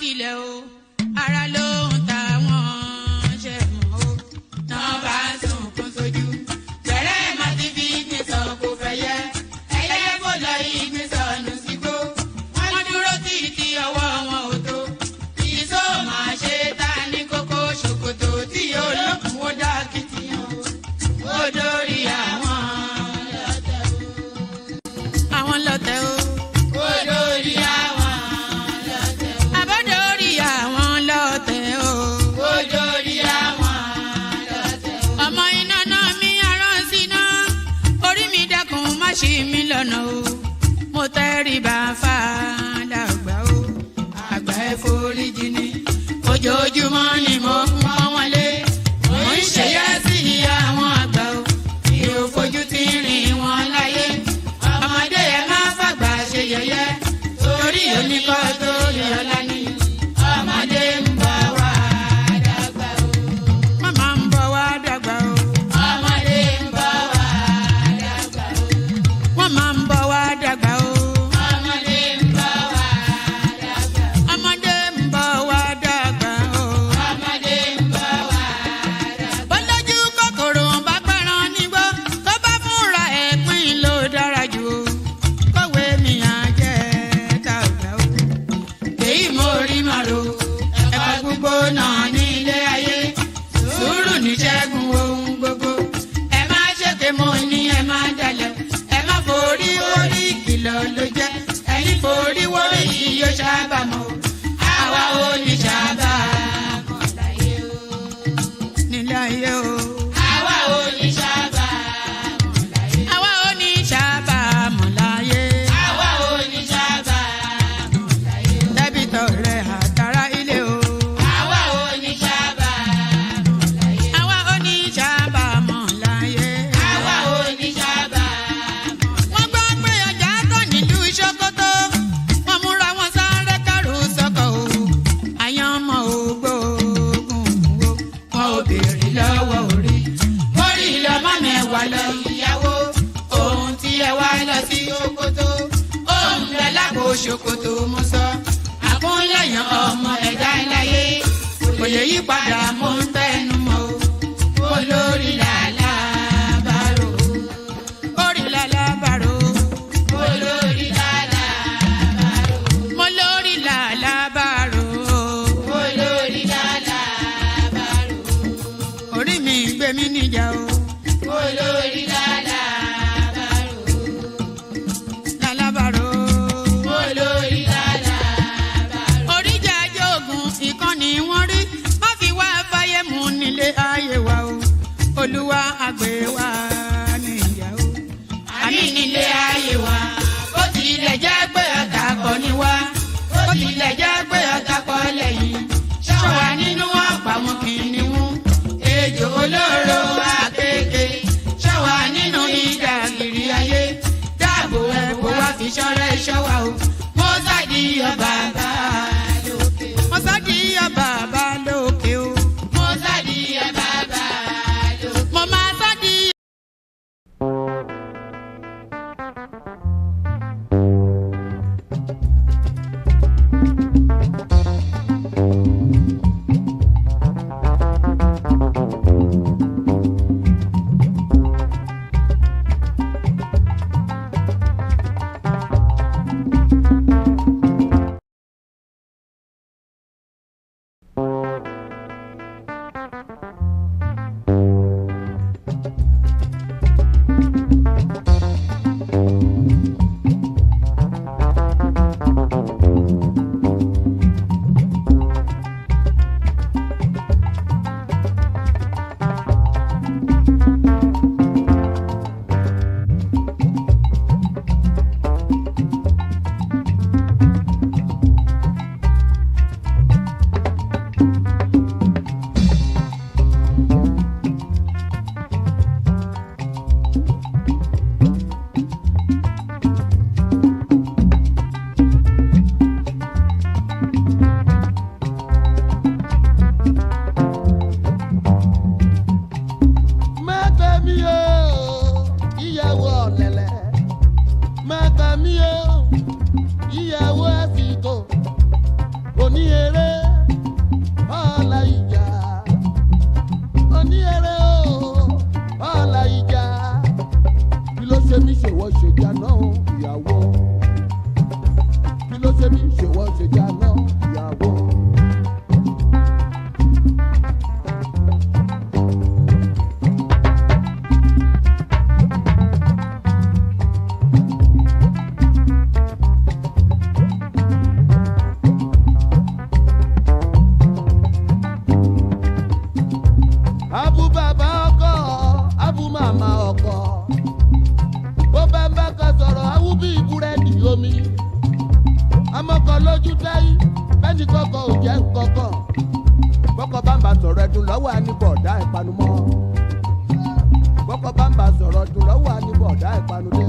kílẹ̀ o ara ló ń ta wọ́n ṣe mọ́ o náà bá sunkún sójú bẹ̀rẹ̀ má ti fi ìgbín sọ kò fẹ́ yẹ ẹyẹ kò lọ ìgbín sọnù sígbó wọ́n dúró títí ọwọ́ wọn ò tó ìṣó máa ṣe ta ní kókó ṣòkòtò tí olókùn ó dá kìtìyàn ó dórí àwọn lọ́tẹ̀ o. Ó dórí àwọn lọ́tẹ̀ o. Àbọ̀dórí àwọn lọ́tẹ̀ o. Ó dórí àwọn lọ́tẹ̀ o. Ọmọ iná náà mi arán síná orí mi dákun má ṣì mí lọ́nà o. Mo tẹríba fàdàgbà o. Àgbà ẹ foríjì ni. Ojoojúmọ́ ni mo ń pọ́n wọn lé. Mo ń ṣèyá sí àwọn àgbà o. Mi ò fojú tí rìn wọn láyé. Ọmọdé ẹ má fàgbà ṣe yẹ̀yẹ́. Torí oníkọ́ tó yọ lání. Ọmọdé ń bọ̀ wá dàgbà o. Màmá ń bọ̀ wá dàgbà o. Ọmọdé ń bọ̀ wá dàgbà o. Wọ́n máa ń bọ̀ wá dàgbà o. Ọmọdé ń bọ̀ wá dàgbà o. Ọmọdé ń bọ̀ wá dàgbà o. Ọmọdé ń bọ̀ wá dàgbà o. Bọ́lájú kòkòrò bá pẹran nígbó tó bá fúnra ẹ̀ pín ló dára jù o. Kọ̀wé mi á jẹ́ dàgbà o. Èyí mo rí màrò ẹ̀fọ́ gbogbo náà ní ilé ayé. Sùúrù ní ṣẹ́gun ohun gbogbo. Ẹ má ṣèké mo ní ẹ má dalẹ̀. Ẹ má forí orí ìkìlọ̀ ló jẹ́. Ẹ̀yin forí wórí yìí yóò ṣàbàmọ̀ o. Àwa ò ní ṣàbàmọ̀ láyé o. Nílé ayé o. Àwa ò ní ṣàbàmọ̀ láyé. Àwa ò ní ṣàbàmọ̀ láyé. Àwa ò ní ṣàbàmọ̀ láyé. Dẹ́bìtọ̀ rẹ̀ àtàrà ilé o. Àwa ò ní ṣàbàmọ̀ láyé. Àwa ò ní ṣàbàmọ̀ láyé. Àwa ò ní ṣàbàmọ̀ láyé. Wọ́n gbọ́ pé ọjà tán nílùú Ṣókótó. Wọ́n múra wọn sáré kárù sọ́kọ̀ o. Àyàn ọmọ ògbóògùn wo. Wọn ò béèrè lọ́wọ́ orí. Orí lọ́mọ mẹ́wàá lọ ìyàwó. Ohun tí ẹ wá lọ sí Ṣókótó. Ohun rẹ̀ lápò Ṣókótó mo sọ. Àkúnlẹ̀yàn ọmọ ẹ̀dá láyé. Kò lè yí padà mo ń tẹnu mọ́ o. Olórí làlábàrò. Orí làlábàrò. Olórí làlábàrò. Mo lórí làlábàrò. Olórí làlábàrò. Orí mi gbé mi níjà o. Olórí làlábàrò. Làlábàrò. Olórí làlábàrò. Oríjà jogun ìkànnì wọn rí. Má fi wá fàyè jàná ìyàwó. Kí ló ṣe mí ṣe wọ́n ṣe jàná ìyàwó. Abu bàbá ọkọ, abu màmá ọkọ. Bó bá ń bá kan sọ̀rọ̀, awú bí búrẹ́dì omi. Amọ́kọ̀ lójú táyé, bẹ́ẹ̀ni kọ́kọ́ ò jẹ́ nǹkankan. Bọ́kọ̀ bá ń bá sọ̀rọ̀ ẹ̀dùn lọ́wọ́ àníbọ̀dá ìpanumọ́. Bọ́kọ̀ bá ń bá sọ̀rọ̀ ẹ̀dùn lọ́wọ́ àníbọ̀dá ìpanudé.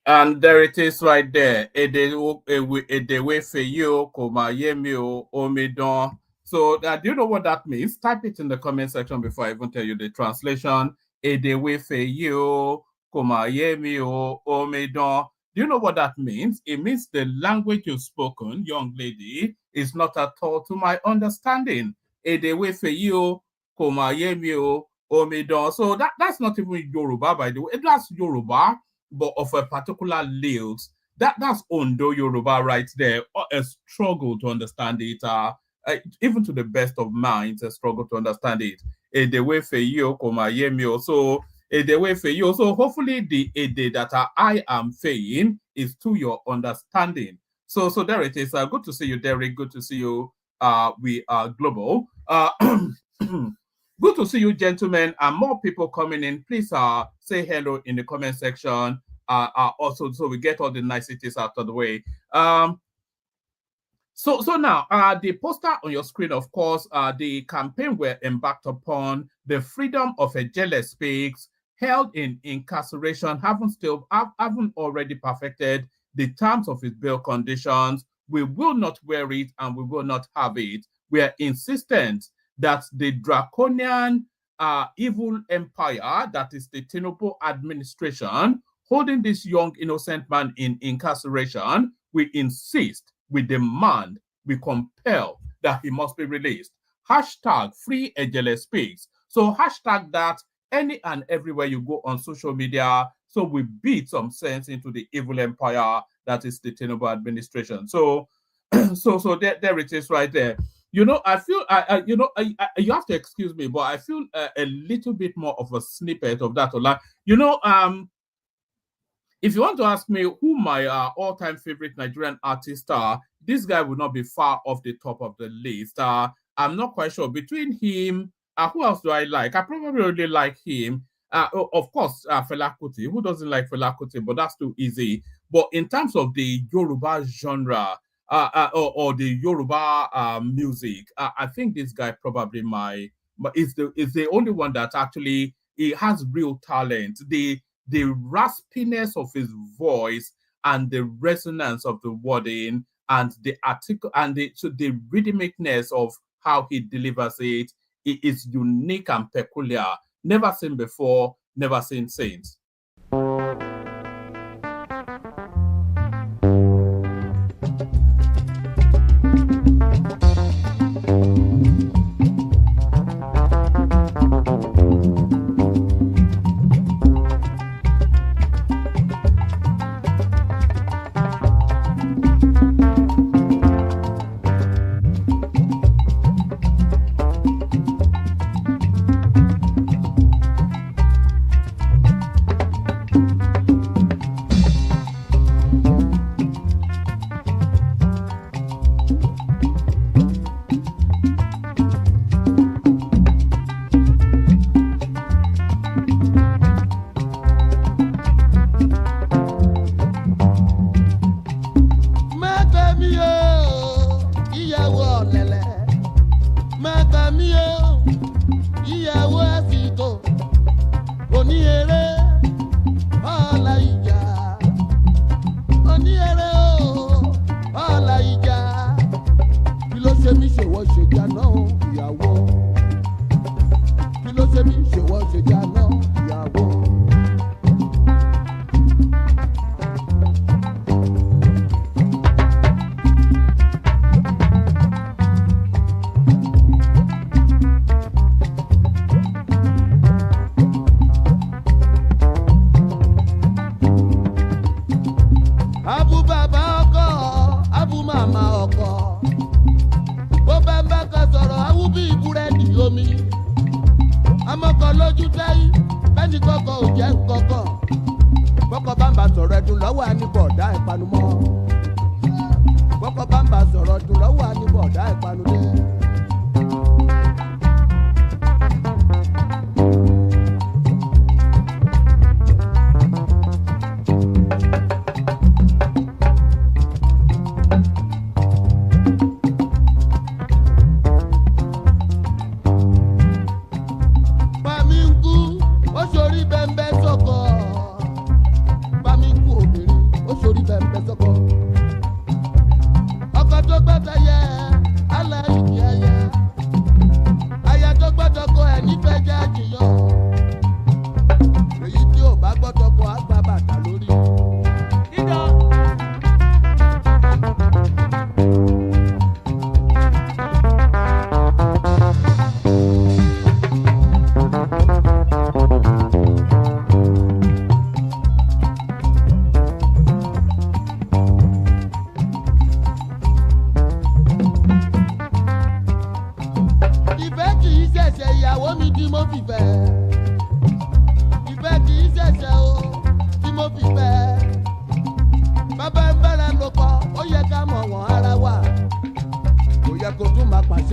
And there it is right there. Edewe feyo komayemi omidon. So do you know what that means? Type it in the comment section before I even tell you the translation. Edewe feyo komayemi omidon. Do you know what that means? It means the language you've spoken, young lady, is not at all to my understanding. Edewe feyo komayemi omidon. So that's not even Yoruba, by the way. That's Yoruba, but of a particular lilt. That's Ondo Yoruba right there. A struggle to understand it. Even to the best of minds, a struggle to understand it. The way for you, so Edewe Feyo. So hopefully the Ede that I am saying is to your understanding. So there it is. Good to see you, Derek. Good to see you. We are global. Good to see you, gentlemen, and more people coming in. Please say hello in the comment section. Also, so we get all the niceties out of the way. So now, the poster on your screen, of course, the campaign were embarked upon. The freedom of a Jele Speaks, held in incarceration, haven't already perfected the terms of his bail conditions. We will not wear it and we will not have it. We are insistent that the draconian evil empire, that is the TINUBU administration, holding this young innocent man in incarceration, we insist, we demand, we compel that he must be released. Hashtag free Jele Speaks. So hashtag that any and everywhere you go on social media, so we beat some sense into the evil empire that is the TINUBU administration. So there it is right there. You know, I feel, you have to excuse me, but I feel a little bit more of a snippet of that. You know, if you want to ask me who my all-time favorite Nigerian artists are, this guy would not be far off the top of the list. I'm not quite sure. Between him, who else do I like? I probably really like him. Of course, Fela Kuti. Who doesn't like Fela Kuti? But that's too easy. But in terms of the Yoruba genre, or the Yoruba music, I think this guy probably is the only one that actually he has real talent. The raspiness of his voice and the resonance of the wording and the article and the rhythmicness of how he delivers it is unique and peculiar. Never seen before, never seen since.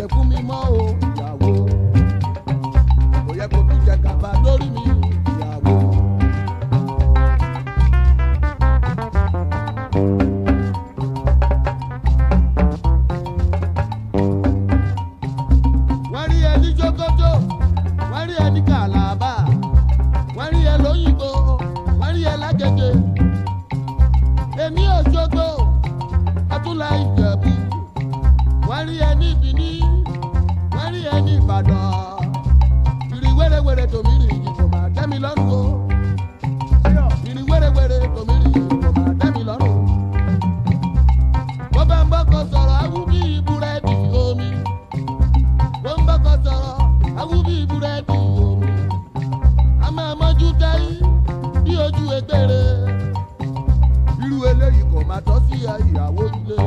ṣẹ̀ṣẹ̀ fún mi mọ́ o ìyàwó kò yẹ kó fi jẹ gàba lórí mi ìyàwó. wọ́n rí ẹni jókòtò wọ́n rí ẹni kàlàbà wọ́n rí ẹ lóyìnbó wọ́n rí ẹ lágége èmi ò jókòó àtúnlá ìjẹ̀bú wọ́n rí ẹ ní ìbíní wọ́n rí ẹ ní ìbàdàn ìrì wẹ́rẹ́wẹ́rẹ́ tòmírì yìí kò máa tẹ́ mi lọ́rùn o ìrì wẹ́rẹ́wẹ́rẹ́ tòmírì yìí kò máa tẹ́ mi lọ́rùn wọ́n bá ń bọ́kọ̀ sọ̀rọ̀ awú bí búrẹ́dì omi wọ́n ń bọ́kọ̀ sọ̀rọ̀ awú bí búrẹ́dì omi a máa mọ́jú táyé bí ojú egbére irú eléyìí kò máa tọ́ sí ìyàwó ilé.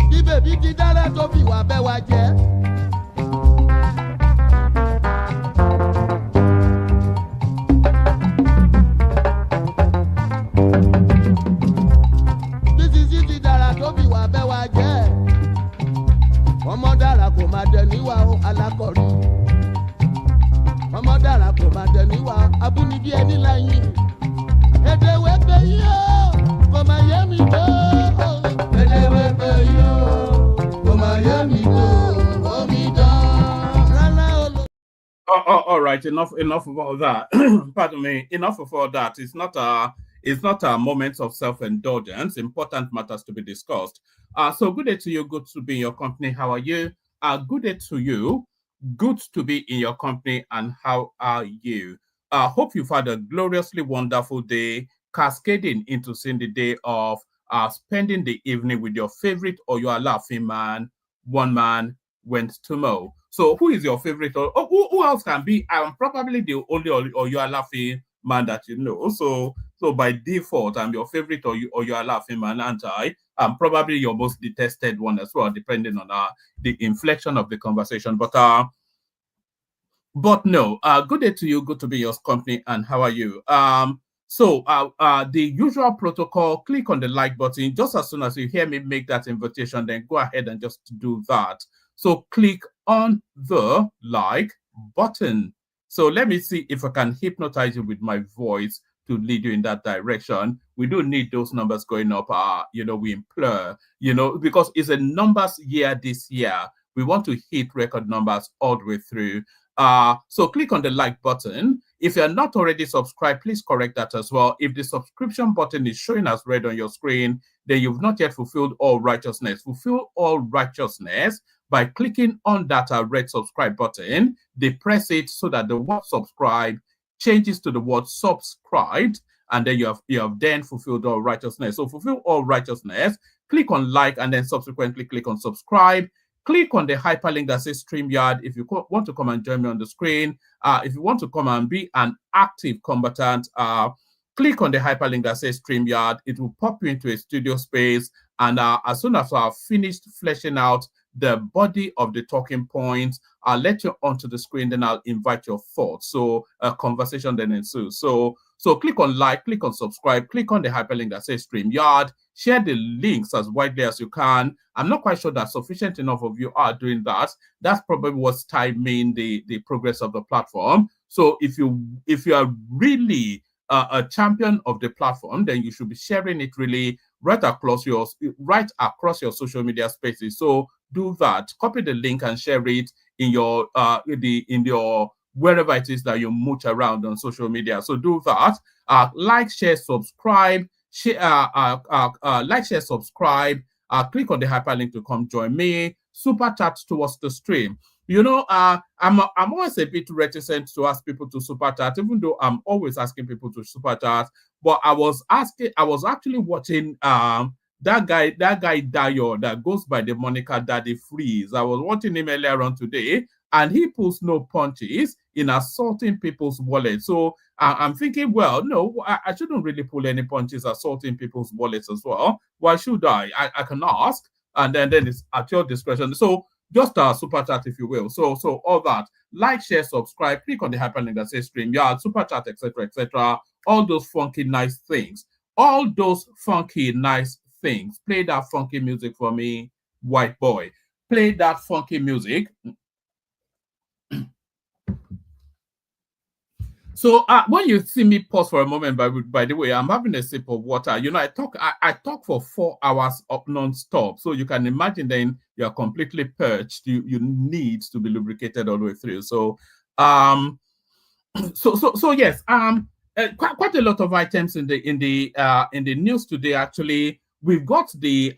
bí bèbí ti dára tó fi wà bẹ́ wa jẹ́. ọmọ dára kò máa dẹ níwà ó alákọ̀rí ọmọ dára kò máa dẹ níwà abúnibí ẹni láyìn èdè wẹ́pẹ́ yìí ó kò máa yé mi tó èdè wẹ́pẹ́ yìí ó kò máa yé mi tó omi dán rárá ó lọ. All right, enough of all that. Pardon me, enough of all that. It's not a moment of self-indulgence. Important matters to be discussed. So good day to you. Good to be in your company. How are you? Good day to you. Good to be in your company. And how are you? Hope you've had a gloriously wonderful day, cascading into seeing the day of spending the evening with your favorite Oyo Alaafin man. One man went to mow. So who is your favorite? Who else can be? I'm probably the only Oyo Alaafin man that you know. So by default, I'm your favorite Oyo Alaafin man, and I'm probably your most detested one as well, depending on the inflection of the conversation. But no, good day to you. Good to be your company. And how are you? So the usual protocol, click on the like button. Just as soon as you hear me make that invitation, then go ahead and just do that. So click on the like button. So let me see if I can hypnotize you with my voice to lead you in that direction. We do need those numbers going up. We implore, because it's a numbers year this year. We want to hit record numbers all the way through. So click on the like button. If you're not already subscribed, please correct that as well. If the subscription button is showing as red on your screen, then you've not yet fulfilled all righteousness. Fulfill all righteousness by clicking on that red subscribe button. They press it so that the word subscribe changes to the word subscribed, and then you have then fulfilled all righteousness. So fulfill all righteousness, click on like, and then subsequently click on subscribe. Click on the hyperlink that says StreamYard if you want to come and join me on the screen. If you want to come and be an active combatant, click on the hyperlink that says StreamYard. It will pop you into a studio space, and as soon as I've finished fleshing out the body of the talking points, I'll let you onto the screen, then I'll invite your thoughts. So a conversation then ensues. So click on like, click on subscribe, click on the hyperlink that says StreamYard, share the links as widely as you can. I'm not quite sure that sufficient enough of you are doing that. That's probably what's timing the progress of the platform. So if you are really a champion of the platform, then you should be sharing it really right across your social media spaces. So do that. Copy the link and share it in your wherever it is that you mooch around on social media. So do that. Like, share, subscribe. Like, share, subscribe. Click on the hyperlink to come join me. Super chat towards the stream. I'm always a bit reticent to ask people to super chat, even though I'm always asking people to super chat. But I was actually watching that guy Dayo that goes by the moniker Daddy Freeze. I was watching him earlier on today, and he pulls no punches in assaulting people's wallets. So I'm thinking, well, no, I shouldn't really pull any punches assaulting people's wallets as well. Why should I? I can ask. and then it's at your discretion. So just a super chat, if you will. So all that, like, share, subscribe, click on the hyperlink that says stream, yeah, super chat, etc. All those funky nice things. All those funky nice things. Play that funky music for me, white boy. Play that funky music. So when you see me pause for a moment, by the way, I'm having a sip of water. You know, I talk for 4 hours up non-stop. So you can imagine then you're completely perched. You need to be lubricated all the way through. So so yes, quite a lot of items in the news today. Actually, we've got the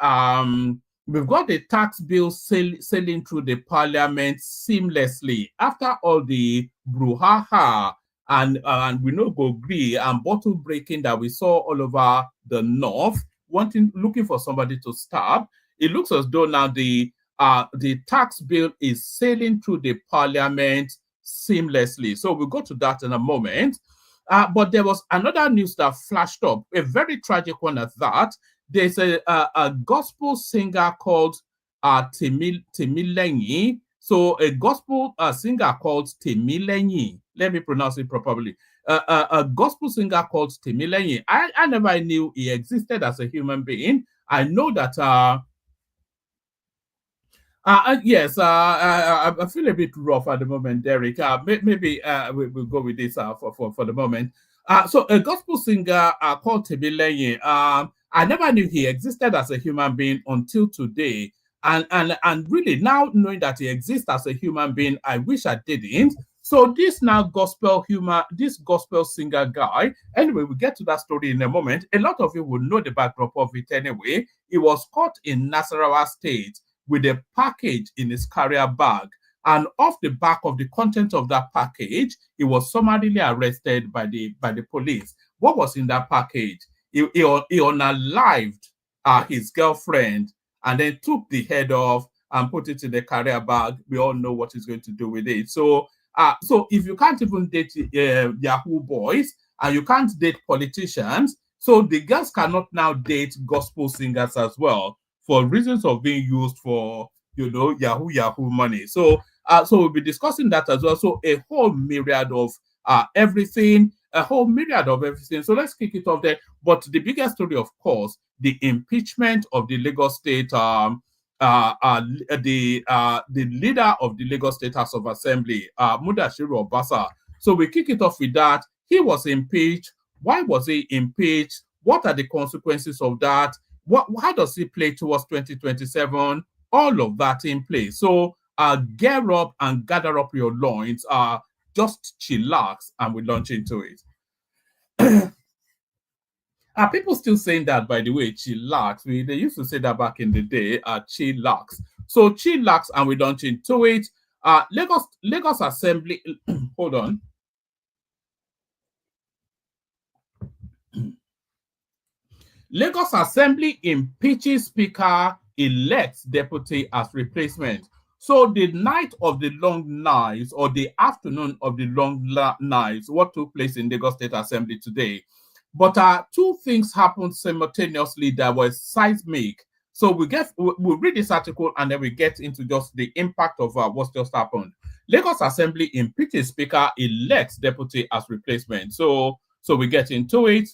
tax bill sailing through the parliament seamlessly after all the brouhaha and we know go agree and bottle breaking that we saw all over the north, looking for somebody to stab. It looks as though now the tax bill is sailing through the parliament seamlessly. So we'll go to that in a moment. But there was another news that flashed up, a very tragic one at that. There's a gospel singer called TIMILEYIN. So a gospel singer called TIMILEYIN. Let me pronounce it properly. A gospel singer called TIMILEYIN. I never knew he existed as a human being. I know that yes, I feel a bit rough at the moment, Derek. Maybe we'll go with this for the moment. So a gospel singer called TIMILEYIN. I never knew he existed as a human being until today. And really now knowing that he exists as a human being, I wish I didn't. So this gospel singer guy, anyway, we'll get to that story in a moment. A lot of you will know the backdrop of it anyway. He was caught in Nasarawa State with a package in his carrier bag. And off the back of the content of that package, he was summarily arrested by the police. What was in that package? He unalived his girlfriend and then took the head off and put it in the carrier bag. We all know what he's going to do with it. So if you can't even date Yahoo boys and you can't date politicians, so the girls cannot now date gospel singers as well for reasons of being used for, Yahoo money. So we'll be discussing that as well. So a whole myriad of everything. So let's kick it off there. But the biggest story, of course, the impeachment of the Lagos State, the leader of the Lagos State House of Assembly, Mudashiru Obasa. So we kick it off with that. He was impeached. Why was he impeached? What are the consequences of that? How does he play towards 2027? All of that in place. So gear up and gather up your loins. Just chillax and we launch into it. Are people still saying that, by the way, chillax? They used to say that back in the day, chillax. So chillax and we launch into it. Lagos Assembly, hold on. Lagos Assembly impeaches Speaker, elects deputy as replacement. So the night of the long knives, or the afternoon of the long knives, what took place in Lagos State Assembly today. But two things happened simultaneously that were seismic. So we'll read this article and then we get into just the impact of what's just happened. Lagos Assembly impeaches Speaker, elects deputy as replacement. So we get into it.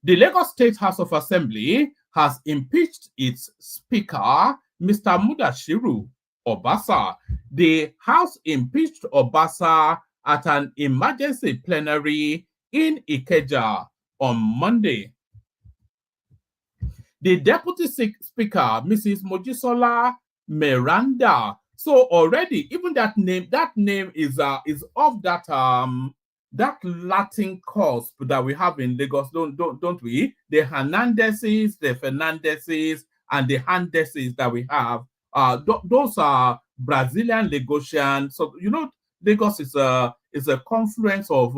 The Lagos State House of Assembly has impeached its Speaker, Mr. Mudashiru Obasa. The House impeached Obasa at an emergency plenary in Ikeja on Monday. The Deputy Speaker, Mrs. Mojisola Miranda. So already, even that name is of that Latin cusp that we have in Lagos, don't we? The Hernandezes, the Fernandezes, and the Handeses that we have. Those are Brazilian Lagosian. So Lagos is a confluence of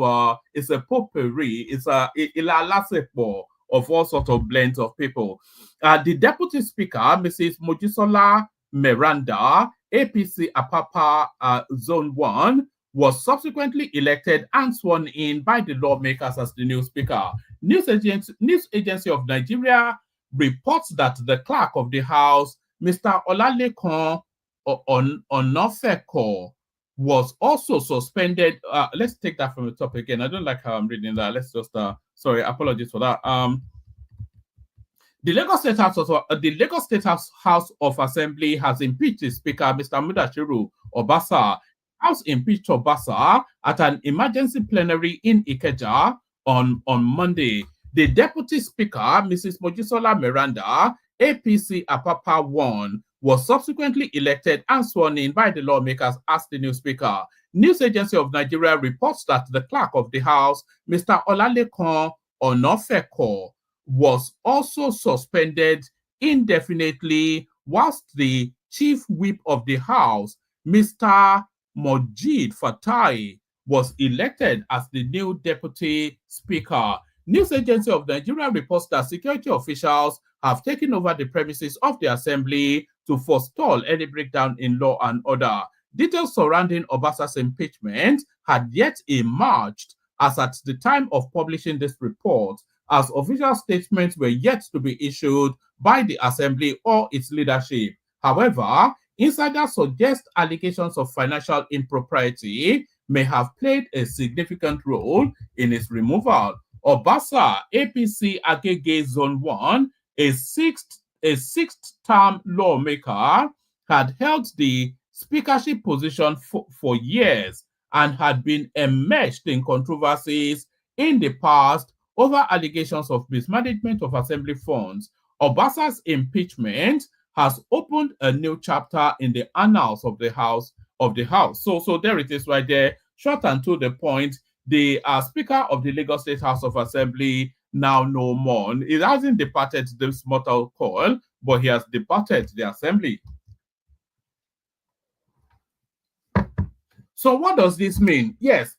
it's a potpourri. It's a ilalasepo of all sorts of blends of people. The Deputy Speaker, Mrs. Mojisola Miranda, APC Apapa Zone 1, was subsequently elected and sworn in by the lawmakers as the new speaker. News Agency of Nigeria reports that the clerk of the House, Mr. Olalekan Onofeko, was also suspended. Let's take that from the top again. I don't like how I'm reading that. Let's just, sorry, apologies for that. The Lagos State House of Assembly has impeached the Speaker, Mr. Mudashiru Obasa. House impeached Obasa at an emergency plenary in Ikeja on Monday. The Deputy Speaker, Mrs. Mojisola Miranda, APC Apapa 1, was subsequently elected and sworn in by the lawmakers as the new Speaker. News Agency of Nigeria reports that the Clerk of the House, Mr. Olalekan Onofeko, was also suspended indefinitely, whilst the Chief Whip of the House, Mr. Mojid Fatai, was elected as the new Deputy Speaker. News Agency of Nigeria reports that security officials have taken over the premises of the assembly to forestall any breakdown in law and order. Details surrounding Obasa's impeachment had yet emerged as at the time of publishing this report, as official statements were yet to be issued by the assembly or its leadership. However, insiders suggest allegations of financial impropriety may have played a significant role in its removal. Obasa, APC Agege Zone 1, a sixth-term lawmaker, had held the speakership position for years and had been enmeshed in controversies in the past over allegations of mismanagement of assembly funds. Obasa's impeachment has opened a new chapter in the annals of the House. So there it is right there, short and to the point. The Speaker of the Lagos State House of Assembly now no more. It hasn't departed this mortal coil, but he has departed the assembly. So what does this mean? Yes,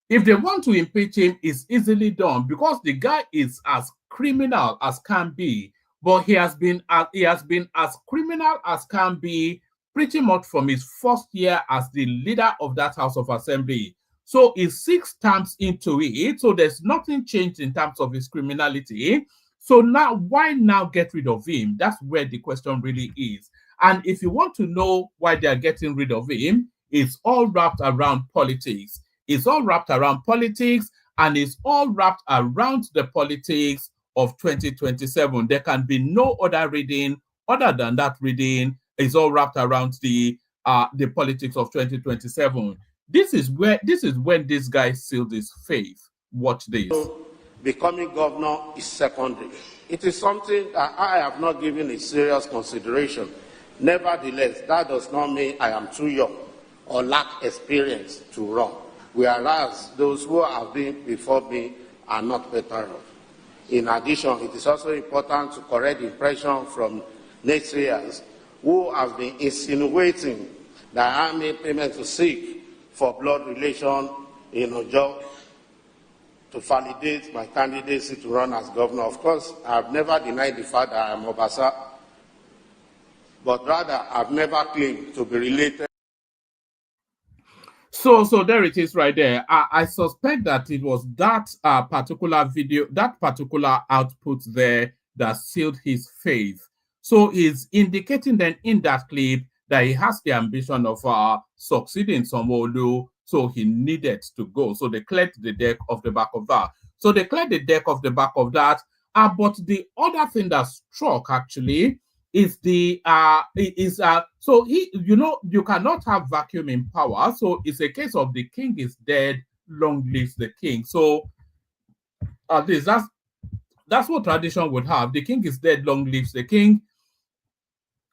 if they want to impeach him, it's easily done because the guy is as criminal as can be. But he has been as criminal as can be pretty much from his first year as the leader of that House of Assembly. So he's 6 terms into it. So there's nothing changed in terms of his criminality. So now, why now get rid of him? That's where the question really is. And if you want to know why they are getting rid of him, it's all wrapped around politics. It's all wrapped around politics, and it's all wrapped around the politics of 2027. There can be no other reading other than that reading. It's all wrapped around the politics of 2027. This is when this guy sealed his faith. Watch this. Becoming governor is secondary. It is something that I have not given a serious consideration. Nevertheless, that does not mean I am too young or lack experience to run, whereas those who have been before me are not better off. In addition, it is also important to correct the impression from naysayers who have been insinuating that I made payment to seek for blood relation in Ojo to validate my candidacy to run as governor. Of course, I have never denied the fact that I am Obasa, but rather I've never claimed to be related. So there it is right there. I suspect that it was that particular video, that particular output there that sealed his faith. So he's indicating then in that clip that he has the ambition of succeeding Sanwo-Olu, so he needed to go. So they cleared the deck of the back of that. But the other thing that struck actually is so he, you cannot have vacuum in power. So it's a case of the king is dead, long lives the king. So at least that's what tradition would have. The king is dead, long lives the king.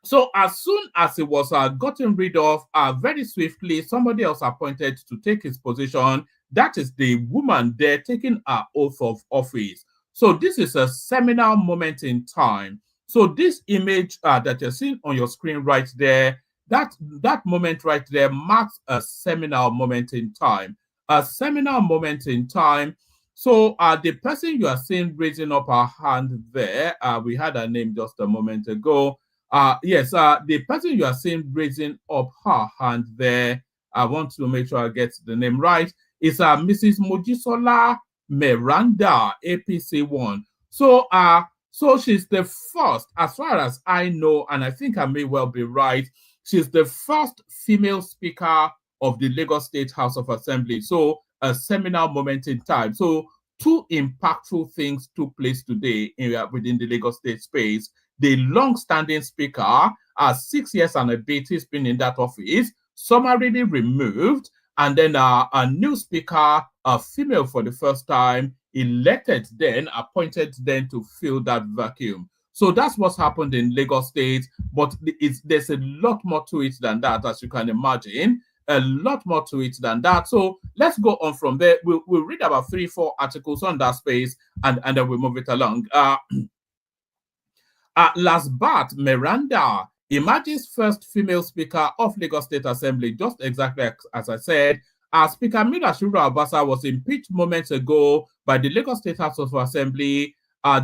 So as soon as it was gotten rid of, very swiftly, somebody else appointed to take his position. That is the woman there taking her oath of office. So this is a seminal moment in time. So this image that you're seeing on your screen right there, that moment right there marks a seminal moment in time. A seminal moment in time. So the person you are seeing raising up her hand there, we had her name just a moment ago. Yes, the person you are seeing raising up her hand there, I want to make sure I get the name right, is Mrs. Mojisola Miranda, APC 1. So So she's the first, as far as I know, and I think I may well be right, she's the first female speaker of the Lagos State House of Assembly. So a seminal moment in time. So two impactful things took place today within the Lagos State space. The long-standing speaker, 6 years and a bit, he's been in that office, summarily removed, and then a new speaker, a female for the first time, elected then, appointed then to fill that vacuum. So that's what's happened in Lagos State, but there's a lot more to it than that, as you can imagine. A lot more to it than that. So let's go on from there. We'll read about 3-4 articles on that space, and then we'll move it along. Last but Miranda emerges first female speaker of Lagos State Assembly, just exactly as I said. Speaker Mirashura Obasa was impeached moments ago by the Lagos State House of Assembly.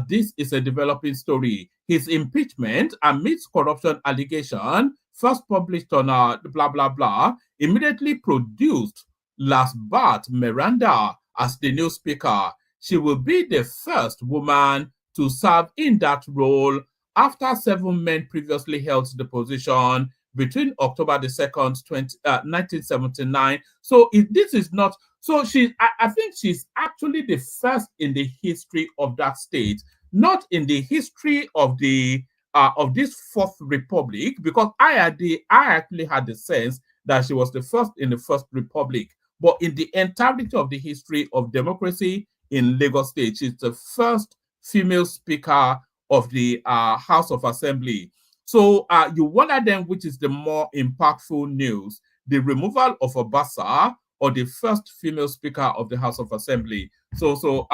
This is a developing story. His impeachment amidst corruption allegation, first published on blah, blah, blah, immediately produced last but Miranda as the new speaker. She will be the first woman to serve in that role after 7 men previously held the position between October the 2nd, 1979. So this is not, so I think she's actually the first in the history of that state, not in the history of the of this Fourth Republic, because I actually had the sense that she was the first in the First Republic, but in the entirety of the history of democracy in Lagos State, she's the first female speaker of the House of Assembly. So you wonder then which is the more impactful news, the removal of Obasa or the first female speaker of the House of Assembly. So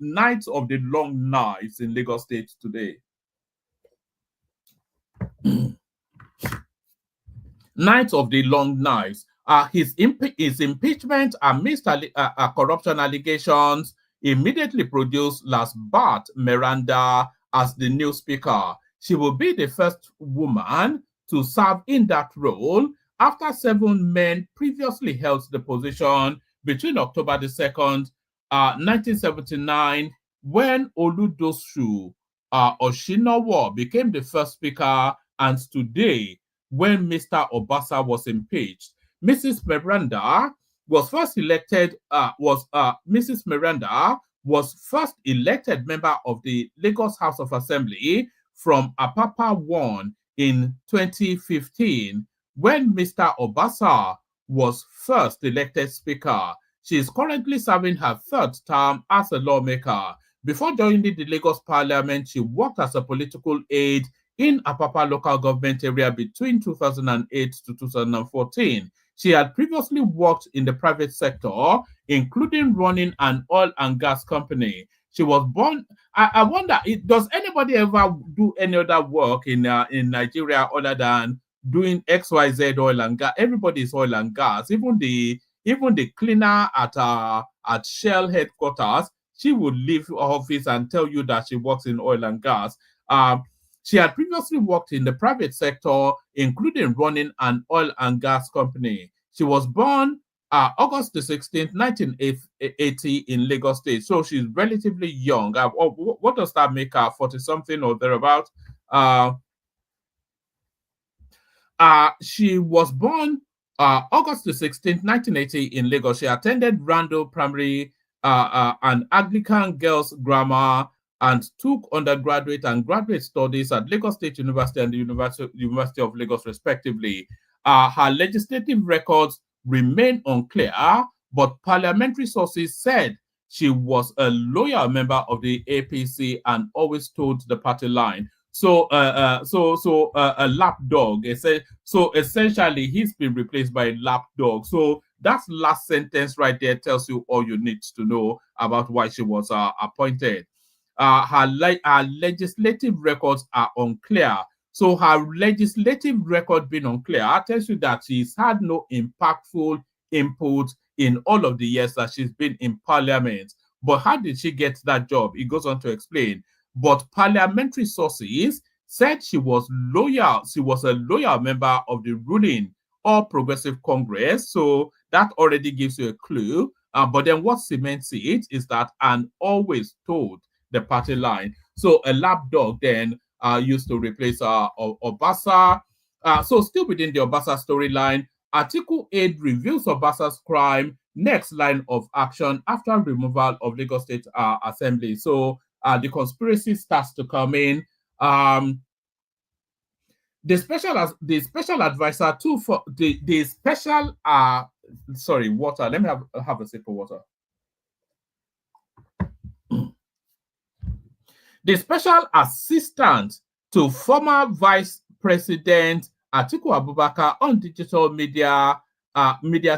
nights of the long nights in Lagos State today. Night of the long nights. His impeachment amidst corruption allegations immediately produced last but Miranda as the new speaker. She will be the first woman to serve in that role after 7 men previously held the position between October the 2nd, 1979, when Oludosu Oshinowo became the first speaker, and today, when Mr. Obasa was impeached. Mrs. Miranda was first elected, Mrs. Miranda was first elected member of the Lagos House of Assembly from Apapa 1 in 2015, when Mr. Obasa was first elected speaker. She is currently serving her 3rd term as a lawmaker. Before joining the Lagos Parliament, she worked as a political aide in Apapa local government area between 2008 to 2014. She had previously worked in the private sector, including running an oil and gas company. She was born. I wonder, does anybody ever do any other work in Nigeria other than doing XYZ oil and gas? Everybody is oil and gas. Even the cleaner at Shell headquarters, she would leave office and tell you that she works in oil and gas. She had previously worked in the private sector, including running an oil and gas company. She was born August the 16th, 1980 in Lagos State. So she's relatively young. What does that make her? 40-something or thereabout? She was born August the 16th, 1980 in Lagos. She attended Randall Primary and Anglican Girls Grammar and took undergraduate and graduate studies at Lagos State University and the University of Lagos, respectively. Her legislative records remain unclear, but parliamentary sources said she was a loyal member of the APC and always toed the party line. So, a lapdog. So essentially, he's been replaced by a lapdog. So that last sentence right there tells you all you need to know about why she was appointed. Her legislative records are unclear. So her legislative record being unclear tells you that she's had no impactful input in all of the years that she's been in parliament. But how did she get that job? It goes on to explain. But parliamentary sources said she was loyal. She was a loyal member of the ruling All Progressive Congress. So that already gives you a clue. But then what cements it is that and always told the party line. So a lapdog then used to replace Obasa. So still within the Obasa storyline, Article 8 reveals Obasa's crime, next line of action after removal of Lagos State Assembly. So the conspiracy starts to come in. The special advisor to for the special sorry, water. Let me have a sip of water. The special assistant to former Vice President Atiku Abubakar on digital media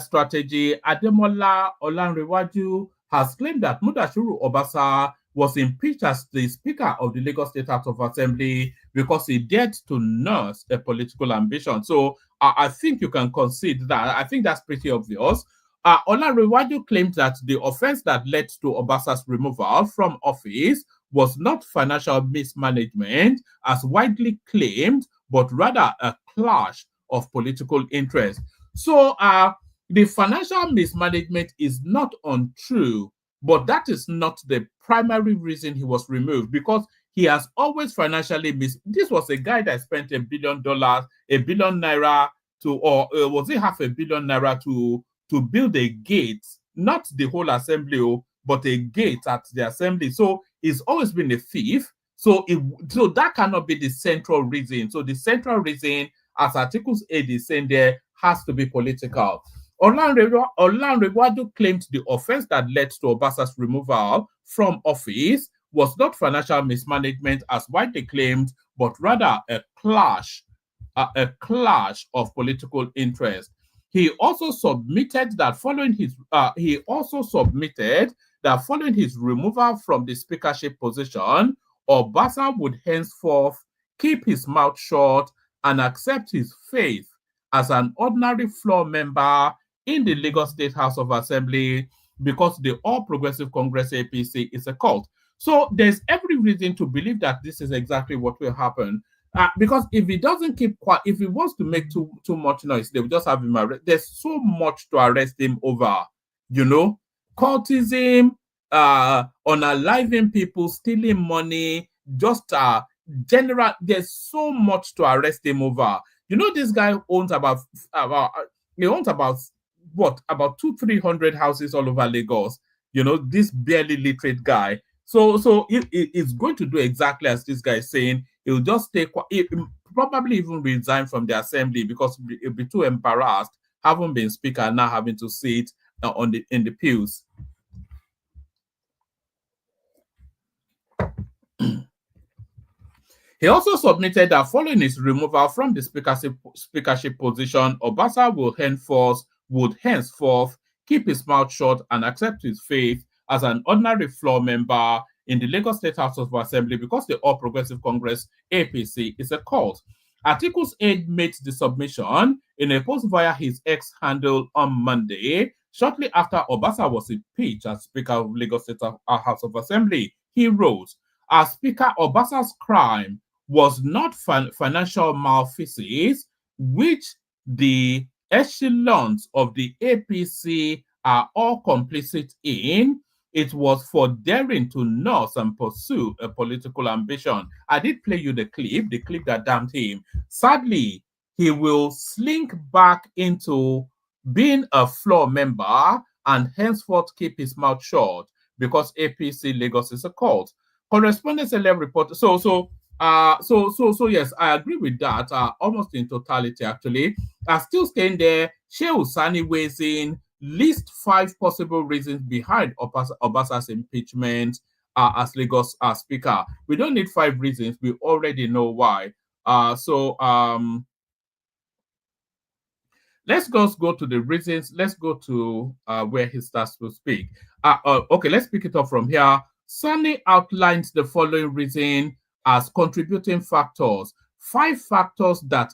strategy, Ademola Olanrewaju, has claimed that Mudashiru Obasa was impeached as the Speaker of the Lagos State House of Assembly because he dared to nurse a political ambition. So I think you can concede that. I think that's pretty obvious. Olanrewaju claimed that the offense that led to Obasa's removal from office was not financial mismanagement, as widely claimed, but rather a clash of political interest. So the financial mismanagement is not untrue, but that is not the primary reason he was removed, because he has always financially This was a guy that spent $1 billion, $1 billion naira to, or was it $500 million to build a gate, not the whole assembly, but a gate at the assembly. So he's always been a thief. So that cannot be the central reason. So the central reason, as Articles 8 is saying there, has to be political. Olanrewaju claimed the offense that led to Obasa's removal from office was not financial mismanagement as widely claimed, but rather a clash of political interest. He also submitted that following his removal from the speakership position, Obasa would henceforth keep his mouth shut and accept his fate as an ordinary floor member in the Lagos State House of Assembly, because the All Progressive Congress APC is a cult. So there's every reason to believe that this is exactly what will happen. Because if he doesn't keep quiet, if he wants to make too much noise, they will just have him arrested. There's so much to arrest him over, cultism, unaliving people, stealing money, just general. There's so much to arrest him over. This guy owns about 200-300 houses all over Lagos. This barely literate guy. So it's going to do exactly as this guy is saying. He'll just stay quiet. He'll probably even resign from the assembly because he'll be too embarrassed, having been speaker and now having to sit in the pews. He also submitted that following his removal from the speakership position, Obasa would henceforth keep his mouth shut and accept his fate as an ordinary floor member in the Lagos State House of Assembly, because the All Progressive Congress APC is a cult. Articles 8 made the submission in a post via his X handle on Monday, shortly after Obasa was impeached as Speaker of Lagos State House of Assembly. He wrote, "As Speaker, Obasa's crime was not financial malfeasance, which the echelons of the APC are all complicit in. It was for daring to nurse and pursue a political ambition." I did play you the clip that damned him. Sadly, he will slink back into being a floor member and henceforth keep his mouth shut because APC Lagos is a cult. Correspondent celeb report. So yes, I agree with that. Almost in totality, actually. Still staying there, Shehu Sani weighs in, list 5 possible reasons behind Obasa's impeachment as Lagos Speaker. We don't need 5 reasons. We already know why. Let's just go to the reasons. Let's go to where he starts to speak. Okay, let's pick it up from here. Sani outlines the following reason as contributing factors. 5 factors that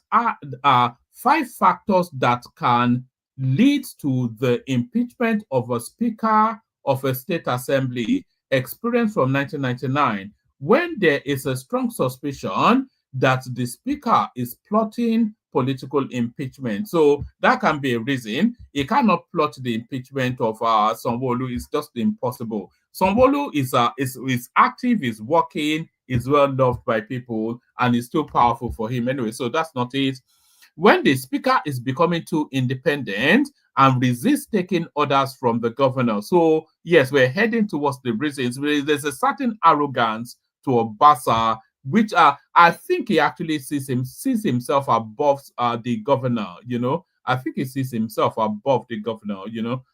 can lead to the impeachment of a Speaker of a state assembly, experience from 1999, when there is a strong suspicion that the Speaker is plotting political impeachment. So that can be a reason. He cannot plot the impeachment of Sanwo-Olu. It's just impossible. Sanwo-Olu is active, is working, is well loved by people and is too powerful for him anyway. So that's not it. When the speaker is becoming too independent and resists taking orders from the governor. So yes, we're heading towards the reasons. There's a certain arrogance to Obasa, which I think he actually sees himself above the governor, you know. I think he sees himself above the governor, you know.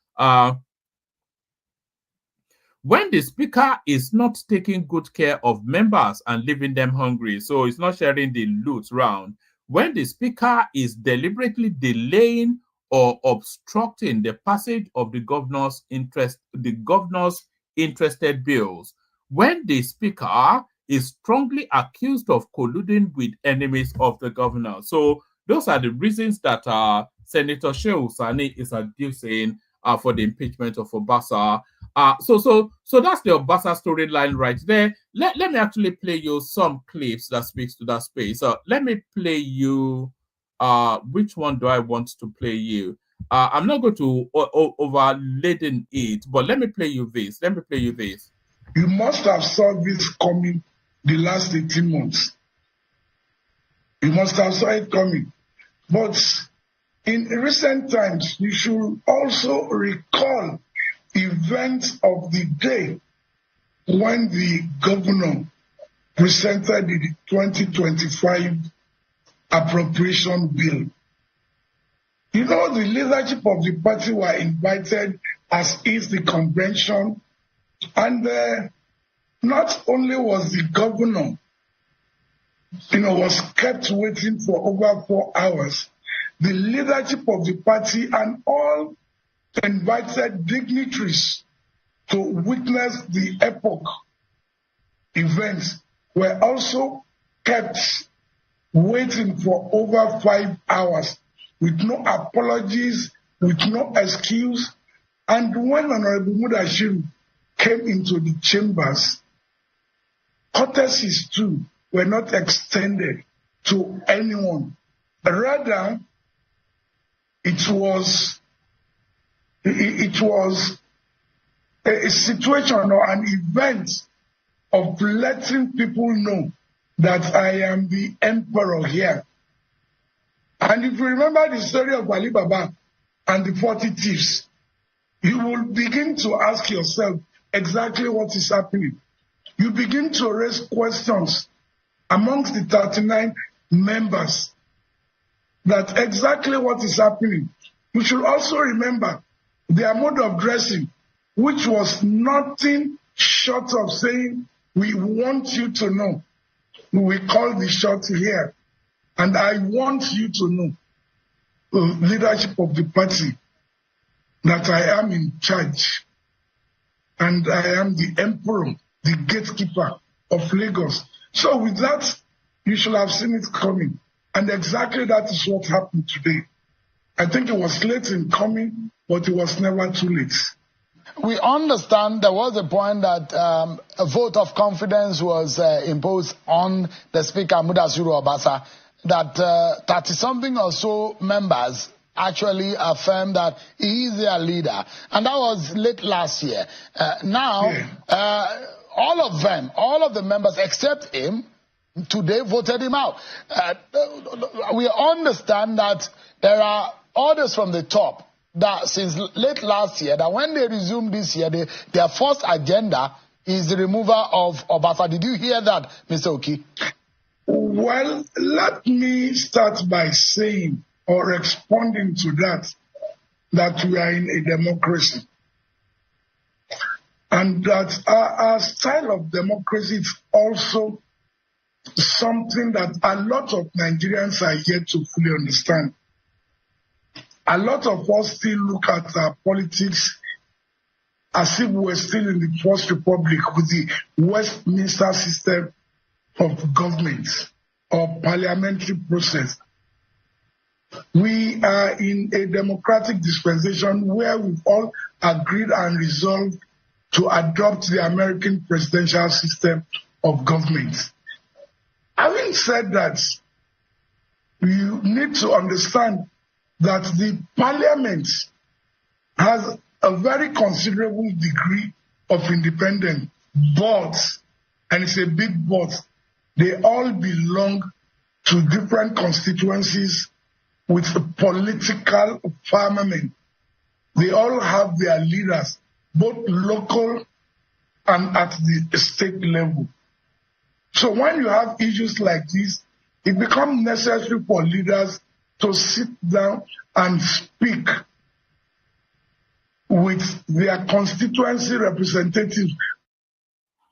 When the speaker is not taking good care of members and leaving them hungry, so it's not sharing the loot round. When the speaker is deliberately delaying or obstructing the passage of the governor's interested bills. When the speaker is strongly accused of colluding with enemies of the governor. So those are the reasons that Senator Shehu Sani is adducing for the impeachment of Obasa. So that's the Obasa storyline right there. Let me actually play you some clips that speaks to that space. Let me play you. Which one do I want to play you? I'm not going to overladen it, but let me play you this. Let me play you this. You must have saw this coming the last 18 months. You must have saw it coming. But in recent times, you should also recall events of the day when the governor presented the 2025 appropriation bill. You know, the leadership of the party were invited, as is the convention, and not only was the governor, was kept waiting for over 4 hours, the leadership of the party and all invited dignitaries to witness the epoch events were also kept waiting for over 5 hours with no apologies, with no excuse. And when Honorable Mudashiru came into the chambers, courtesies too were not extended to anyone. Rather, it was a situation or an event of letting people know that I am the emperor here. And if you remember the story of Ali Baba and the 40 thieves, you will begin to ask yourself exactly what is happening. You begin to raise questions amongst the 39 members that exactly what is happening. You should also remember their mode of dressing, which was nothing short of saying, we want you to know. We call the shot here. And I want you to know, the leadership of the party, that I am in charge. And I am the emperor, the gatekeeper of Lagos. So with that, you should have seen it coming. And exactly that is what happened today. I think it was late in coming, but it was never too late. We understand there was a point that a vote of confidence was imposed on the Speaker, Mudashiru Obasa, that 30-something or so members actually affirmed that he is their leader. And that was late last year. All of the members except him, today voted him out. We understand that there are orders from the top that since late last year, that when they resume this year, their first agenda is the removal of Obasa. Did you hear that, Mr. Oki? Well, let me start by saying or responding to that we are in a democracy. And that our style of democracy is also something that a lot of Nigerians are yet to fully understand. A lot of us still look at our politics as if we're still in the First Republic with the Westminster system of government or parliamentary process. We are in a democratic dispensation where we've all agreed and resolved to adopt the American presidential system of government. Having said that, you need to understand that the parliament has a very considerable degree of independence, but and it's a big but. They all belong to different constituencies with a political firmament. They all have their leaders, both local and at the state level. So when you have issues like this, it becomes necessary for leaders to sit down and speak with their constituency representatives.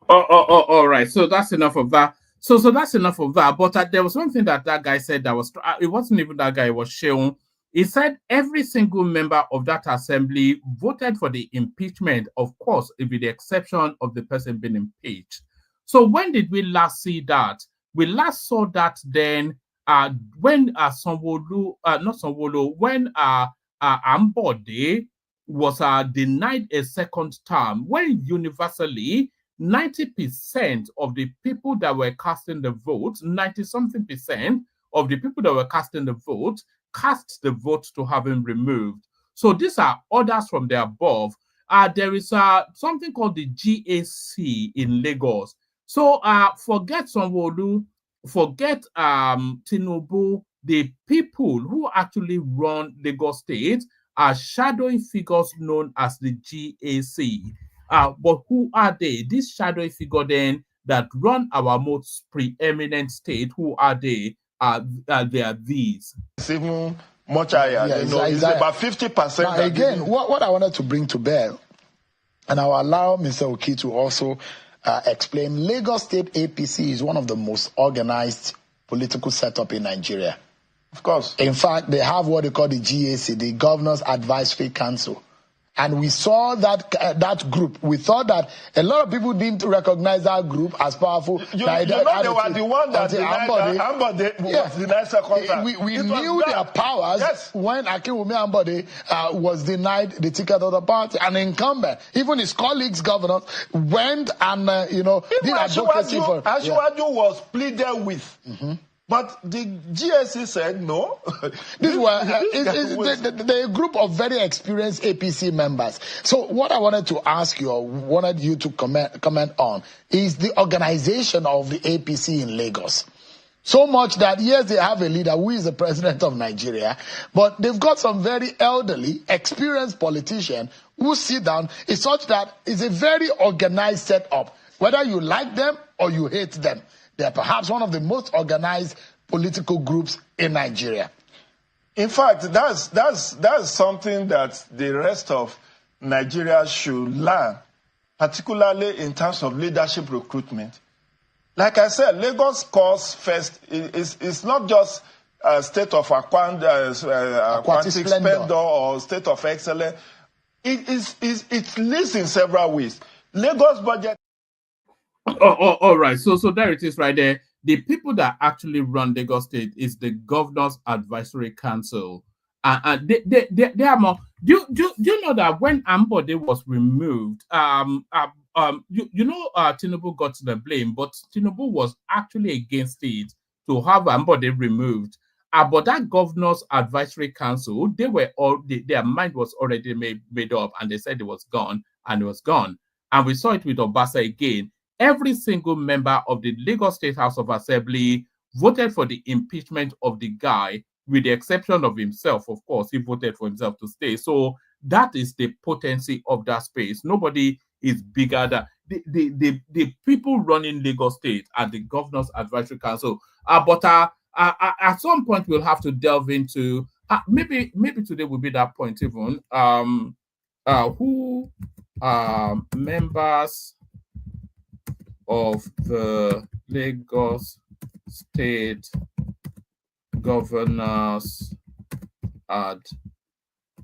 All right. So that's enough of that. So that's enough of that. But there was one thing that guy said that was, it wasn't even that guy, it was Sheung. He said every single member of that assembly voted for the impeachment, of course, with the exception of the person being impeached. So when did we last see that? We last saw that then when Sanwo-Olu, not Sanwo-Olu, when Ambode was denied a second term, when universally 90% of the people that were casting the vote, 90-something% of the people that were casting the vote, cast the vote to have him removed. So these are orders from the above. There is something called the GAC in Lagos. So forget Sanwo-Olu, forget Tinubu, the people who actually run Lagos State are shadowy figures known as the GAC. But who are they? This shadowy figure then that run our most preeminent state, who are they? They are these. It's even much higher. It's about 50%. Again, what I wanted to bring to bear, and I'll allow Mr. Oki to also explain, Lagos State APC is one of the most organized political setup in Nigeria. Of course. In fact, they have what they call the GAC, the Governor's Advisory Council. And we saw that that group. We thought that a lot of people didn't recognize that group as powerful. They were the one that Ambode was denied second term. We knew their powers when Akinwumi Ambode was denied the ticket of the party. An incumbent, even his colleagues, governors, went and did advocacy for. Asiwaju was pleaded with. But the GSC said no. These were the group of very experienced APC members. So what I wanted to ask you, or wanted you to comment on, is the organization of the APC in Lagos. So much that, yes, they have a leader who is the president of Nigeria, but they've got some very elderly, experienced politicians who sit down. It's such that it's a very organized setup, whether you like them or you hate them. They're perhaps one of the most organized political groups in Nigeria. In fact, that's something that the rest of Nigeria should learn, particularly in terms of leadership recruitment. Like I said, Lagos scores first. It's not just a state of aquatic splendor or state of excellence. It leads in several ways. Lagos budget. All right. So there it is right there. The people that actually run Lagos State is the Governor's Advisory Council. And they are more. Do you know that when Ambode was removed, Tinubu got the blame, but Tinubu was actually against it to have Ambode removed. But that Governor's Advisory Council, their mind was already made up, and they said it was gone, and it was gone. And we saw it with Obasa again. Every single member of the Lagos State House of Assembly voted for the impeachment of the guy, with the exception of himself. Of course, he voted for himself to stay. So that is the potency of that space. Nobody is bigger than the people running Lagos State at the Governor's Advisory Council. But at some point we'll have to delve into maybe today will be that point even. Who are members of the Lagos State Governor's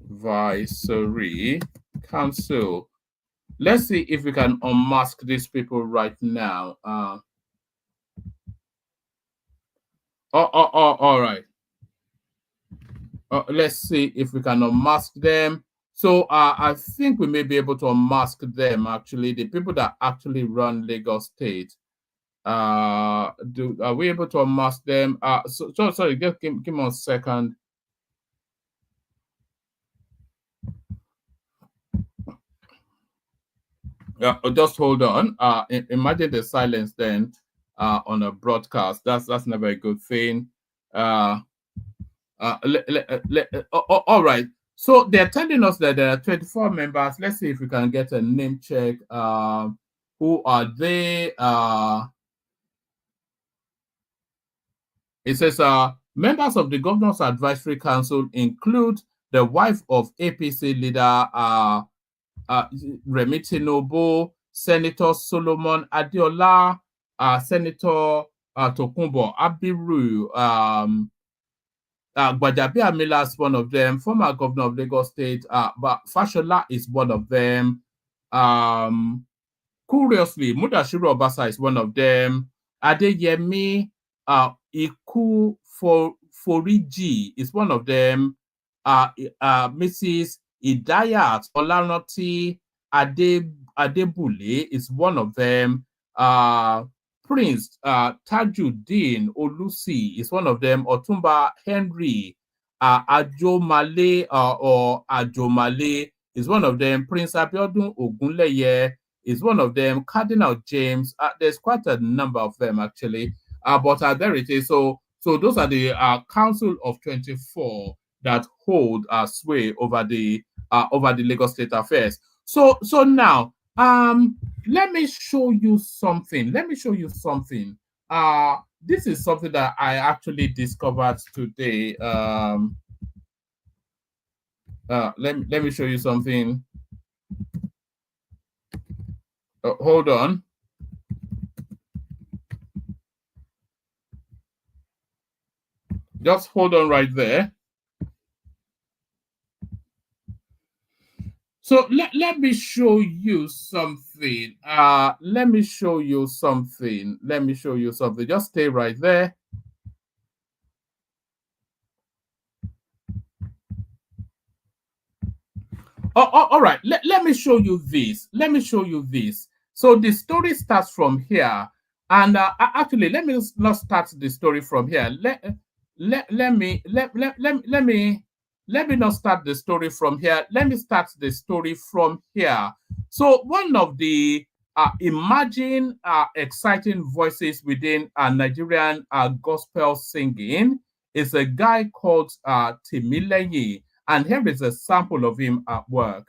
Advisory Council? Let's see if we can unmask these people right now. All right. Let's see if we can unmask them. So I think we may be able to unmask them, actually, the people that actually run Lagos State. Are we able to unmask them? Sorry, give me 1 second. Just hold on. Imagine the silence then on a broadcast. That's never a good thing. All right. So they're telling us that there are 24 members. Let's see if we can get a name check. Who are they? It says members of the Governor's Advisory Council include the wife of APC leader Remi TINUBU, Senator Solomon Adeola, Senator Tokunbo Abiru, Gbajabiamila is one of them, former governor of Lagos State, but Fashola is one of them. Curiously, Mudashiru Obasa is one of them. Adeyemi Iku Foriji is one of them. Mrs. Idayat Olanoti Adebule is one of them. Prince Tajuddin Olusi is one of them. Otumba Henry Ajomale or Ajomale is one of them. Prince Abiodun Ogunleye is one of them. Cardinal James, there's quite a number of them actually, but there it is. So those are the Council of 24 that hold sway over the Lagos State affairs. So now, let me show you something. This is something that I actually discovered today. Let me show you something. Hold on. Just hold on right there. So let me show you something. Let me show you something. Just stay right there. All right. Let me show you this. So the story starts from here. And actually, let me not start the story from here. Let me not start the story from here. Let me start the story from here. So one of the emerging exciting voices within Nigerian gospel singing is a guy called TIMILEYIN. And here is a sample of him at work.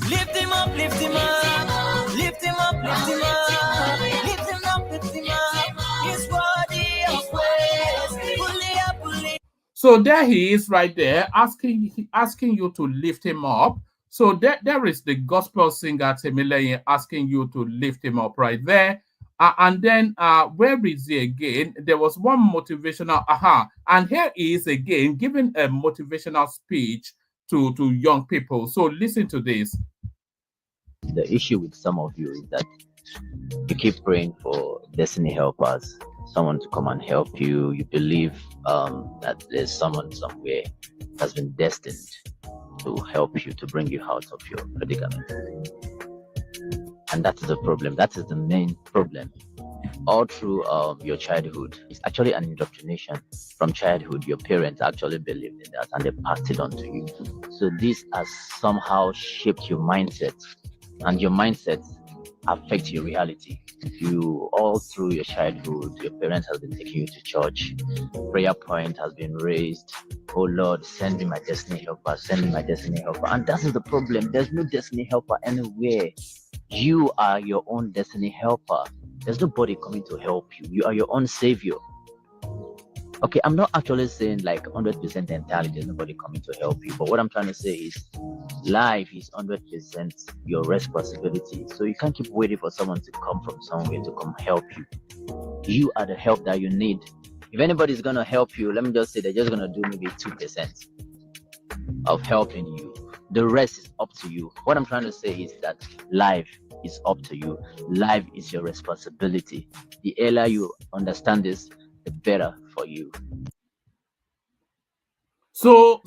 Lift him up, lift him up, lift him up, lift him up, lift him up, lift him up. He's worthy of praise. Pull it. So there he is right there, asking you to lift him up. So there is the gospel singer TIMILEYIN asking you to lift him up right there. And then where is he again? There was one motivational, and here he is again giving a motivational speech to young people. So listen to this. The issue with some of you is that you keep praying for destiny helpers, someone to come and help you. You believe that there's someone somewhere that's been destined to help you, to bring you out of your predicament. And that is the problem. That is the main problem. All through your childhood, it's actually an indoctrination from childhood. Your parents actually believed in that and they passed it on to you. So this has somehow shaped your mindset, and your mindset affects your reality. You, all through your childhood, your parents have been taking you to church. Prayer point has been raised. Oh Lord, send me my destiny helper, send me my destiny helper. And that is the problem. There's no destiny helper anywhere. You are your own destiny helper. There's nobody coming to help you. You are your own savior. Okay, I'm not actually saying like 100% entirely there's nobody coming to help you. But what I'm trying to say is life is 100% your responsibility. So you can't keep waiting for someone to come from somewhere to come help you. You are the help that you need. If anybody's going to help you, let me just say they're just going to do maybe 2% of helping you. The rest is up to you. What I'm trying to say is that life is up to you. Life is your responsibility. The earlier you understand this, the better for you. So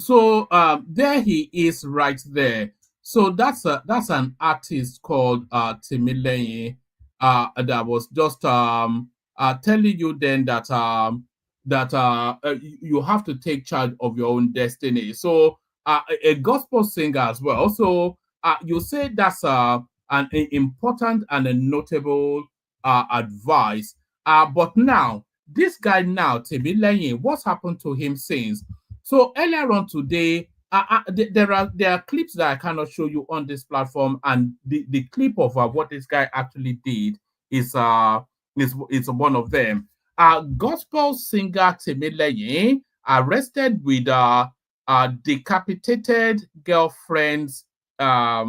there he is right there. So that's an artist called TIMILEYIN that was just telling you then that you have to take charge of your own destiny. So a gospel singer as well. So you say that's an important and a notable advice. But now, this guy now, TIMILEYIN, what's happened to him since? So earlier on today, there are clips that I cannot show you on this platform, and the clip of what this guy actually did is one of them. Gospel singer TIMILEYIN arrested with decapitated girlfriend's top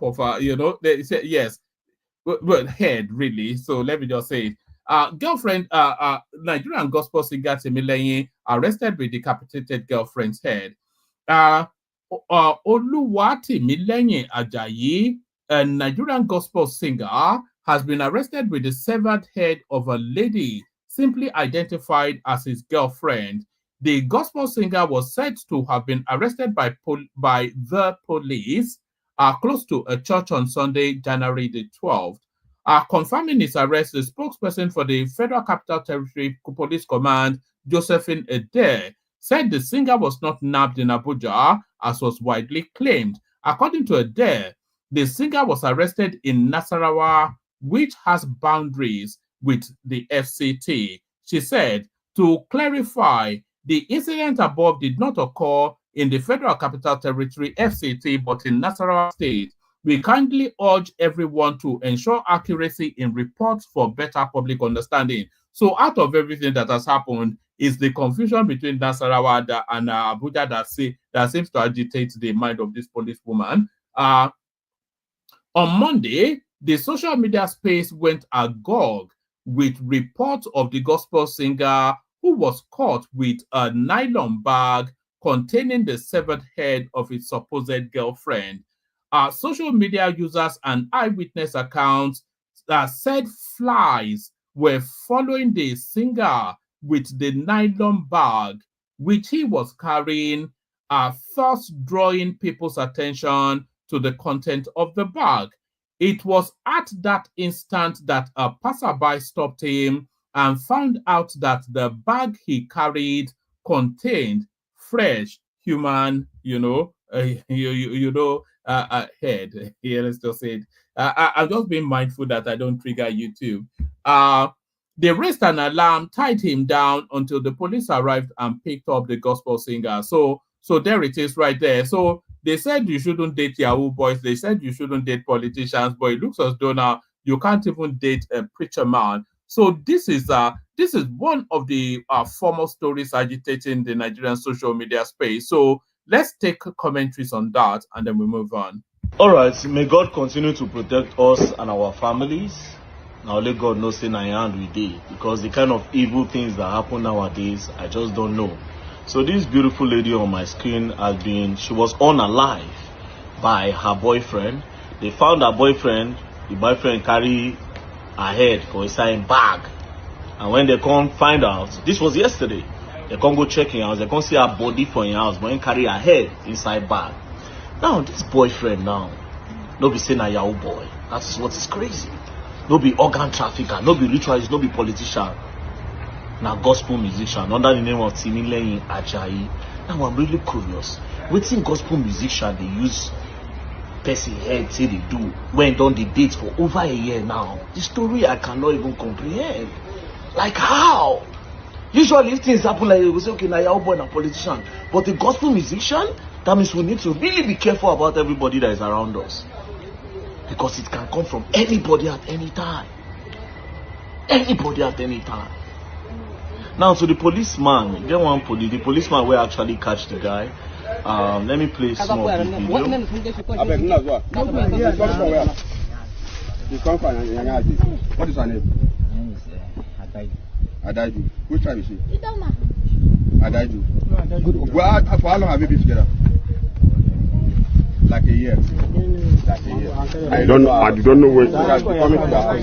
of they say yes, well, head really. So let me just say it. Girlfriend, Nigerian gospel singer TIMILEYIN arrested with decapitated girlfriend's head. Oluwatimileyin Ajayi, a Nigerian gospel singer, has been arrested with the severed head of a lady simply identified as his girlfriend. The gospel singer was said to have been arrested by the police close to a church on Sunday, January the 12th. Confirming his arrest, the spokesperson for the Federal Capital Territory Police Command, Josephine Ede, said the singer was not nabbed in Abuja, as was widely claimed. According to Ede, the singer was arrested in Nasarawa, which has boundaries with the FCT. She said, to clarify, the incident above did not occur in the Federal Capital Territory FCT, but in Nasarawa State. We kindly urge everyone to ensure accuracy in reports for better public understanding. So out of everything that has happened is the confusion between Nasarawa and Abuja that seems to agitate the mind of this policewoman. On Monday, the social media space went agog with reports of the gospel singer who was caught with a nylon bag containing the severed head of his supposed girlfriend. Social media users and eyewitness accounts said flies were following the singer with the nylon bag, which he was carrying, thus drawing people's attention to the content of the bag. It was at that instant that a passerby stopped him and found out that the bag he carried contained fresh human, head. Here, let's just say it. I'm just being mindful that I don't trigger YouTube. They raised an alarm, tied him down until the police arrived and picked up the gospel singer. So there it is right there. So they said you shouldn't date Yahoo boys. They said you shouldn't date politicians, but it looks as though now you can't even date a preacher man. So this is one of the formal stories agitating the Nigerian social media space. So let's take commentaries on that and then we move on. All right, may God continue to protect us and our families. Now only God knows in our hand we did, because the kind of evil things that happen nowadays, I just don't know. So this beautiful lady on my screen she was unalive by her boyfriend. They found her boyfriend, the boyfriend carry her head for inside bag. And when they come find out, this was yesterday, they can't go check in house, they can't see her body for in house, but they carry her head inside bag. Now this boyfriend now, no be saying a Yahoo boy. That's what is crazy. No be organ trafficker, no be ritualist, no be politician. Now gospel musician under the name of TIMILEYIN Ajayi. Now I'm really curious. Wetin gospel musician they use person head say they do when done the date for over a year now? The story I cannot even comprehend. Like how? Usually if things happen like we say, okay, now you're born a politician, but a gospel musician, that means we need to really be careful about everybody that is around us, because it can come from anybody at any time. Anybody at any time. Now to the policeman, get one the policeman will actually catch the guy. Let me play small video. What is her name? Adaju. Which tribe is she? Adaju. Well, for how long have you been together? Like a year. Like a year. I don't know. I don't know when. Coming to the house.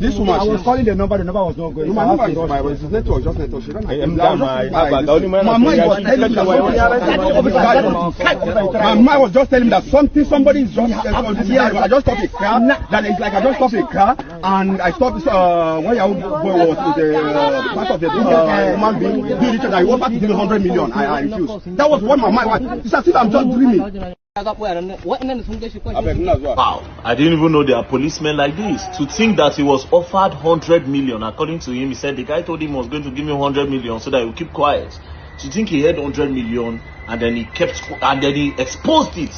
This woman. I was calling the number. The number was not going. My number is my network. Just network. She don't. My mom was just telling me that somebody is just. I just stopped a car. That is like I just stopped a car and I stopped when Yahoo boy was the part of the human being doing it that he wanted to give me 100 million. I refused. That was what my mind was. It's as if I'm just dreaming. Wow, I didn't even know there are policemen like this. To think that he was offered 100 million, according to him, he said the guy told him he was going to give me 100 million so that he would keep quiet. To think he had 100 million and then he kept and then he exposed it.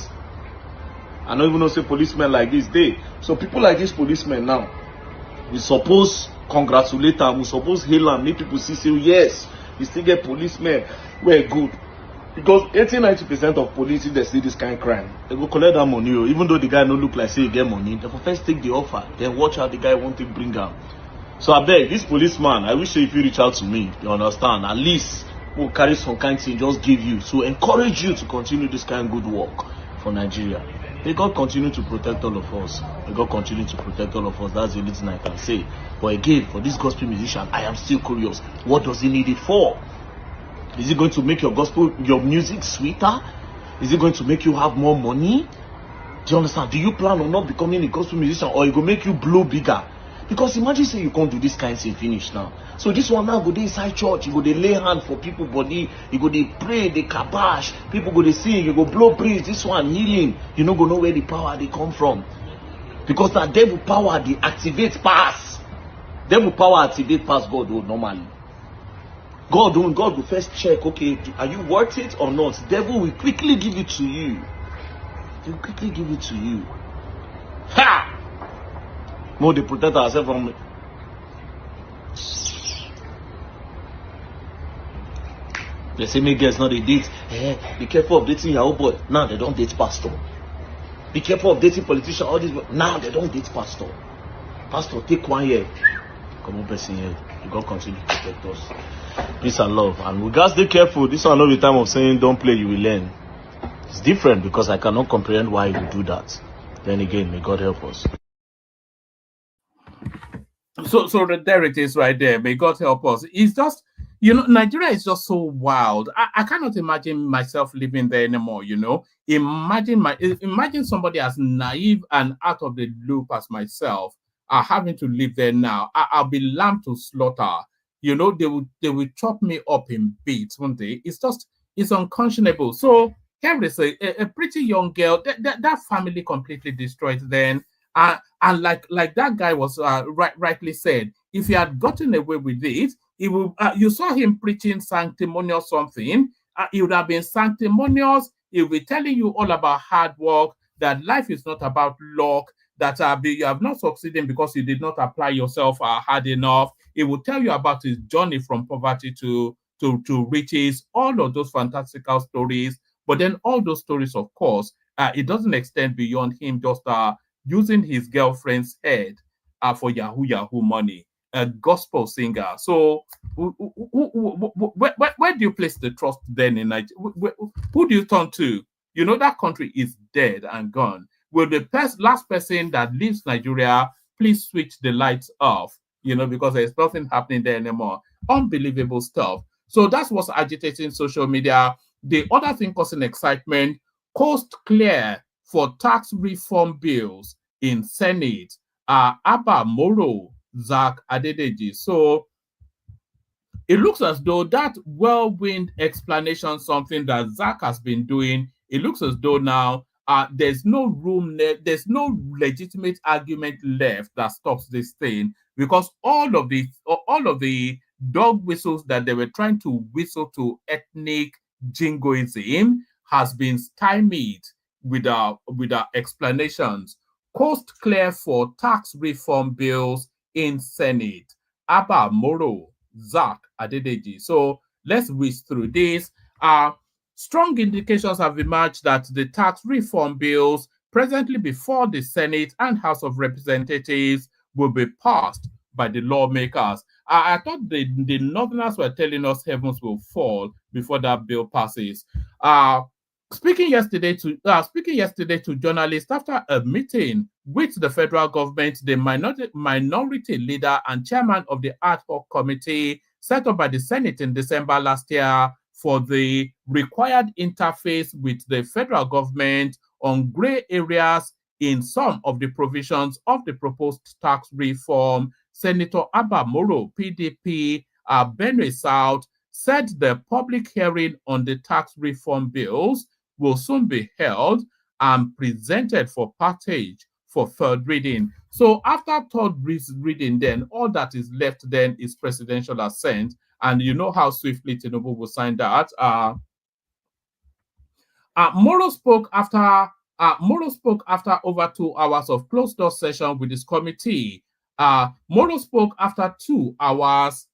I don't even know say policemen like this day. So people like this policemen now, we suppose congratulate them, we suppose hail them, make people see say yes, we still get policemen. We're good. Because 80-90% of police, if they see this kind of crime, they go collect that money. Even though the guy no look like say he get money, they will first take the offer, then watch how the guy want to bring out. So I beg this policeman, I wish if you reach out to me, you understand, at least we'll carry some kind of thing, just give you, to encourage you to continue this kind of good work for Nigeria. May God continue to protect all of us. May God continue to protect all of us. That's the only thing I can say. But again, for this gospel musician, I am still curious. What does he need it for? Is it going to make your music sweeter? Is it going to make you have more money? Do you understand? Do you plan on not becoming a gospel musician, or it will make you blow bigger? Because imagine say you can't do this kind of thing finish now. So this one now go dey inside church, you go dey lay hand for people body, you go dey pray, dey kabash, people go dey sing, you go blow breeze, this one healing. You no go know where the power they come from. Because that devil power they activate pass. Devil power activate pass God normally. God will first check, okay, are you worth it or not? Devil will quickly give it to you. He will quickly give it to you. Ha! No, they protect ourselves from. They say make girls not they date. Be careful of dating your old boy. Now they don't date pastor. Be careful of dating politician. All this. Now they don't date pastor. Pastor, take 1 year. Come on, person here. God continue to protect us. Peace and love. And we gotta stay careful. This one not the time of saying don't play, you will learn. It's different because I cannot comprehend why you do that. Then again, may God help us. So there it is right there. May God help us. It's just, Nigeria is just so wild. I cannot imagine myself living there anymore, Imagine somebody as naive and out of the loop as myself having to live there now. I'll be lamb to slaughter. They will chop me up in bits one day. It's unconscionable. So here is a pretty young girl. That family completely destroyed then. And like that guy was rightly said, if he had gotten away with it, he will. You saw him preaching sanctimonious something. It would have been sanctimonious. He will be telling you all about hard work, that life is not about luck, that you have not succeeded because you did not apply yourself hard enough. It will tell you about his journey from poverty to riches, all of those fantastical stories. But then all those stories, of course, it doesn't extend beyond him just using his girlfriend's head for Yahoo money, a gospel singer. So where do you place the trust then in Nigeria? Who do you turn to? That country is dead and gone. Will the last person that leaves Nigeria please switch the lights off? Because there's nothing happening there anymore. Unbelievable stuff. So that's what's agitating social media. The other thing causing excitement, coast clear for tax reform bills in Senate. Abba Moro, Zach Adedeji. So it looks as though that whirlwind explanation, something that Zach has been doing, it looks as though now there's no room, there's no legitimate argument left that stops this thing, because all of the dog whistles that they were trying to whistle to ethnic jingoism has been stymied with our explanations. Coast clear for tax reform bills in Senate. Abba Moro, Zach Adedeji. So let's whiz through this. Strong indications have emerged that the tax reform bills presently before the Senate and House of Representatives will be passed by the lawmakers. I thought the Northerners were telling us heavens will fall before that bill passes. Speaking yesterday to journalists after a meeting with the federal government, the minority leader and chairman of the ad hoc committee set up by the Senate in December last year for the required interface with the federal government on gray areas in some of the provisions of the proposed tax reform, Senator Abba Moro, PDP, Benue South, said the public hearing on the tax reform bills will soon be held and presented for passage for third reading. So after third reading, then all that is left then is presidential assent. And you know how swiftly TINUBU will sign that. Moro spoke after over 2 hours of closed-door session with his committee. Moro spoke after 2 hours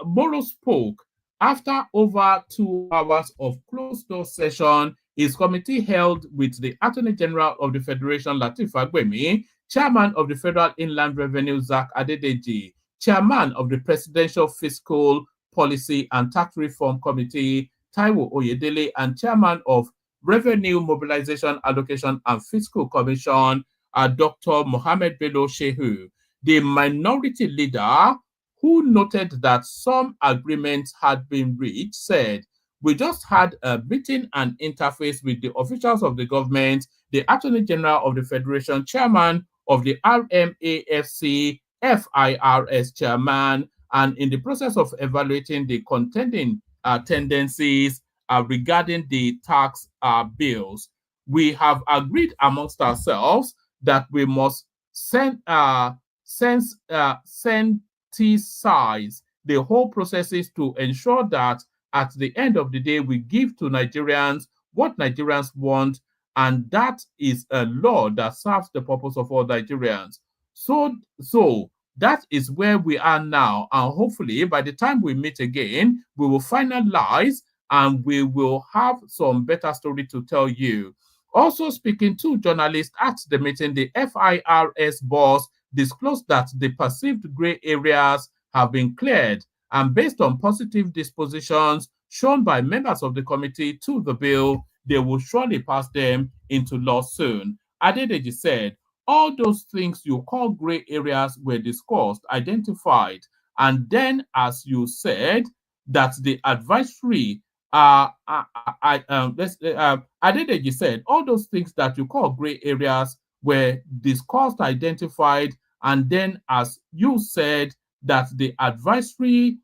Moro spoke after over 2 hours of closed-door session. His committee held with the Attorney General of the Federation, Lateef Fagbemi, Chairman of the Federal Inland Revenue, Zach Adedeji, Chairman of the Presidential Fiscal Policy and Tax Reform Committee, Taiwo Oyedele, and Chairman of Revenue Mobilization, Allocation and Fiscal Commission, Dr. Mohammed Bello Shehu. The minority leader, who noted that some agreements had been reached, said, "We just had a meeting and interface with the officials of the government, the Attorney General of the Federation, Chairman of the RMAFC, FIRS Chairman, and in the process of evaluating the contending tendencies regarding the tax bills. We have agreed amongst ourselves that we must sensitize the whole processes to ensure that at the end of the day, we give to Nigerians what Nigerians want, and that is a law that serves the purpose of all Nigerians." So that is where we are now, and hopefully by the time we meet again, we will finalize and we will have some better story to tell you. Also speaking to journalists at the meeting, the FIRS boss disclosed that the perceived gray areas have been cleared, and based on positive dispositions shown by members of the committee to the bill, they will surely pass them into law soon. Adedeji said, "All those things you call gray areas were discussed, identified, and then, as you said, that the advisory Adedeji said, all those things that you call gray areas were discussed, identified, and then, as you said, that the advisory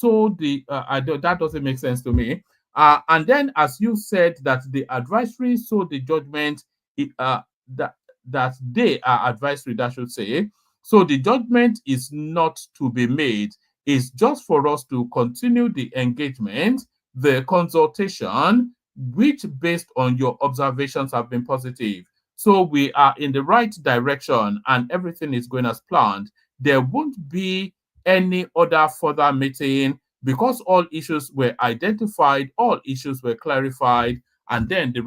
that doesn't make sense to me. And then, as you said, that the advisory saw the judgment that they are advisory, that should say. So the judgment is not to be made. It's just for us to continue the engagement, the consultation, which based on your observations have been positive. So we are in the right direction and everything is going as planned. There won't be any other further meeting because all issues were identified, all issues were clarified, and then the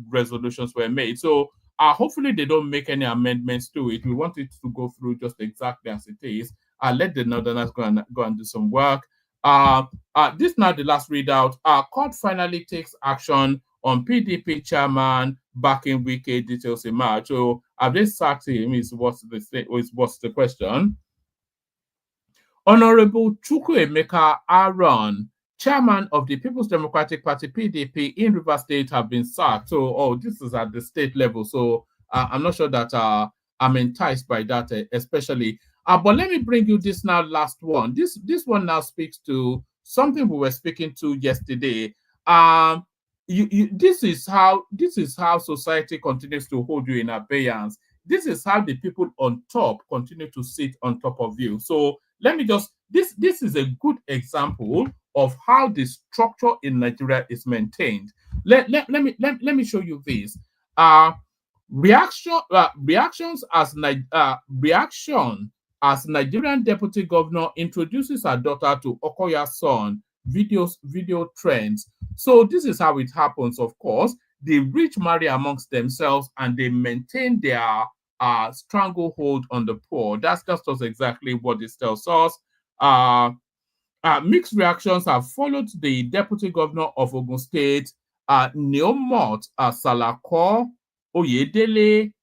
resolutions were made. So hopefully they don't make any amendments to it. We want it to go through just exactly as it is. Let the Northerners go and do some work. This is now the last readout. Court finally takes action on PDP chairman backing Wike, details in March. So have they sacked him? Is what's the question? Honorable Chukwuemeka Aaron, chairman of the People's Democratic Party (PDP) in Rivers State, have been sacked. So, this is at the state level. So I'm not sure that I'm enticed by that, especially. But let me bring you this now last one. This one now speaks to something we were speaking to yesterday. This is how society continues to hold you in abeyance. This is how the people on top continue to sit on top of you. So let me just this is a good example of how the structure in Nigeria is maintained. Let me show you this. Reactions as Nigerian Deputy Governor introduces her daughter to Okoya's son. Video trends. So this is how it happens. Of course, the rich marry amongst themselves and they maintain their stranglehold on the poor. That's just exactly what this tells us. Mixed reactions have followed the Deputy Governor of Ogun State, Neomot Salako Oyedele.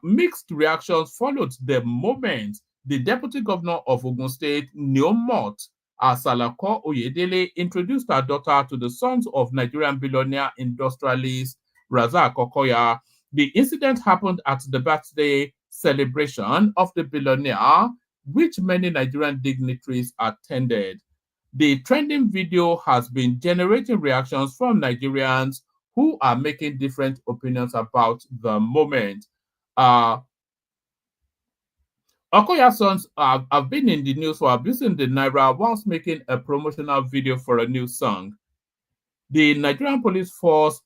Mixed reactions followed the moment the Deputy Governor of Ogun State, Neomot Salako Oyedele, introduced her daughter to the sons of Nigerian billionaire industrialist Razak Okoya. The incident happened at the birthday celebration of the billionaire, which many Nigerian dignitaries attended. The trending video has been generating reactions from Nigerians who are making different opinions about the moment. Okoya's sons have been in the news for abusing the Naira whilst making a promotional video for a new song. The Nigerian police force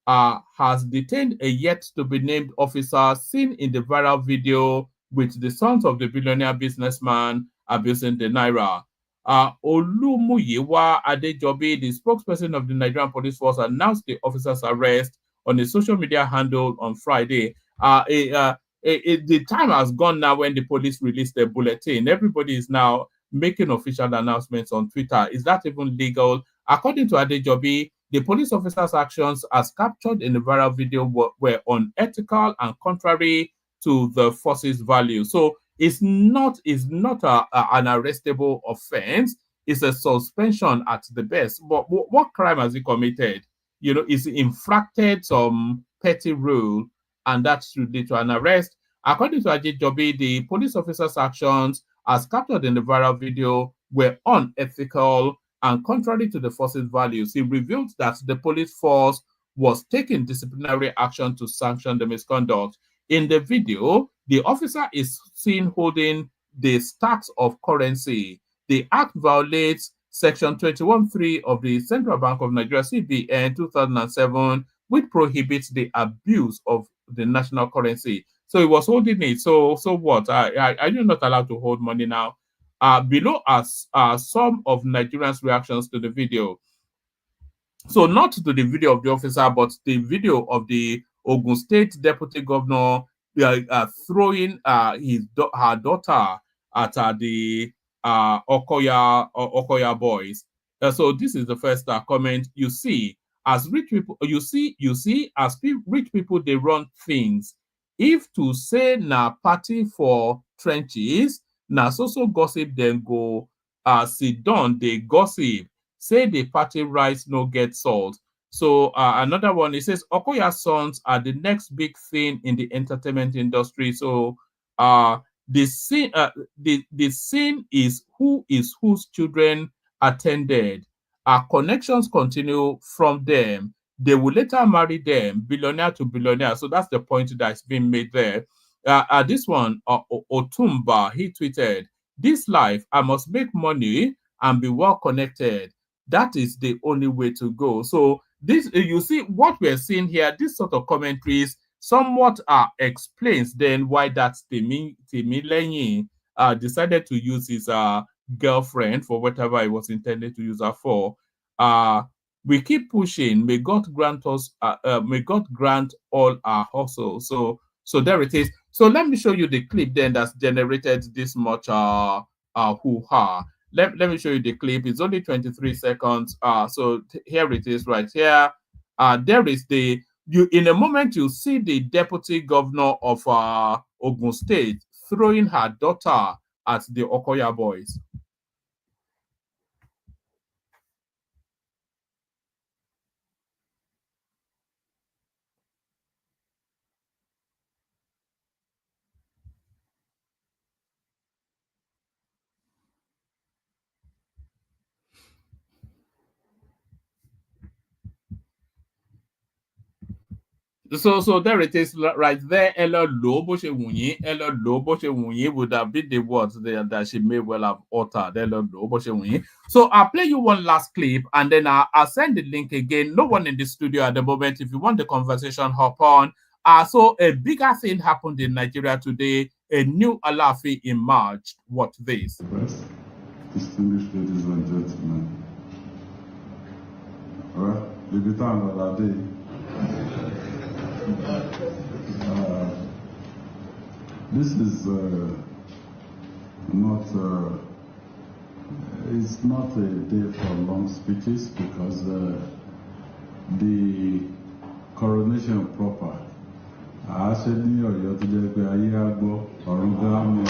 has detained a yet-to-be-named officer seen in the viral video with the sons of the billionaire businessman abusing the Naira. Olumuyiwa Adejobi, the spokesperson of the Nigerian police force, announced the officer's arrest on a social media handle on Friday. The time has gone now when the police released the bulletin. Everybody is now making official announcements on Twitter. Is that even legal? According to Adejobi, the police officer's actions as captured in the viral video were unethical and contrary to the force's values. So it's not an arrestable offense. It's a suspension at the best. But what crime has he committed? You know, is he infracted some petty rule, and that should lead to an arrest. According to Adejobi, the police officer's actions as captured in the viral video were unethical and contrary to the force's values. He revealed that the police force was taking disciplinary action to sanction the misconduct. In the video, the officer is seen holding the stacks of currency. The act violates Section 21(3) of the Central Bank of Nigeria CBN 2007, which prohibits the abuse of the national currency. So he was holding it. So what? Are you not allowed to hold money now? Below are some of Nigerians' reactions to the video. So not to the video of the officer, but the video of the Ogun State Deputy Governor throwing her daughter at the Okoya boys. So this is the first comment. You see, as rich people, you see, as rich people, they run things. If to say na party for trenches, na so gossip then go sit down, they gossip. Say the party rice no get salt. So another one, it says Okoya's sons are the next big thing in the entertainment industry. So the scene is whose children attended. Our connections continue from them. They will later marry them, billionaire to billionaire. So that's the point that's being made there. This one, Otumba, he tweeted, "This life, I must make money and be well connected. That is the only way to go." So this, you see what we're seeing here, this sort of commentaries somewhat explains then why that TIMILEYIN decided to use his girlfriend for whatever he was intended to use her for. We keep pushing. May God grant us. May God grant all our hustle. So there it is. So let me show you the clip then that's generated this much hoo-ha. Let me show you the clip. It's only 23 seconds. So here it is right here. There is in a moment you see the Deputy Governor of Ogun State throwing her daughter at the Okoya boys. So there it is right there. Ella Lobo would have been the words there that she may well have uttered. Ella Lobo. So I'll play you one last clip and then I'll send the link again. No one in the studio at the moment. If you want the conversation, hop on. So a bigger thing happened in Nigeria today. A new Alaafin emerged. Watch this. Distinguished ladies and gentlemen. All right, the time of that day. This is it's not a day for long speeches because the coronation proper. Actually, Oyo State ayé agbo ọ̀run gan-an.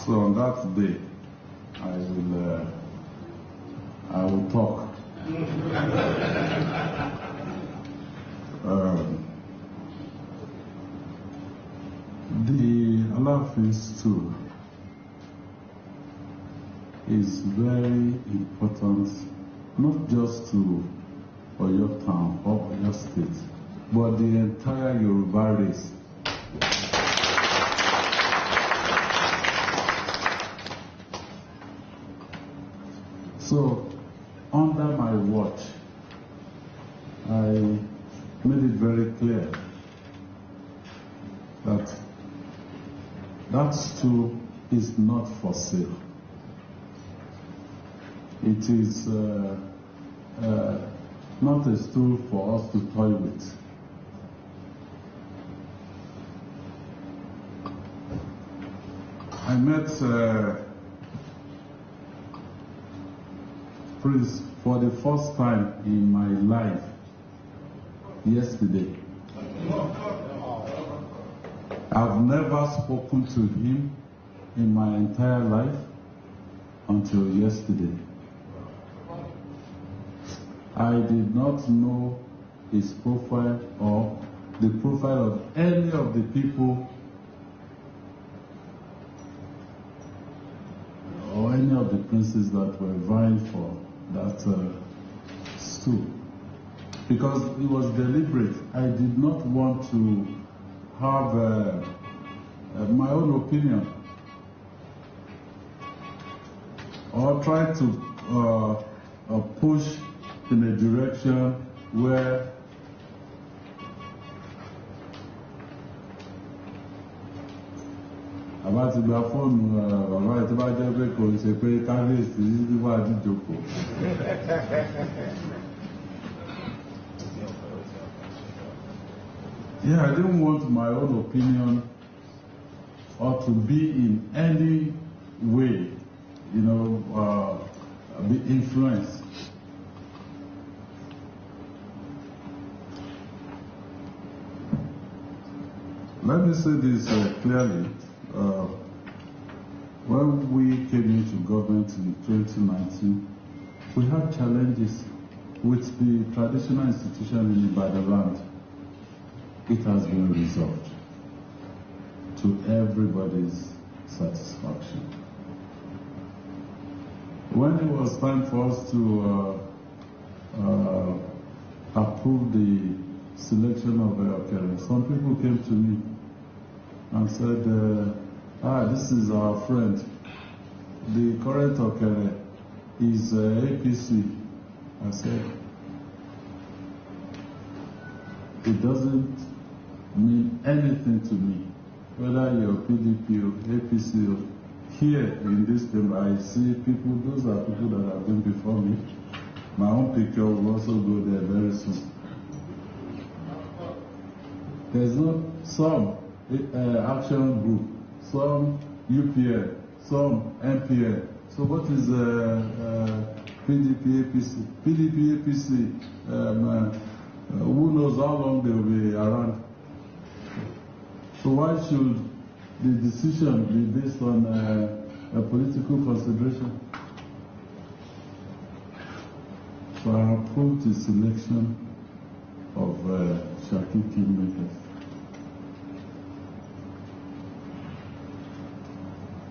So on that day, I will talk. The Alaafin stool is very important, not just to Oyo town or Oyo State, but the entire Yoruba race. So, under my watch, I made it very clear that that stool is not for sale. It is not a stool for us to toy with. I met Prince for the first time in my life yesterday. I've never spoken to him in my entire life until yesterday. I did not know his profile or the profile of any of the people or any of the princes that were vying for that stool, because it was deliberate. I did not want to have my own opinion or try to push in a direction where about to gba fóònù bàbá ẹ̀ tó bá jẹ́ pé kò ṣe pé kábíyèsí wà díjòkó. Yeah, I didn't want my own opinion or to be in any way, be influenced. Let me say this clearly. When we came into government in 2019, we had challenges with the traditional institution in Ibadan land. It has been resolved to everybody's satisfaction. When it was time for us to approve the selection of Okere, some people came to me and said, this is our friend. The current Okere is APC. I said, it doesn't mean anything to me, whether you're PDP or APC or here in this chamber. I see people, those are people that have been before me. My own picture will also go there very soon. There's not some action group, some UPL, some MPL. So what is PDP, APC? PDP, APC, who knows how long they will be around? So why should the decision be based on a political consideration? So I approved the selection of Shaki Kingmakers.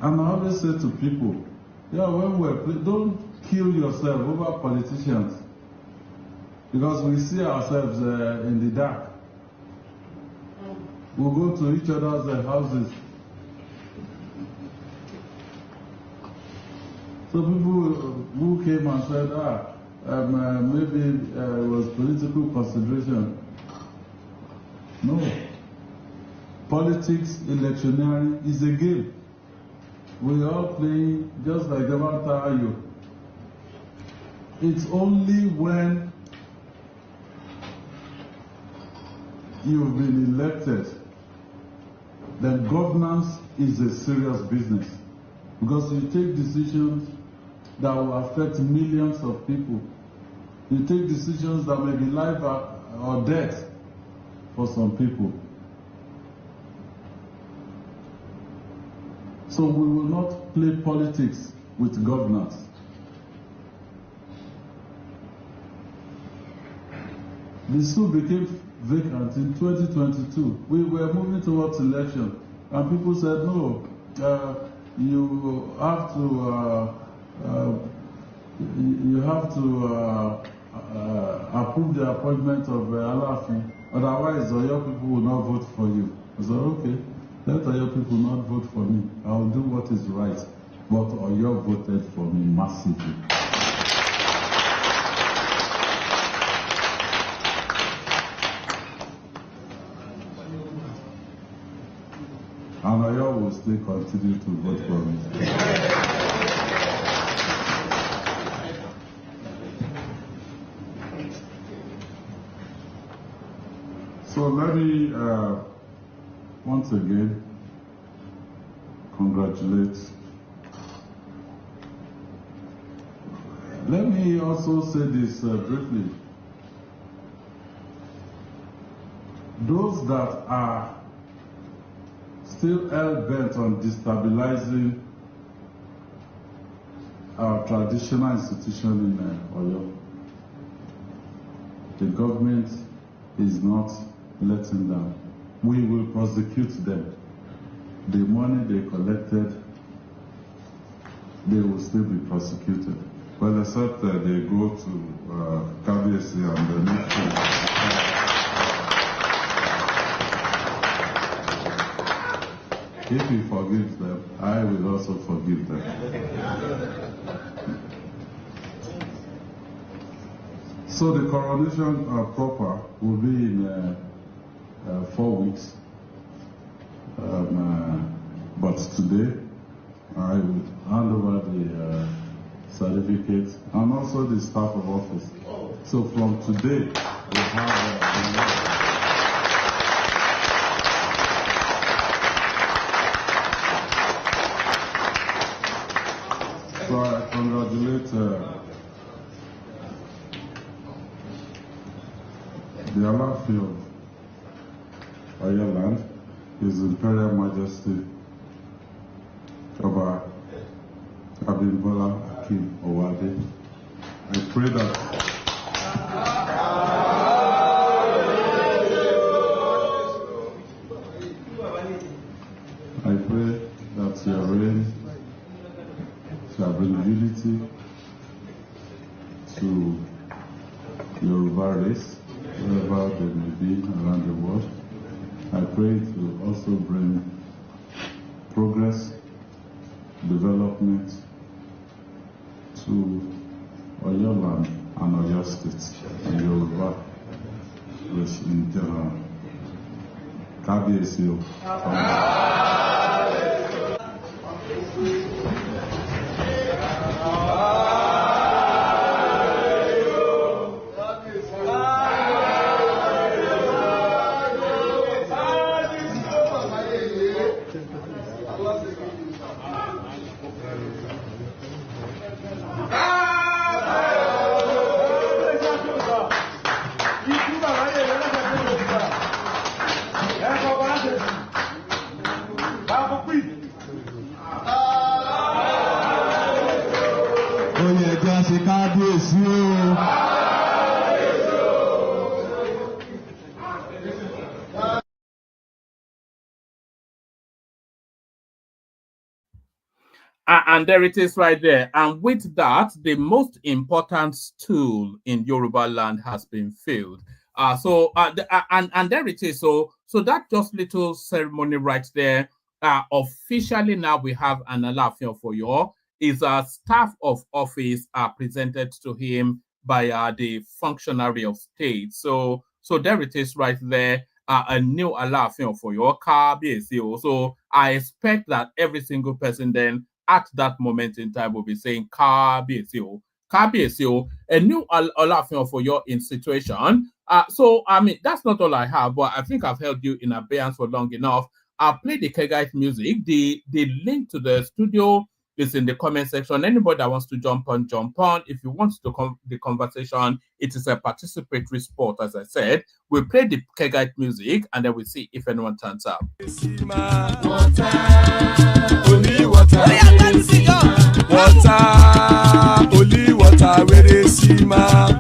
And I always say to people, when don't kill yourself over politicians, because we see ourselves in the dark. We'll go to each other's houses. So people who came and said, maybe it was political consideration. No. Politics, electioneering is a game. We all play just like the Ayo. It's only when you've been elected that governance is a serious business, because you take decisions that will affect millions of people. You take decisions that may be life or death for some people. So we will not play politics with governance. The school became vacant in 2022. We were moving towards election, and people said, no, you have to approve the appointment of Alaafin, otherwise Oyo people will not vote for you. I said, okay, let Oyo people not vote for me. I will do what is right. But Oyo voted for me massively. And Oyo will still continue to vote for me. So let me once again congratulate. Let me also say this briefly. Those that are still hell-bent on destabilizing our traditional institution in Oyo, the government is not letting them. We will prosecute them. The money they collected, they will still be prosecuted. Well, except that they go to KBC and the next If he forgives them, I will also forgive them. So the coronation proper will be in 4 weeks. But today, I will hand over the certificate and also the staff of office. So from today, we have so I congratulate the Alaafin of Oyo land, His Imperial Majesty Oba Abimbola Akim Owade. I pray that your reign shall bring unity to Yoruba race, wherever they may be around the world. I pray to also bring progress, development to Oyo land and Oyo State and Yoruba race in general. KBC. And there it is right there. And with that, the most important tool in Yoruba land has been filled. And there it is. So that just little ceremony right there. Officially now we have an Alaafin of Oyo. Is a staff of office presented to him by the functionary of state. So there it is right there. A new Alaafin of Oyo. So I expect that every single person then at that moment in time will be saying KBC, Kabiyesi, a new Alaafin for your in situation. So I mean that's not all I have, but I think I've held you in abeyance for long enough. I'll play the Kegite music. The link to the studio is in the comment section. Anybody that wants to jump on, jump on. If you want to come the conversation, it is a participatory sport, as I said. We'll play the Kegite music and then we'll see if anyone turns up. Only water, where they see ma. Water, only water, where they see ma.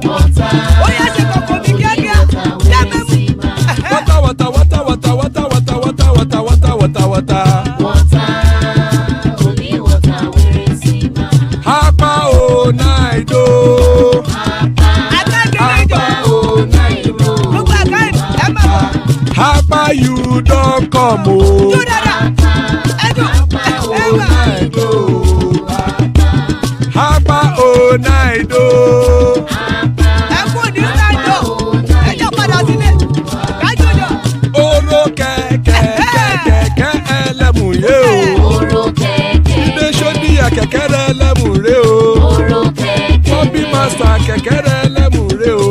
Hapa o naido. Hapa o naido. Hapa you don't come o. Hapa o naido. Hapa o naido. Oro kẹ̀kẹ́ ẹlẹ́mù yé o. Ilé sọ́dí kẹ̀kẹ́ ẹlẹ́mù ré o. Bobby master kẹ̀kẹ́ ẹlẹ́mù ré o.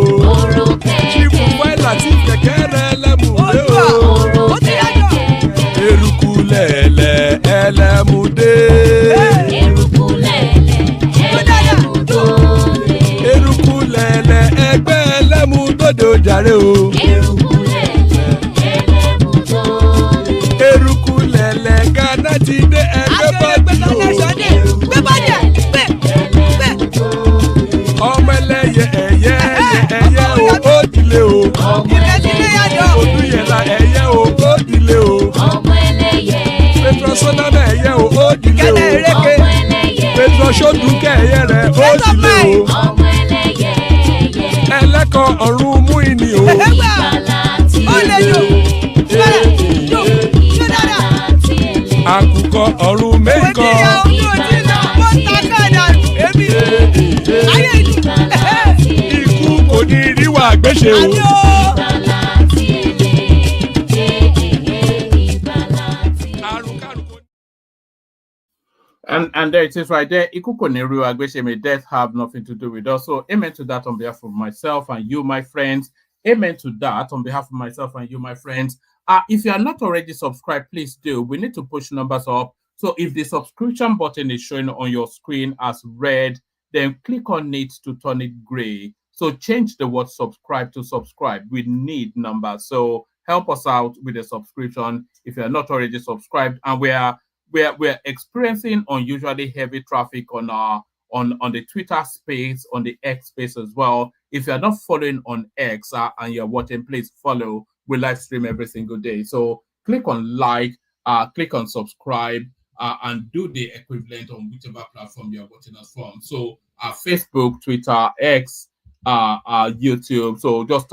Chifu wáìlà tí kẹ̀kẹ́ ẹlẹ́mù ré o. Eruku lẹ̀lẹ̀ ẹlẹ́mù dé. Eruku lẹ̀lẹ̀ ẹgbẹ́ ẹlẹ́mù dòde ojàre o. Eruku lẹ̀lẹ̀ Ghana ti dé ẹgbẹ́ bọ́dì o. Ọmọ ẹlẹ́yẹ ẹyẹ o ó dilé o. Olúyẹ̀lá ẹyẹ o ó dilé o. Petrosonana ẹyẹ o ó dilé o. Petrosodunke ẹyẹ rẹ ó dilé o. Ẹlẹ́kọ̀ ọ̀run mú ìní o. Àkùkọ ọ̀run méjìkọ. Ikú kò ní ríwà gbéṣe o. And there it is right there. Ikuko Neru Agbeche, may death have nothing to do with us. So amen to that on behalf of myself and you, my friends. Amen to that on behalf of myself and you, my friends. If you are not already subscribed, please do. We need to push numbers up. So if the subscription button is showing on your screen as red, then click on it to turn it gray. So change the word subscribe to subscribe. We need numbers. So help us out with the subscription if you are not already subscribed. And we're experiencing unusually heavy traffic on the Twitter space, on the X space as well. If you're not following on X and you're watching, please follow. We live stream every single day. So click on like, click on subscribe, and do the equivalent on whichever platform you're watching us from. So Facebook, Twitter, X, YouTube. So just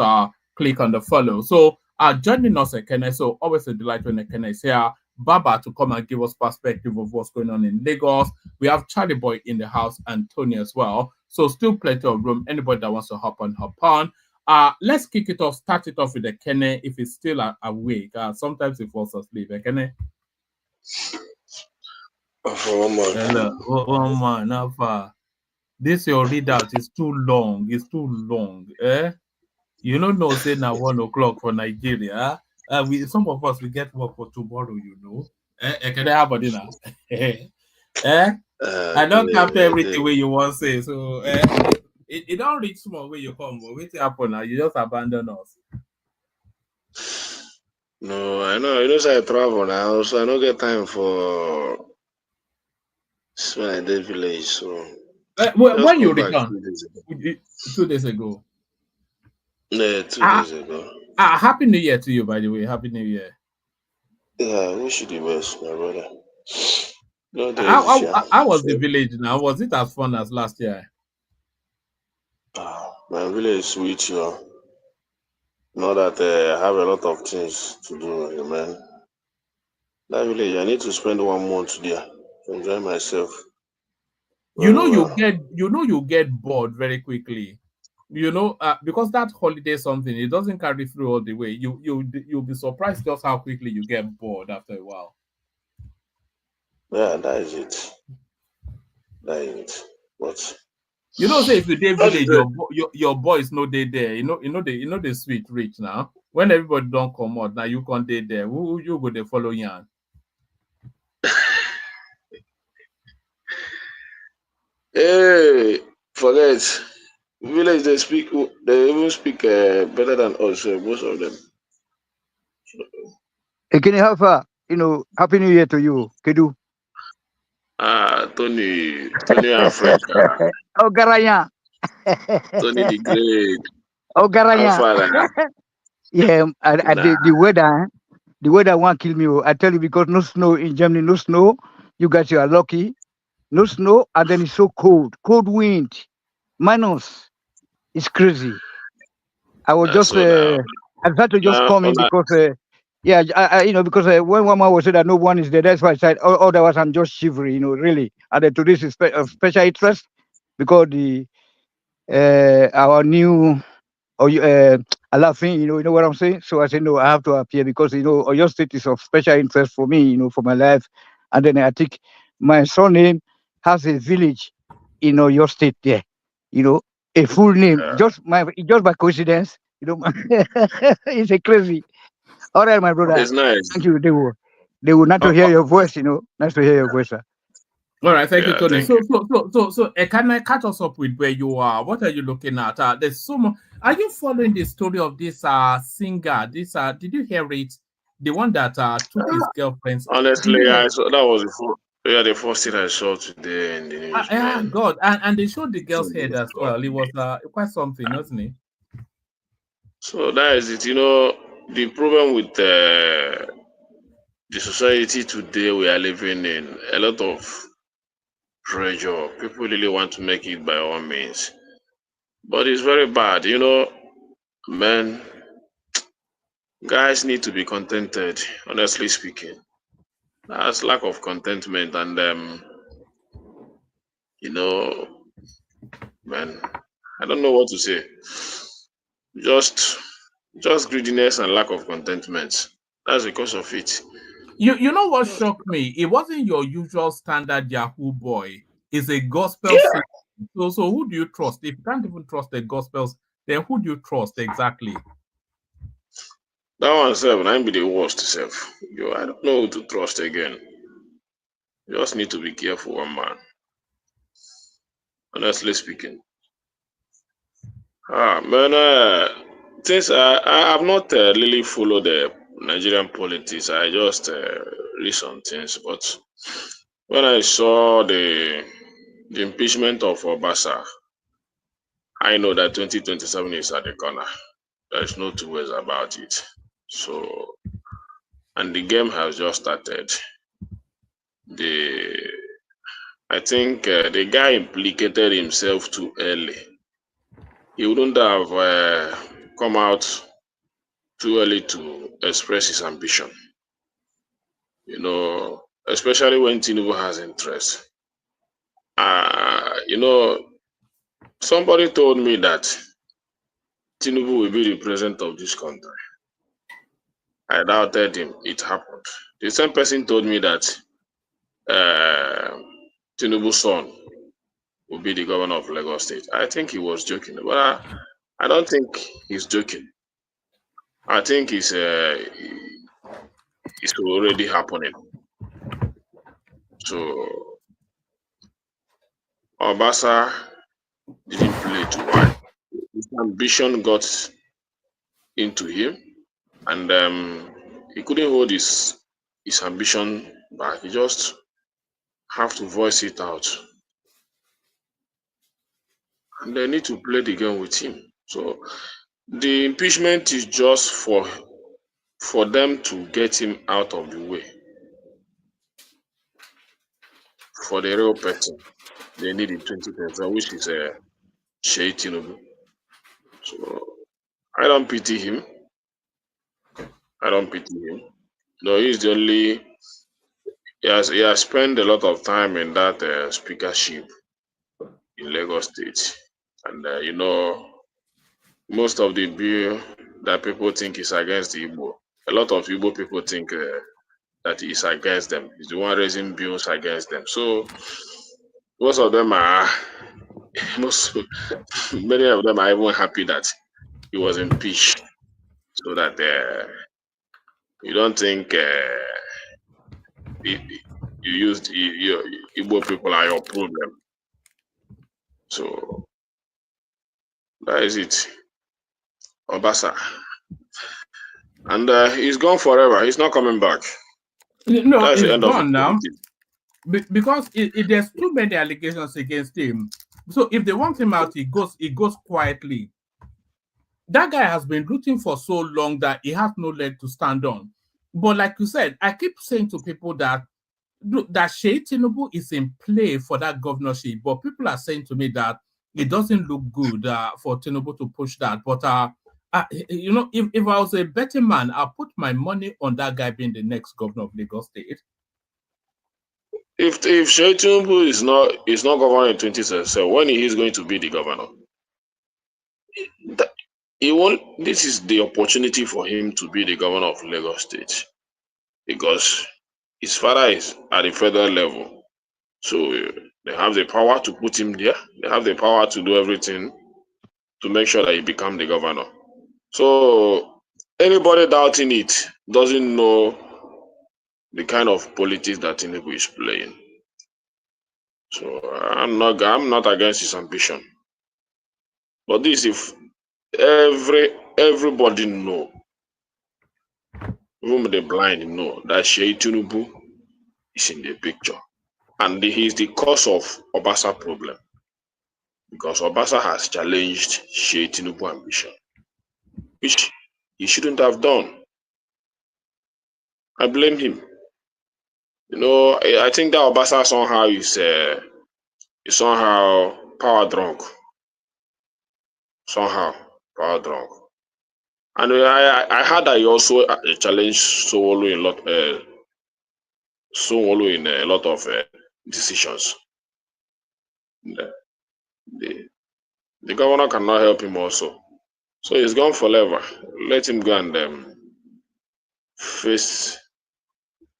click on the follow. So joining us at Ekene. So always a delight when Ekene is here. Baba to come and give us perspective of what's going on in Lagos. We have Charlie Boy in the house and Tony as well. So still plenty of room. Anybody that wants to hop on. Let's kick it off. Start it off with Ekene if it's still awake. Sometimes he falls asleep. Ekene. Oh man, how far? This your readout is too long. It's too long. You don't know say now 1 o'clock for Nigeria. Some of us we get work for tomorrow, you know. Can I have a dinner? I don't capture everything where you want to say. So it don't reach small where you come, but wait happen now. You just abandon us. No, I know. You know, say I travel now, so I don't get time for when I did village. So when you return 2 days ago. Yeah, 2 days ago. Happy New Year to you, by the way. Happy New Year. Yeah, I wish you the best, my brother. No, how was the village now? Was it as fun as last year? My village is sweet, you know. Know that I have a lot of things to do, man. That village, I need to spend 1 month there to enjoy myself. You get bored very quickly. You know, because that holiday something, it doesn't carry through all the way. You'll be surprised just how quickly you get bored after a while. Yeah, that is it. But You know, say if you dey village, your boys no dey there. You know the sweet rich now. When everybody don't come out, now you can't dey there. Who you go dey follow yan? Hey, forget. Village they even speak better than us, most of them. Hey, can you have Happy New Year to you, Kedu? Tony Africa. Oh, Garanya. Tony the Great. Oh, Garanya. Yeah, the weather. The weather won't kill me. I tell you, because no snow in Germany, no snow. You guys are lucky. No snow, and then it's so cold. Cold wind. Minus. It's crazy. I was just, I had to just come in because, because when one man was said that no one is there, that's why I said, otherwise I'm just shivering, really. And then to this is of special interest because our new Alaafin, you know what I'm saying? So I said, no, I have to appear because, Oyo State is of special interest for me, for my life. And then I think my surname has a village in Oyo State there, a full name, just by coincidence, it's a crazy. All right, my brother. It's nice. Thank you. They will not to hear your voice, Nice to hear your voice, sir. All right, thank you, Tony. So, can I catch us up with where you are? What are you looking at? There's so much. Are you following the story of this singer? Did you hear it? The one that took his girlfriend's. Honestly, I saw that was the first thing I saw today in the news. God, and they showed the girl's head as well. It was quite something, wasn't it? So that is it. The problem with the society today we are living in, a lot of pressure. People really want to make it by all means, but it's very bad. Men, guys need to be contented. Honestly speaking, that's lack of contentment, and man, I don't know what to say. Just greediness and lack of contentment. That's the cause of it. You know what shocked me? It wasn't your usual standard Yahoo boy. It's a gospel singer. So who do you trust? If you can't even trust the gospels, then who do you trust exactly? That one self, I be the worst self. I don't know who to trust again. You just need to be careful, one man. Honestly speaking. Since I have not really followed the Nigerian politics, I just read some things. But when I saw the impeachment of Obasa, I know that 2027 is at the corner. There's no two ways about it. So, and the game has just started. I think the guy implicated himself too early. He wouldn't have come out too early to express his ambition. Especially when TINUBU has interest. Somebody told me that TINUBU will be the president of this country. I doubted him. It happened. The same person told me that TINUBU's son will be the governor of Lagos State. I think he was joking, but I don't think he's joking. I think it's already happening. So Obasa didn't play too well. His ambition got into him, and he couldn't hold his ambition back. He just have to voice it out, and they need to play the game with him. So the impeachment is just for them to get him out of the way. For the real person, they need in 2020, which is TINUBU. So I don't pity him. No, he's the only. He has spent a lot of time in that speakership in Lagos State, and most of the bill that people think is against the Igbo. A lot of Igbo people think that is against them. He's the one raising bills against them. So most of them are Many of them are even happy that he was impeached, so that you don't think you used Igbo people are your problem. So that is it. Obasa. And he's gone forever. He's not coming back. No, That's the he's end of gone his now. politics. Because there's too many allegations against him. So if they want him out, he goes quietly. That guy has been rooting for so long that he has no leg to stand on. But like you said, I keep saying to people that TINUBU is in play for that governorship, but people are saying to me that it doesn't look good for TINUBU to push that. But you know, if I was a betting man, I'll put my money on that guy being the next governor of Lagos State. If TINUBU is not governor in 2027, when he is going to be the governor, this is the opportunity for him to be the governor of Lagos State, because his father is at the federal level. So they have the power to put him there. They have the power to do everything to make sure that he becomes the governor. So anybody doubting it doesn't know the kind of politics that TINUBU is playing. So I'm not against his ambition. But this, if everybody know, even the blind know, that TINUBU is in the picture. And he is the cause of Obasa problem. Because Obasa has challenged TINUBU ambition, which he shouldn't have done. I blame him. You know, I think that Obasa somehow is somehow power drunk. Somehow power drunk. And I heard that he also challenged Sowolu in a lot of decisions. The governor cannot help him also. So he's gone forever. Let him go and face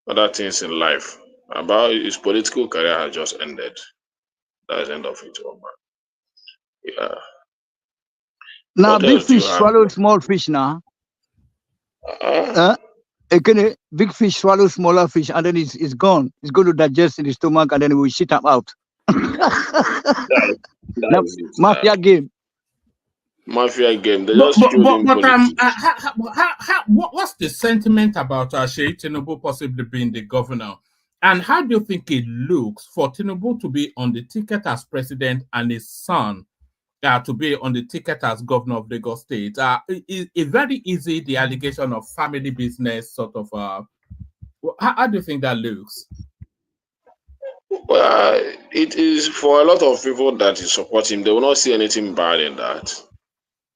other things in life. About his political career has just ended. That's the end of it. Yeah. Now, big fish swallow small fish now. Big fish swallow smaller fish, and then it's gone. It's going to digest in the stomach, and then it will shit them out. Mafia game. Mafia game. They just killed him. What's the sentiment about TINUBU possibly being the governor? And how do you think it looks for TINUBU to be on the ticket as president and his son to be on the ticket as governor of Lagos State? It's very easy, the allegation of family business sort of. How do you think that looks? Well, it is for a lot of people that support him. They will not see anything bad in that.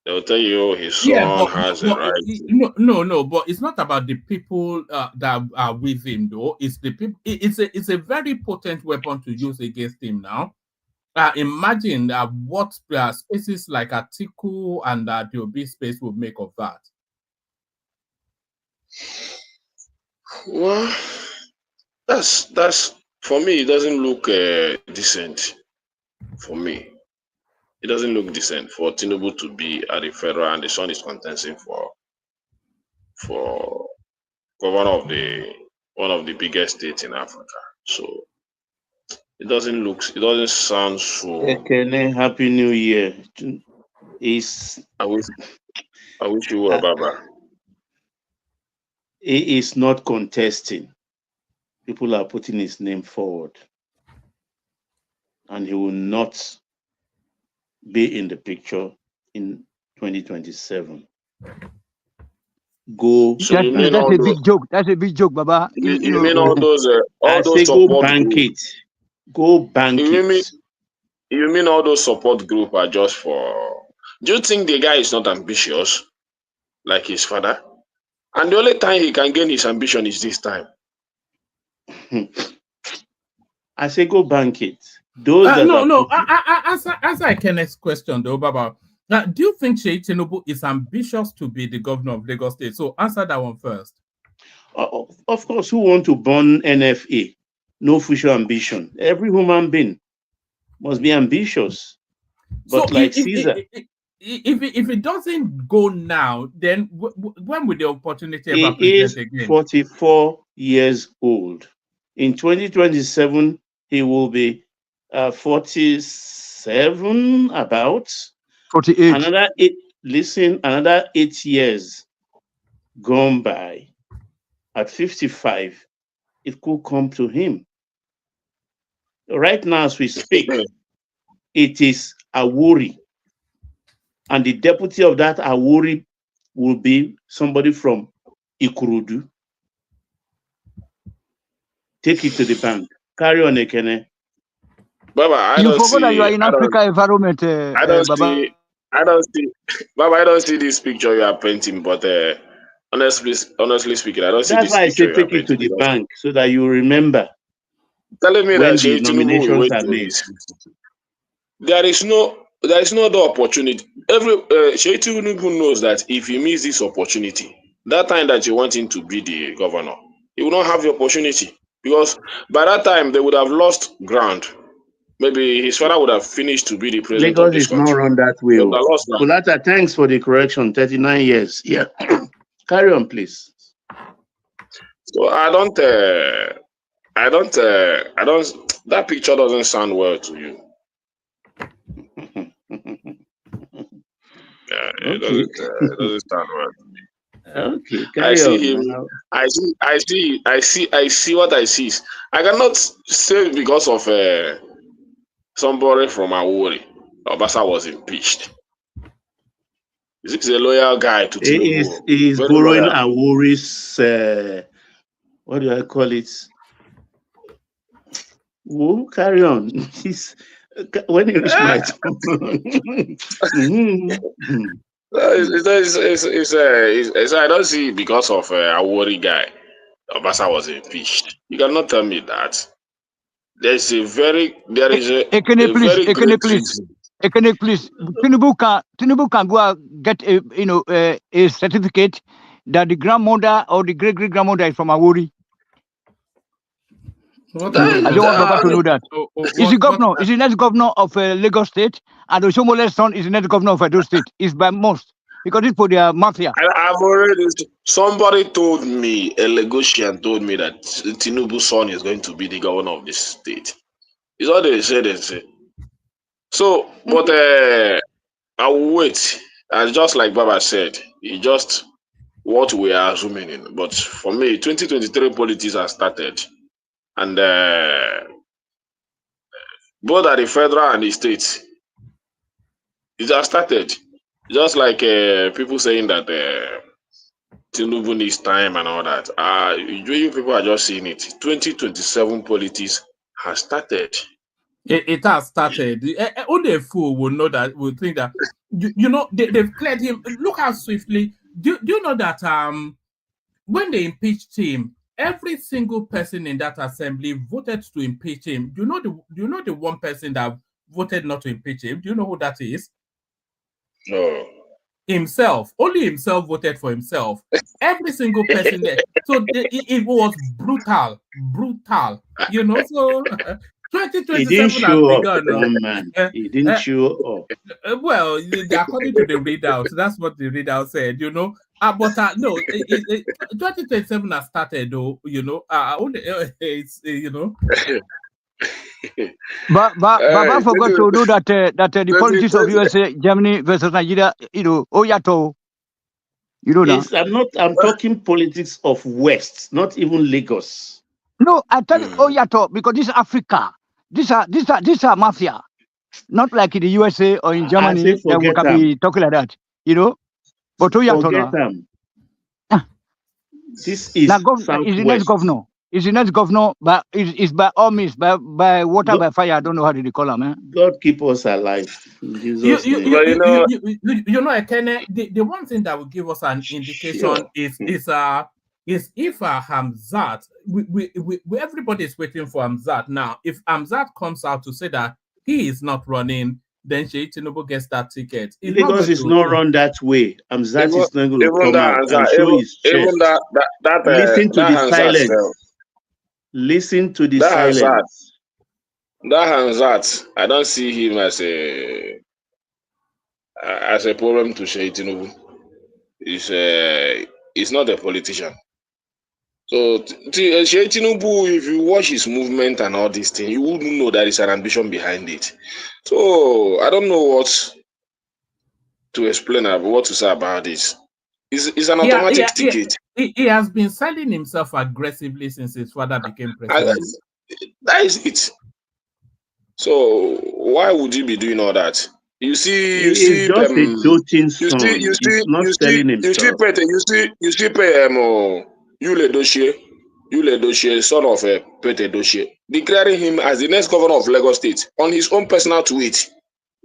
They will tell you his son has a right. No, but it's not about the people that are with him, though. It's the people. It's a very potent weapon to use against him now. Imagine what spaces like Atiku and the Obi space would make of that. Well, that's for me. It doesn't look decent. For me, it doesn't look decent for TINUBU to be at the federal and the son is contesting for governor of one of the biggest states in Africa. So it doesn't sound so. Ekene, Happy New Year. I wish you were Baba. He is not contesting. People are putting his name forward. And he will not be in the picture in 2027. That's a big joke. That's a big joke, Baba. You mean all those go bank it. Go bank it. You mean all those support group are just for? Do you think the guy is not ambitious like his father? And the only time he can gain his ambition is this time. I say go bank it. Answer Kenneth's question though, Baba. Do you think TINUBU is ambitious to be the governor of Lagos State? So answer that one first. Of course, who want to burn NFA? No future ambition. Every human being must be ambitious. But So like Caesar, if it doesn't go now, then when will the opportunity ever he present is again? 44 years old. In 2027, he will be 47, about 48. another 8 years gone by. At 55, it could come to him. Right now, as we speak, it is Awori. And the deputy of that Awori will be somebody from Ikurudu. Take it to the bank. Carry on, Ekene. Baba, You forgot that you are in Africa environment, Baba. Baba, I don't see this picture you are painting, but honestly speaking, I don't see That's this why I picture say you are take it to painting. the bank so that you remember Telling me when that the TINUBU will nominations wait are till made. this. There is no other opportunity. TINUBU knows that if he misses this opportunity, that time that you want him to be the governor, he will not have the opportunity, because by that time they would have lost ground. Maybe his father would have finished to be the president of Lagos this is not country. run that way. They would have lost ground. Bulata, thanks for the correction. 39 years. Yeah. Carry on, please. So that picture doesn't sound well to you. It doesn't sound well to me. Okay, I carry see on. him. Now. I see what I see. I cannot say because of somebody from Awori, Obasa was impeached. He's a loyal guy to TINUBU. He is Very borrowing loyal. Awori's, what do I call it? Whoa, carry on. When you reach my turn. I don't see because of Awori guy, Obasa was impeached. You cannot tell me that. There is a very great reason. Ekene, please. Tinubu can go and get a certificate that the grandmother or the great grandmother is from Awori. I don't want Baba to know that. Is the governor? Is the next governor of Lagos State, and Oshomole's son is the next governor of Edo State. It's by most, because it's for their mafia. I've already. Somebody told me, a Lagosian told me that Tinubu's son is going to be the governor of this state. It's what they say. So, but I will wait. And just like Baba said, it's just what we are assuming in. But for me, 2023 politics has started. And both at the federal and the state, it has started. Just like people saying that Tinubu needs time and all that. You people are just seeing it. 2027 politics has started. It has started. Only a fool will know that, will think that, they've cleared him. Look how swiftly. Do you know that when they impeached him, every single person in that assembly voted to impeach him? Do you know the one person that voted not to impeach him? Do you know who that is? No. Himself. Only himself voted for himself. Every single person there. So it was brutal. So 2027 has begun. Man. He didn't show up. Well, according to the readout, that's what the readout said, But no, 2027 has started, though, it's, But Baba forgot to do that the politics of USA, Germany versus Nigeria, Oyato. You know that? I'm talking politics of West, not even Lagos. No, I tell you Oyato, because this is Africa. These are mafia. Not like in the USA or in Germany that we can be talking like that. But Oyato now. This is the next governor. Is the next governor, but it's by all means, by water, by fire. I don't know how they call him, man. God keep us alive. Jesus the one thing that will give us an indication is if Hamzat, everybody is waiting for Hamzat now. If Hamzat comes out to say that he is not running, then Sheyi Tinubu gets that ticket. Lagos is not run that way. Hamzat is not going to come out and show his chest. Listen to the silence. Listen to the silence. That Hamzat, I don't see him as a as a problem to Sheyi Tinubu. He's not a politician. So Sheyi Tinubu, if you watch his movement and all these things, you wouldn't know that there's an ambition behind it. So I don't know what to explain about what to say about this. It's an automatic ticket. He has been selling himself aggressively since his father became president. That is it. So why would you be doing all that? You see, He's just a doting son. He's not selling himself. You see, Yule Doshie, son of Pete Doshie, declaring him as the next governor of Lagos State on his own personal tweet.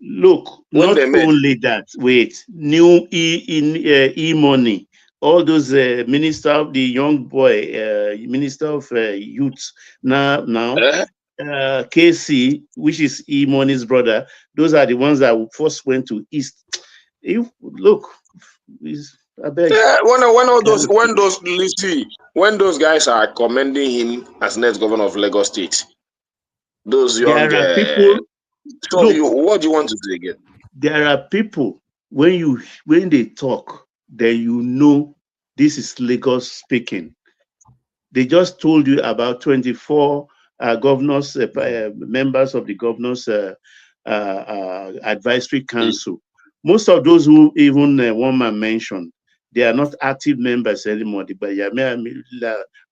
Look, not only that. Wait, new e-money. All those minister, the young boy, minister of youth now. KC, which is E-Money's brother, those are the ones that first went to East. If look, I beg. Yeah, when those guys are commending him as next governor of Lagos State, those young people. So look, what do you want to say again? There are people when they talk, then you know this is Lagos speaking. They just told you about 24. Governors, members of the governors' advisory council. Most of those who even one man mentioned, they are not active members anymore. The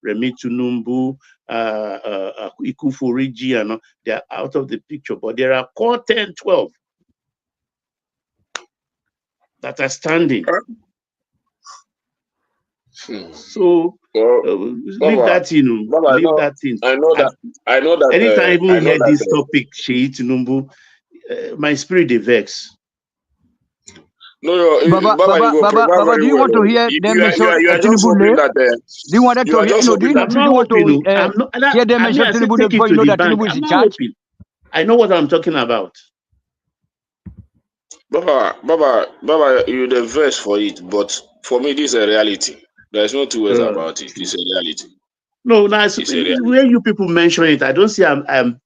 Remi TINUBU, Ikufuriji, and they are out of the picture. But there are core 10, 12 that are standing. So leave that in. Leave that in. I know that. Anytime I even hear this topic, Sheyi Tinubu, my spirit they vex. No, Baba, do you want to hear them mention Tinubu? Do you want to hear? No, do you want to hear them mention Tinubu before you know that Tinubu is in charge? I know what I'm talking about. Baba, you're the verse for it, but for me, this is a reality. There's no two ways about it. It's a reality. No, nice. When you people mention it, I don't say I'm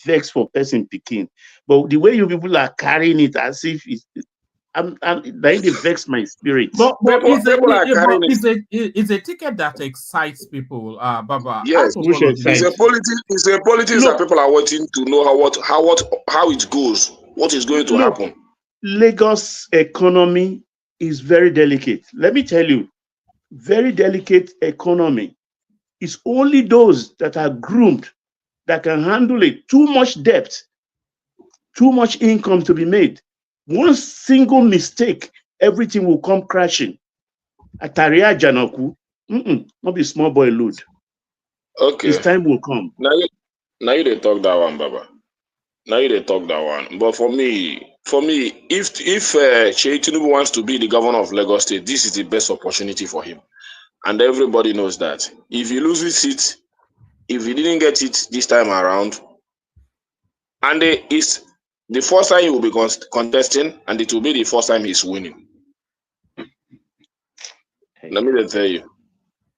vexed for person picking, but the way you people are carrying it as if it's, they vex my spirit. But it's a ticket that excites people, Baba. Yes, it's a politics that people are wanting to know how it goes, what is going to happen. Lagos economy is very delicate. Let me tell you, very delicate economy. It's only those that are groomed that can handle it. Too much debt, too much income to be made. One single mistake, everything will come crashing. Ataria Janoku, not be small boy load. Okay. His time will come. Now you they talk that one, Baba. Now you they talk that one. But for me, if Sheyi Tinubu wants to be the governor of Lagos State, this is the best opportunity for him. And everybody knows that. If he loses it, if he didn't get it this time around, and it's the first time he will be contesting, and it will be the first time he's winning. Let me just tell you.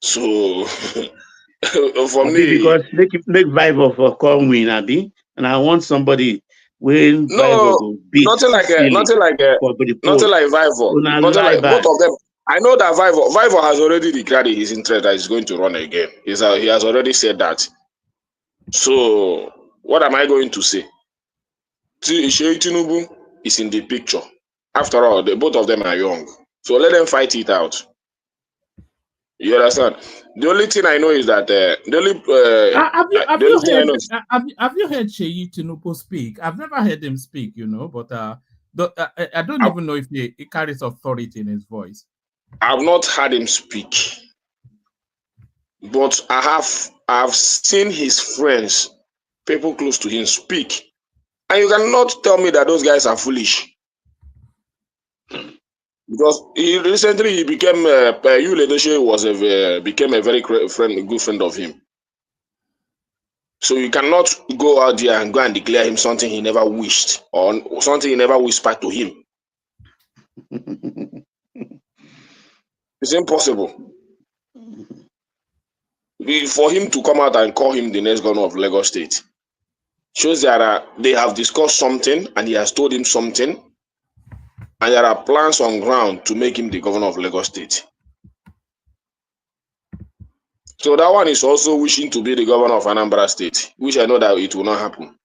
So, for me, because make Vibe for come win, Abi, and I want somebody when no, nothing like Vibe. Both of them. I know that Vibe has already declared his interest that he's going to run again. He has already said that. So, what am I going to say? Sheyi Tinubu is in the picture. After all, both of them are young. So let them fight it out. You understand? The only thing I know is that have you heard Sheyi Tinubu speak? I've never heard him speak, but I don't even know if he carries authority in his voice. I've not heard him speak, but I've seen his friends, people close to him, speak. And you cannot tell me that those guys are foolish. Because recently he became Yule Doshie became a very good friend of him. So you cannot go out there and go and declare him something he never wished or something he never whispered to him. It's impossible. For him to come out and call him the next governor of Lagos State shows that they have discussed something and he has told him something. And there are plans on ground to make him the governor of Lagos State. So that one is also wishing to be the governor of Anambra State, which I know that it will not happen.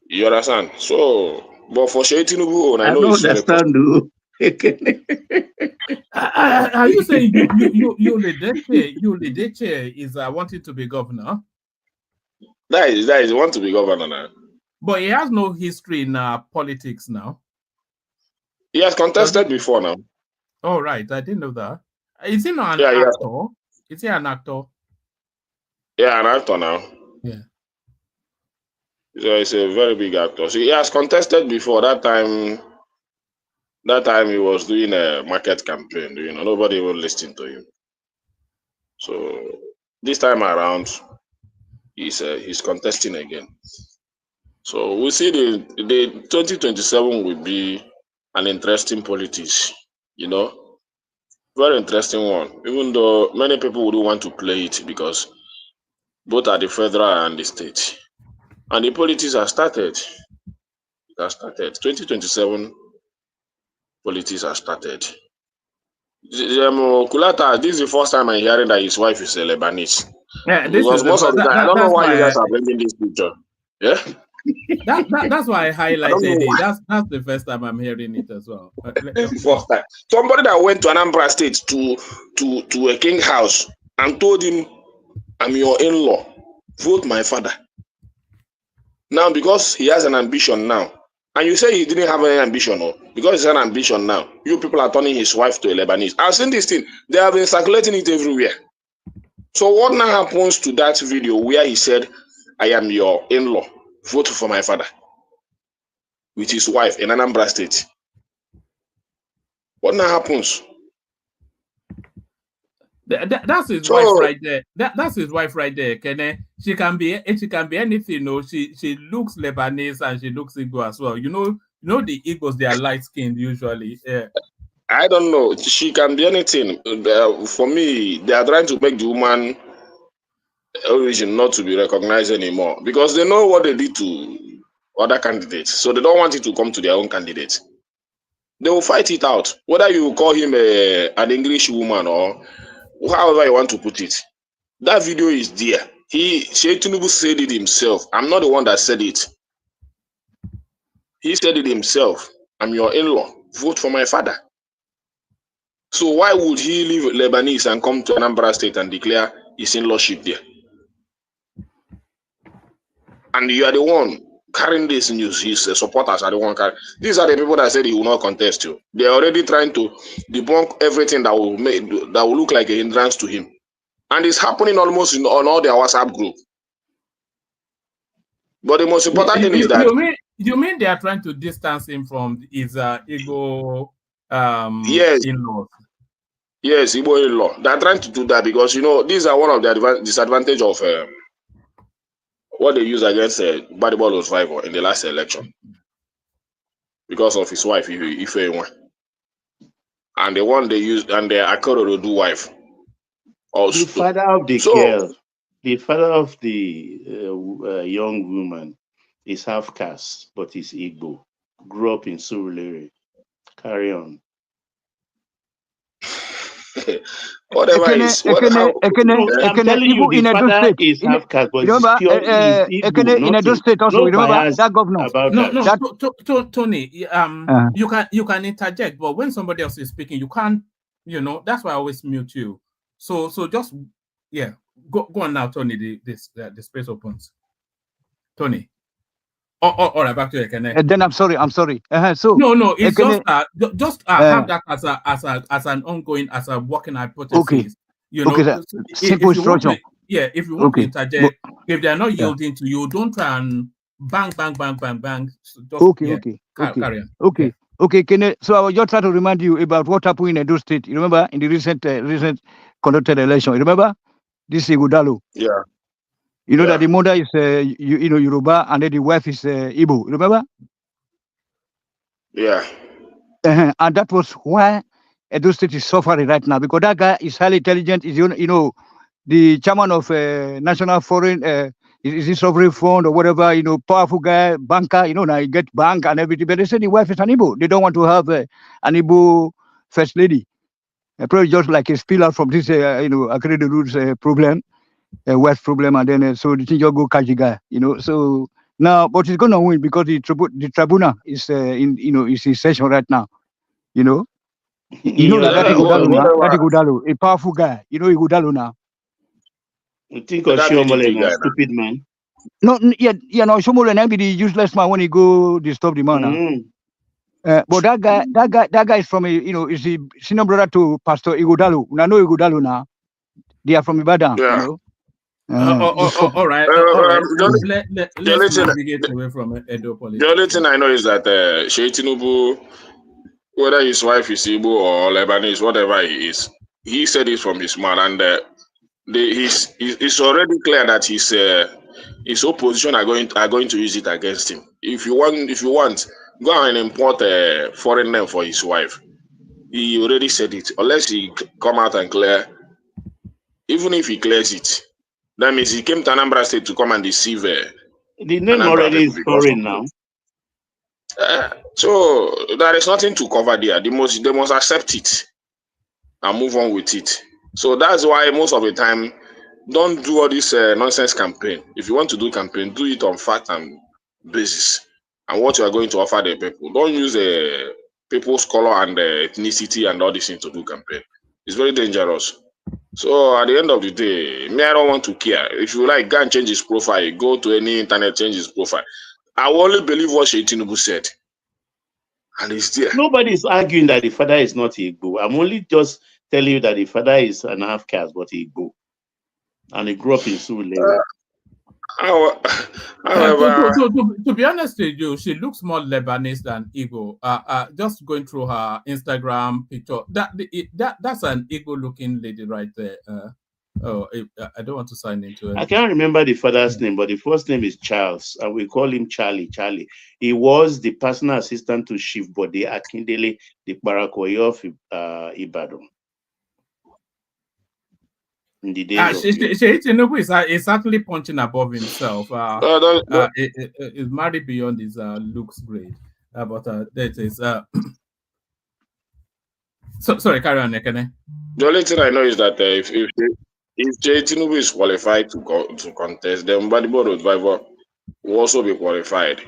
You understand? So, but for Sheyi Tinubu, I know don't it's very possible. Are you saying you Ledeche is wanting to be governor? That is want to be governor now. But he has no history in politics now. He has contested before now. Oh, right. I didn't know that. Is he not an actor? Is he an actor? Yeah, an actor now. Yeah. So he's a very big actor. So he has contested before. That time he was doing a market campaign. You know, nobody will listen to him. So this time around, he's contesting again. So we see the 2027 will be an interesting politics. You know, very interesting one. Even though many people wouldn't want to play it because both at the federal and the state. And the politics have started. It has started. 2027 politics have started. Kulata, this is the first time I'm hearing that his wife is a Lebanese. Yeah, because most of the time, I don't know why you guys are bringing this picture. Yeah? That's why I highlighted it. That's the first time I'm hearing it as well. First time. Somebody that went to Anambra State to a king house and told him, I'm your in-law. Vote my father. Now, because he has an ambition now, and you say he didn't have any ambition, or because he has an ambition now, you people are turning his wife to a Lebanese. I've seen this thing. They have been circulating it everywhere. So what now happens to that video where he said, I am your in-law, vote for my father, with his wife in Anambra State? What now happens? That's his wife right there. That's his wife right there, Kene. She can be anything. No, she looks Lebanese and she looks Igbo as well. You know the Igbos, they are light skinned usually. Yeah. I don't know. She can be anything. For me, they are trying to make the woman origin not to be recognized anymore because they know what they did to other candidates, so they don't want it to come to their own candidates. They will fight it out, whether you call him an English woman or however you want to put it. That video is there. Sheyi Tinubu said it himself. I'm not the one that said it. He said it himself. I'm your in-law. Vote for my father. So why would he leave Lebanese and come to Anambra State and declare his in-lawship there? And you are the one carrying this news. His supporters are the one carrying. These are the people that said he will not contest you. They are already trying to debunk everything that will look like a hindrance to him. And it's happening almost on all their WhatsApp group. But the most important thing is that you mean they are trying to distance him from his Igbo in-laws? Yes, Igbo in-law. They are trying to do that because these are one of the disadvantage of what they use against Badibolo Survivor in the last election because of his wife, Ife. And the one they used, and the Akorodu wife. Also. The father of the girl, the father of the young woman is half caste, but he's Igbo. Grew up in Surulere. Carry on. Whatever is, I'm telling you, the father is half caste, but remember, he's pure in Edo State also, remember that governor. Tony, you can interject, but when somebody else is speaking, you can't. That's why I always mute you. So just go on now, Tony. The space opens. Tony. All right, back to you, Ekene. Then I'm sorry. So no, it's Ekene, just have that as an ongoing, as a working hypothesis. Okay. Simple instruction. If you want to interject, if they are not yielding to you, don't try and bang. Just, carry on. Okay, Kene. So I was just trying to remind you about what happened in Edo State. You remember in the recent conducted election? You remember this Igudalo? Yeah. You know that the mother is Yoruba and then the wife is Igbo. Remember? Yeah. And that was why Edo State is suffering right now, because that guy is highly intelligent. Is the chairman of National Foreign is it sovereign fund or whatever, powerful guy, banker, now you get bank and everything. But they say the wife is an Igbo. They don't want to have an Igbo first lady. Probably just like a spill out from this, accredited roots problem, West problem, and then so the thing just go catch the guy, So now, but he's gonna win because the tribunal is is in session right now, that Ighodalo, a powerful guy, Ighodalo now. You think of Shiomole now, stupid man? No, yeah, no, Shiomole be the useless man when he go disturb the man. But that guy is from is the senior brother to Pastor Ighodalo. I know Ighodalo now. They are from Ibadan, all right. Let's navigate away from Edo politics. The only thing I know is that TINUBU, whether his wife is Igbo or Lebanese, whatever he is, he said it from his mouth, and it's already clear that his opposition are going to use it against him. If you want, go and import a foreign name for his wife. He already said it. Unless he come out and clear, even if he clears it, that means he came to Anambra State to come and deceive. The name already is foreign now. So there is nothing to cover there. They must accept it and move on with it. So that's why most of the time, don't do all this nonsense campaign. If you want to do campaign, do it on fact and basis and what you are going to offer the people. Don't use people's color and ethnicity and all this thing to do campaign. It's very dangerous. So at the end of the day, I don't want to care. If you like, go and change his profile. Go to any internet, change his profile. I will only believe what TINUBU said. And it's there. Nobody is arguing that the father is not Igbo. I'm only just telling you that the father is an half caste, but Igbo. And he grew up in Surulere. To be honest with you, she looks more Lebanese than Igbo. Just going through her Instagram picture, that's an Igbo-looking lady right there. I don't want to sign into it. I can't remember the father's name, but the first name is Charles, and we call him Charlie. He was the personal assistant to Chief Bode Akindele, the Barakoye of Ibadan. TINUBU is actually punching above himself. Is married beyond his looks grade. But that is sorry, carry on, Nekene. The only thing I know is that if TINUBU is qualified to contest, then Mbadibo Revival will also be qualified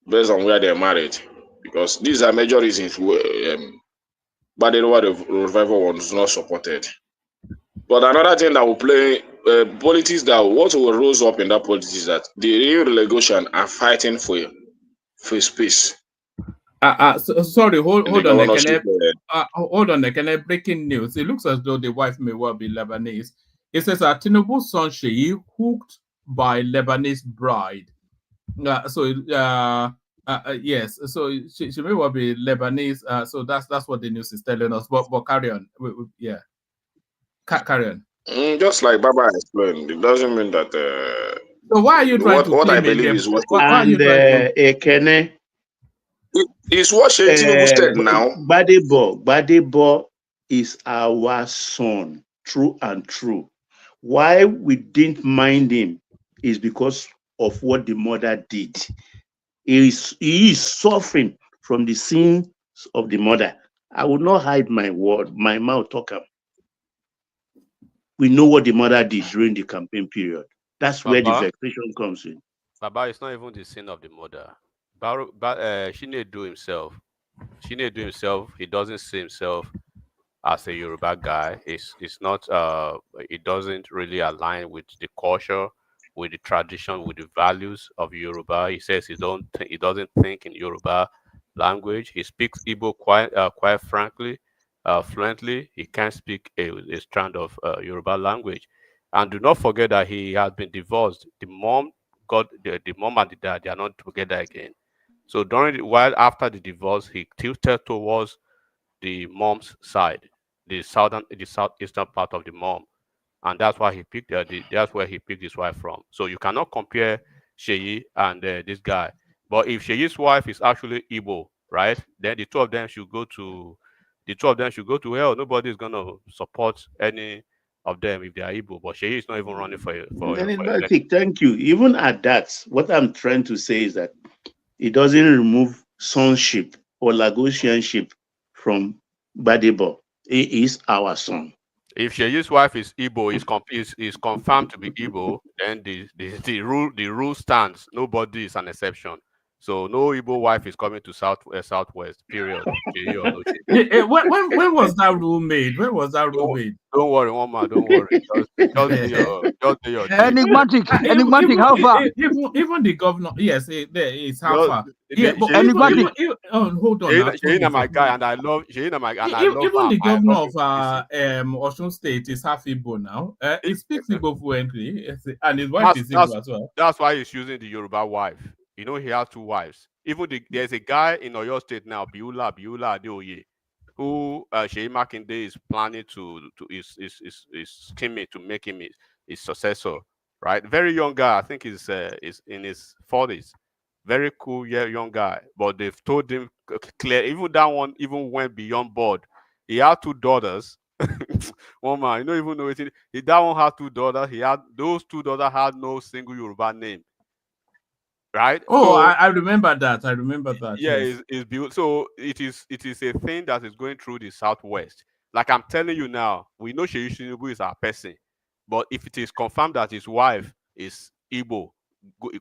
based on where they're married, because these are major reasons Mbadibo Revival was not supported. But another thing that will play politics, that what will rose up in that politics is that the real relegation are fighting for space. Sorry, hold on, hold on, Nekene. Breaking news. It looks as though the wife may well be Lebanese. It says that TINUBU's son Sheyi hooked by Lebanese bride. Yes, so she may well be Lebanese. So that's what the news is telling us. But carry on. Yeah. Carry on. Just like Baba explained, it doesn't mean that. So why are you trying to? What I believe is what. Why are you trying to? Ekene. It's what TINUBU said now. Gbadebo is our son, true and true. Why we didn't mind him is because of what the mother did. He is suffering from the sins of the mother. I will not hide my word, my mouth talk up. We know what the mother did during the campaign period. That's where the vexation comes in. Baba, it's not even the sin of the mother. Chinedu himself, he doesn't see himself as a Yoruba guy. It's not. It doesn't really align with the culture, with the tradition, with the values of Yoruba. He says he doesn't think in Yoruba language. He speaks Igbo quite frankly. Fluently. He can't speak a strand of Yoruba language. And do not forget that he has been divorced. The mom and the dad, they are not together again. So while after the divorce, he tilted towards the mom's side, the southeastern part of the mom, and that's why he picked. That's where he picked his wife from. So you cannot compare Sheyi and this guy. But if Sheyi's wife is actually Igbo, right, then the two of them should go to hell. Nobody is gonna support any of them if they are Igbo. But Sheyi is not even running for Enigmatic, thank you. Even at that, what I'm trying to say is that it doesn't remove sonship or Lagosianship from Badebo. He is our son. If Sheyi's wife is Igbo, is confirmed to be Igbo, then the rule stands. Nobody is an exception. So no Igbo wife is coming to Southwest. Period. When was that rule made? When was that rule made? Don't worry, woman. Don't worry. Just do your enigmatic. How far? Even the governor. Yes, it's how far. Enigmatic. Hold on. Sheyi my guy, and I love Sheyi my guy. Even the governor of Oyo State is half Igbo now. He speaks Igbo fluently, and his wife is Igbo as well. That's why he's using the Yoruba wife. You know, he has 2 wives. Even there's a guy in Oyo State now, Biola Adeoye, who Sheyi Makinde is planning is scheming to make him his successor. Right, very young guy. I think he's in his 40s. Very cool, young guy. But they've told him clear. Even that one even went beyond board. He had 2 daughters. One man, you don't even know it. That one had 2 daughters. Those 2 daughters had no single Yoruba name. Right? Oh, so, I remember that. Yeah, yes. It's beautiful. So it is a thing that is going through the Southwest. Like I'm telling you now, we know Sheyi Tinubu is our person, but if it is confirmed that his wife is Igbo,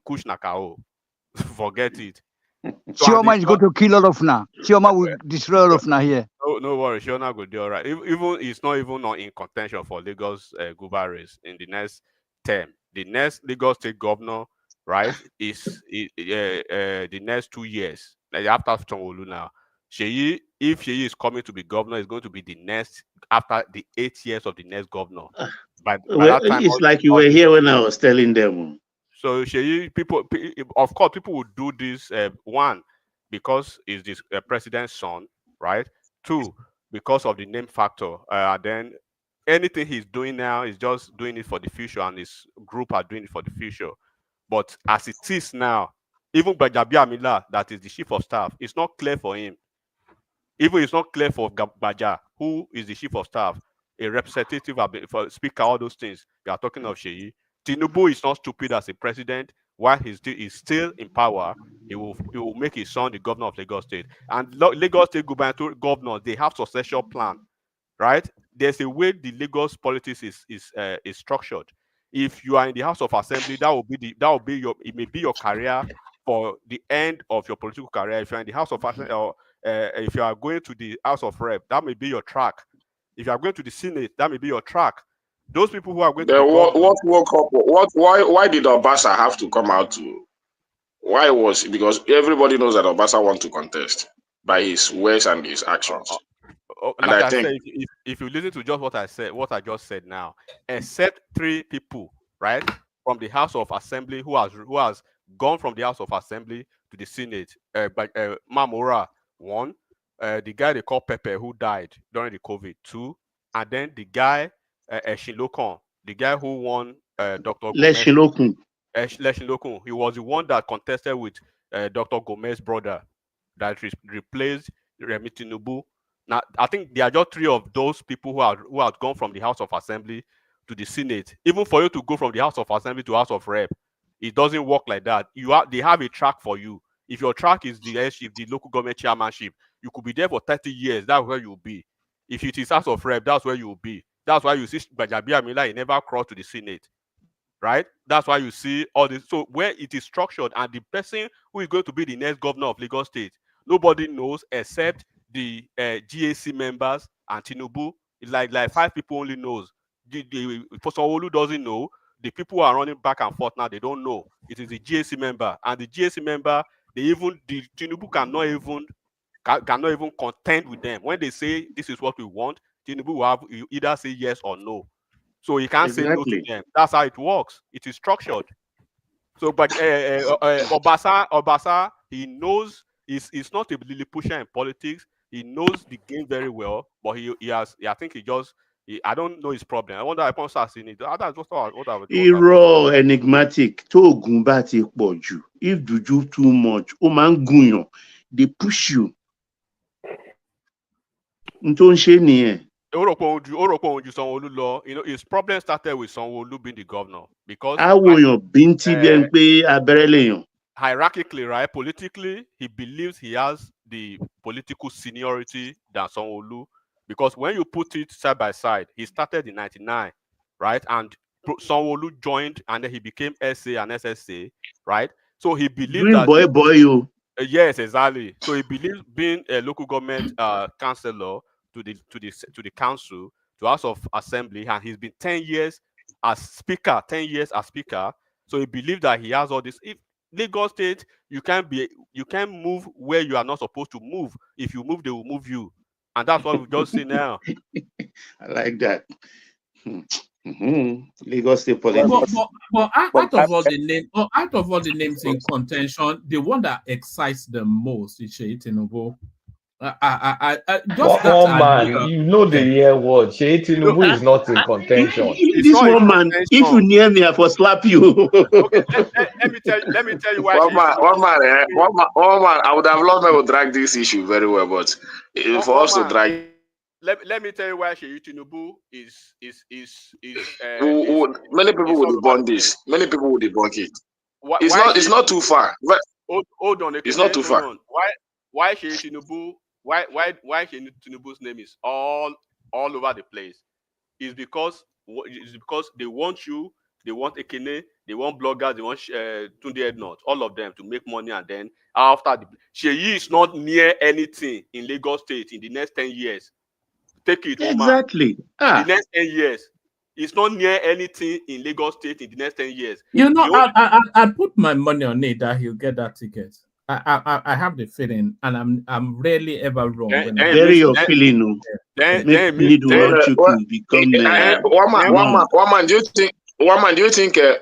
Kushnakao, forget it. So Chioma is going to kill all of now. Chioma will destroy all of now here. No worry, Chioma will do all right. Even it's not even in contention for Lagos Guber race in the next term. The next Lagos State governor, right, is the next 2 years. Like after Sanwo-Olu now, Sheyi, if Sheyi is coming to be governor, is going to be the next after the 8 years of the next governor. By that time, it's like you were here when I was telling them. So Sheyi, of course, people would do this. 1, because he's this president's son, right? 2, because of the name factor. Then anything he's doing now is just doing it for the future, and his group are doing it for the future. But as it is now, even Gbajabi Amila, that is the chief of staff, it's not clear for him. Even it's not clear for Gbaja, who is the chief of staff, a representative, for speaker, all those things. You are talking of Sheyi. Tinubu is not stupid as a president. While he's still in power, he will make his son the governor of Lagos State. And Lagos State gubernatorial governors, they have succession plan, right? There's a way the Lagos politics is structured. If you are in the House of Assembly, it may be your career for the end of your political career. If you're in the House of Assembly, or if you are going to the House of Rep, that may be your track. If you are going to the Senate, that may be your track. Those people who are going to why did Obasa have to come out to? Why was it? Because everybody knows that Obasa wants to contest by his words and his actions. And like I said, if you listen to just what I just said now, except 3 people, right, from the House of Assembly who has gone from the House of Assembly to the Senate, Mamora 1, the guy they call Pepe who died during the COVID 2, and then the guy Shinlokon, the guy who won Dr. Leshinlokun. He was the one that contested with Dr. Gomez's brother that replaced Remi Tinubu. Now, I think there are just 3 of those people who have gone from the House of Assembly to the Senate. Even for you to go from the House of Assembly to House of Rep, it doesn't work like that. They have a track for you. If your track is the local government chairmanship, you could be there for 30 years. That's where you'll be. If it is House of Rep, that's where you'll be. That's why you see Gbajabi Amila, he never crossed to the Senate, right? That's why you see all this. So where it is structured, and the person who is going to be the next governor of Lagos State, nobody knows except the GAC members and Tinubu. It's like 5 people only knows. Sanwo-Olu doesn't know. The people who are running back and forth now, they don't know. It is the GAC member, and the GAC member, the Tinubu cannot even contend with them. When they say this is what we want, Tinubu will have you either say yes or no. So he can't say no to them. That's how it works. It is structured. So, but Obasa, he knows he's not a Lilliputian in politics. He knows the game very well, but I think I don't know his problem. I wonder if I'm seeing it. That's just what I would do. Raw enigmatic. To Gumba ti poju. If you do too much, they push you. Nton she niye. You know, his problem started with Sanwo-Olu being the governor because hierarchically, right, politically, he believes he has the political seniority than Sanwo-Olu, because when you put it side by side, he started in 99, right, and Sanwo-Olu joined, and then he became SA and SSA, right? So he believes that yes, exactly. So he believes being a local government councillor to the council, to House of Assembly, and he's been 10 years as speaker, 10 years as speaker. So he believes that he has all this. If Lagos State, you can't move where you are not supposed to move. If you move, they will move you, and that's what we just see now. I like that. Lagos State politics. But out of all the names in contention, the one that excites the most is Seyi Tinubu. Just one man, you know the year word. Seyi Tinubu is not in contention. This one man, if you near me, I will slap you. Okay, let me tell you why. One man, I would have loved to drag this issue very well, but for us to drag. Let me tell you why Seyi Tinubu is many people would debunk this. Many people would debunk it. It's not too far. Hold on. It's not too far. Why Seyi Tinubu? Why Seyi Tinubu's name is all over the place? Is because they want you, they want Ekene, they want bloggers, they want Tunde Ednut, all of them to make money, and then after Seyi is not near anything in Lagos State in the next 10 years. Take it, exactly. The next 10 years. It's not near anything in Lagos State in the next 10 years. You know, I put my money on it that he'll get that ticket. I have the feeling, and I'm rarely ever wrong. Very your feeling, one man, do you think that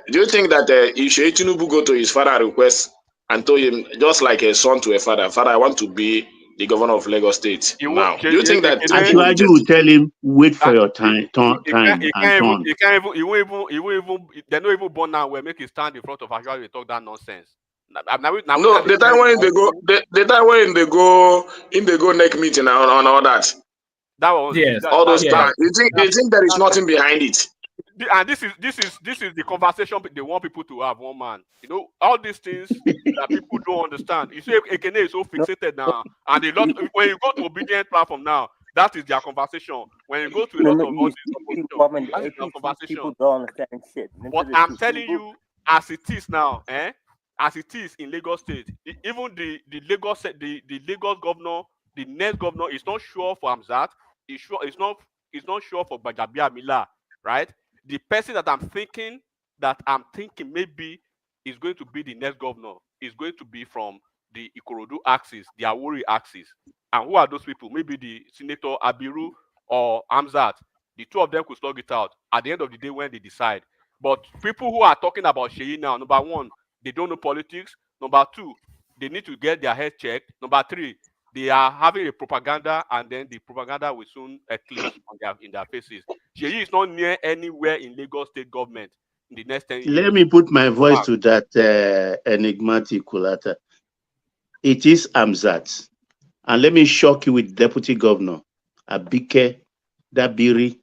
if Seyi Tinubu go to his father request and told him, just like a son to a father, I want to be the governor of Lagos State now. Do you think that Ashwaju will tell him, wait for your time? He won't even. They're not even born now. Where make it stand in front of Ashwaju and talk that nonsense. No, the time when they go neck meeting and all that. That was all those plans. You think there is nothing behind it? And this is the conversation they want people to have. One man, you know, all these things that people don't understand. You see, Ekene is so fixated now, and a lot. When you go to obedient platform now, that is their conversation. When you go to a lot of conversation, people don't understand shit. But I'm telling you, as it is now, as it is in Lagos State, even the Lagos governor, the next governor is not sure for Hamzat. It's not sure for Gbajabiamila, right? The person that I'm thinking maybe is going to be the next governor is going to be from the Ikorodu axis, the Awori axis. And who are those people? Maybe the Senator Abiru or Hamzat. The two of them could slug it out at the end of the day when they decide. But people who are talking about Seyi now, number one, they don't know politics. Number two, they need to get their head checked. Number three, they are having a propaganda, and then the propaganda will soon eclipse in their faces. Seyi is not near anywhere in Lagos State government in the next 10 years. Let me put my voice to that enigmatic Kulata. It is Hamzat. And let me shock you with Deputy Governor Abike Dabiri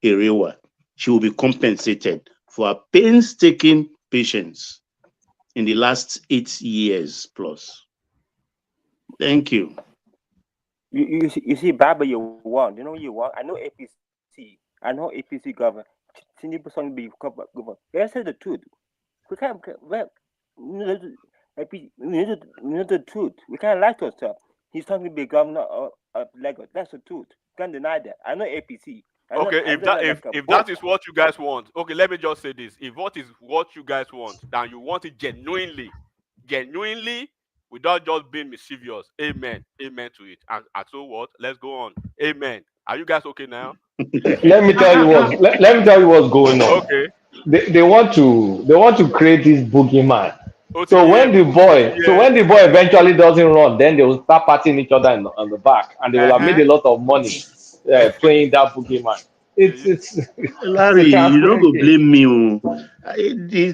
Erewa. She will be compensated for her painstaking patience in the last 8 years plus. Thank you. You see, Baba, you want. You know you want. I know APC. I know APC government. Tinubu is going to be governor. Let's say the truth. We can't. Well, we know the truth. We can't lie to ourselves. He's talking to be governor of Lagos. That's the truth. Can't deny that. I know APC. Okay, if that is what you guys want, okay, let me just say this. If what is what you guys want, then you want it genuinely, without just being mischievous, amen to it. And so what? Let's go on. Amen. Are you guys okay now? Let me tell you what's going on. Okay. They want to create this boogeyman. So when the boy eventually doesn't run, then they will start patting each other on the back, and they will have made a lot of money playing that boogeyman. It's Larry, you don't go blame me.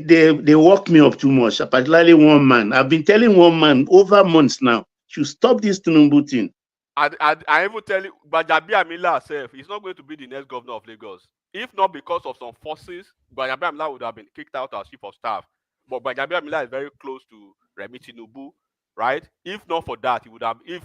They work me up too much, particularly one man. I've been telling one man over months now, to stop this Tinubu thing. I even tell you, Gbajabi Amila herself is not going to be the next governor of Lagos. If not because of some forces, Gbajabi Amila would have been kicked out as chief of staff. But Gbajabi Amila is very close to Remi Tinubu, right? If not for that, he would have. If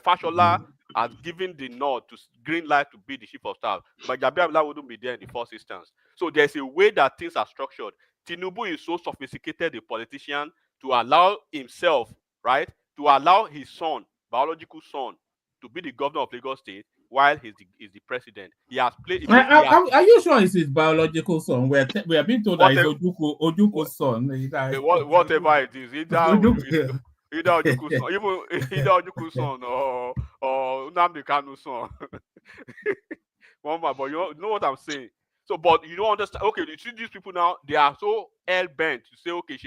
Fashola has given the nod to green light to be the chief of staff, Gbajabi Amila wouldn't be there in the first instance. So there's a way that things are structured. Tinubu is so sophisticated a politician to allow himself, right, to allow his son, biological son, to be the governor of Lagos State while he's the president. He has played. Are you sure it's his biological son? We are being told that it's Ojuku's son. Whatever it is, either Ojuku's son, either Ojuku's son or Nnamdi Kanu's son. But you know what I'm saying. So, but you don't understand. Okay, you see these people now, they are so hell bent to say, okay,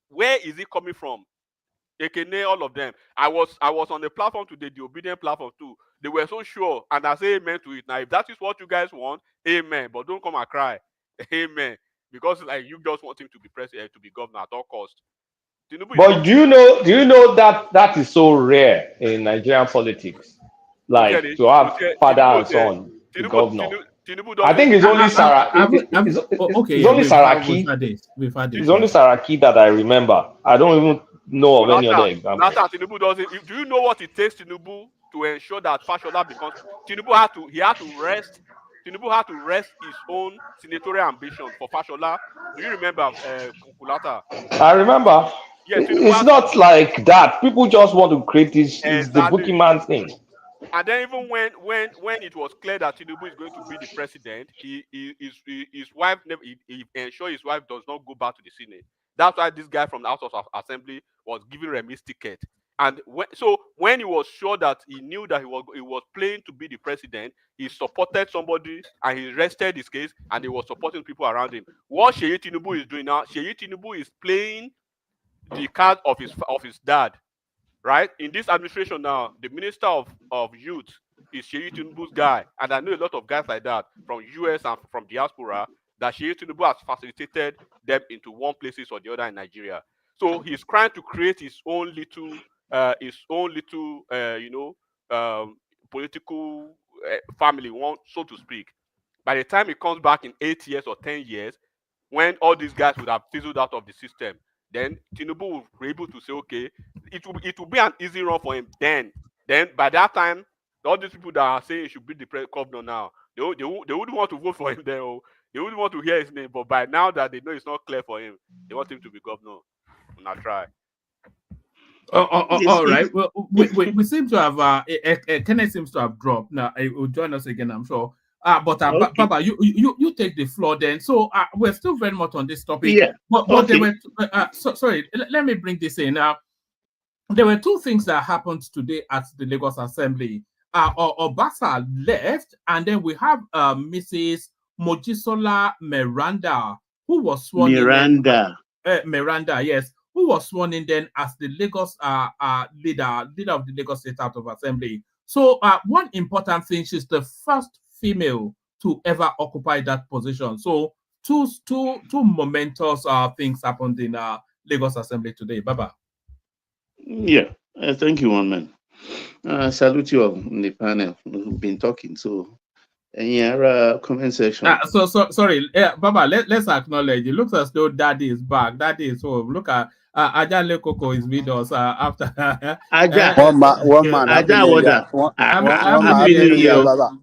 where is it coming from? Ekene, all of them. I was on the platform today, the obedient platform too. They were so sure, and I say amen to it. Now, if that is what you guys want, amen. But don't come and cry, amen, because like you just want him to be president, to be governor at all costs. But do you know that is so rare in Nigerian politics, like to have father and son the governor. I think it's only Saraki. It's only Saraki. It's only Saraki that I remember. I don't even know of any other example. Tinubu doesn't. Do you know what it takes Tinubu to ensure that Fashola becomes? Tinubu had to rest. Tinubu had to rest his own senatorial ambition for Fashola. Do you remember Kukulata? I remember. Yeah, it's not like that. People just want to create this. It's the boogeyman thing. And then even when it was clear that Tinubu is going to be the president, his wife he ensured his wife does not go back to the Senate. That's why this guy from the House of Assembly was giving Remi's ticket. And when he was sure that he knew that he was playing to be the president, he supported somebody and he rested his case and he was supporting people around him. What Seyi Tinubu is doing now, Seyi Tinubu is playing the card of his dad. Right? In this administration now, the Minister of Youth is Seyi Tinubu's guy. And I know a lot of guys like that from US and from diaspora that Seyi Tinubu has facilitated them into one places or the other in Nigeria. So he's trying to create his own little political family, so to speak. By the time he comes back in 8 years or 10 years, when all these guys would have fizzled out of the system, then Tinubu will be able to say, okay, it will be an easy run for him. Then by that time, all these people that are saying he should be the governor now, they wouldn't want to vote for him then. They wouldn't want to hear his name. But by now that they know it's not clear for him, they want him to be governor. Now try. All right. Well, we seem to have Kenneth seems to have dropped. Now he will join us again, I'm sure. But okay. Baba, you take the floor then. So we're still very much on this topic. Yeah. But okay. There were sorry. Let me bring this in. There were two things that happened today at the Lagos Assembly. Obasa left, and then we have Mrs. Mojisola Miranda, who was sworn in. Miranda, yes, who was sworn in then as the Lagos leader of the Lagos State House of Assembly. So one important thing, she's the first female to ever occupy that position. So two momentous things happened in Lagos Assembly today. Baba. Yeah, thank you, one man. Salute you all in the panel who've been talking. So, comment section. Sorry, Baba. Let's acknowledge. It looks as though Daddy is back. Daddy is home. Look at Ajale Koko is with us after. One man. Happy New Year, Baba.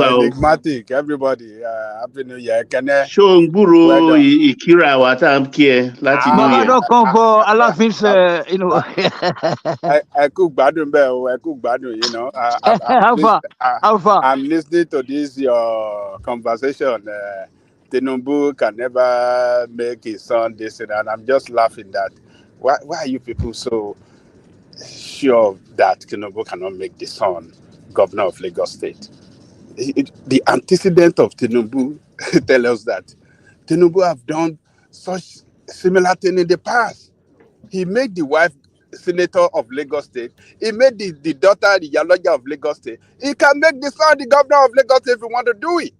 Enigmatic, everybody. Happy New Year. Shongburo Ikira Watam Kie Latin New Year. Don't come for Alaafin's, I cook badu, you know. How far? I'm listening to this your conversation. Tinubu can never make his son this and I'm just laughing that. Why are you people so sure that Tinubu cannot make the son governor of Lagos State? The antecedent of Tinubu tell us that Tinubu have done such similar thing in the past. He made the wife senator of Lagos State. He made the daughter the Yaloja of Lagos State. He can make the son the governor of Lagos State if he want to do it.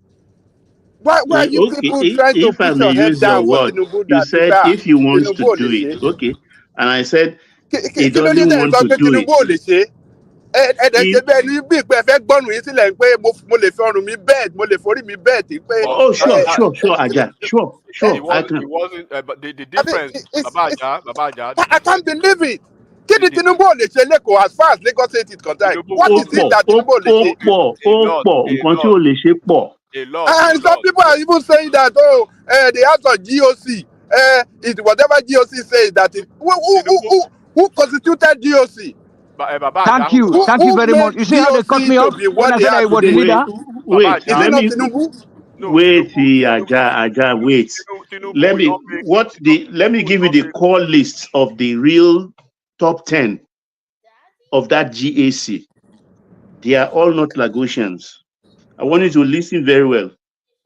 Why are you people trying to put your head down for Tinubu? You said if he wants to do it, okay. And I said He doesn't want to do it. Oh, sure, Aja. Sure. It wasn't, but the difference, Babaja, I can't believe it. Tinubu as far as Lagos State is concerned. What is it that Tinubu And some people are even saying that, the house of GOC, it whatever GOC says that it, who constituted GOC? Thank you very much. You see how they cut me off when I said I was the leader? Wait, Aja, wait. Let me give you the call list of the real top 10 of that GAC. They are all not Lagosians. I want you to listen very well.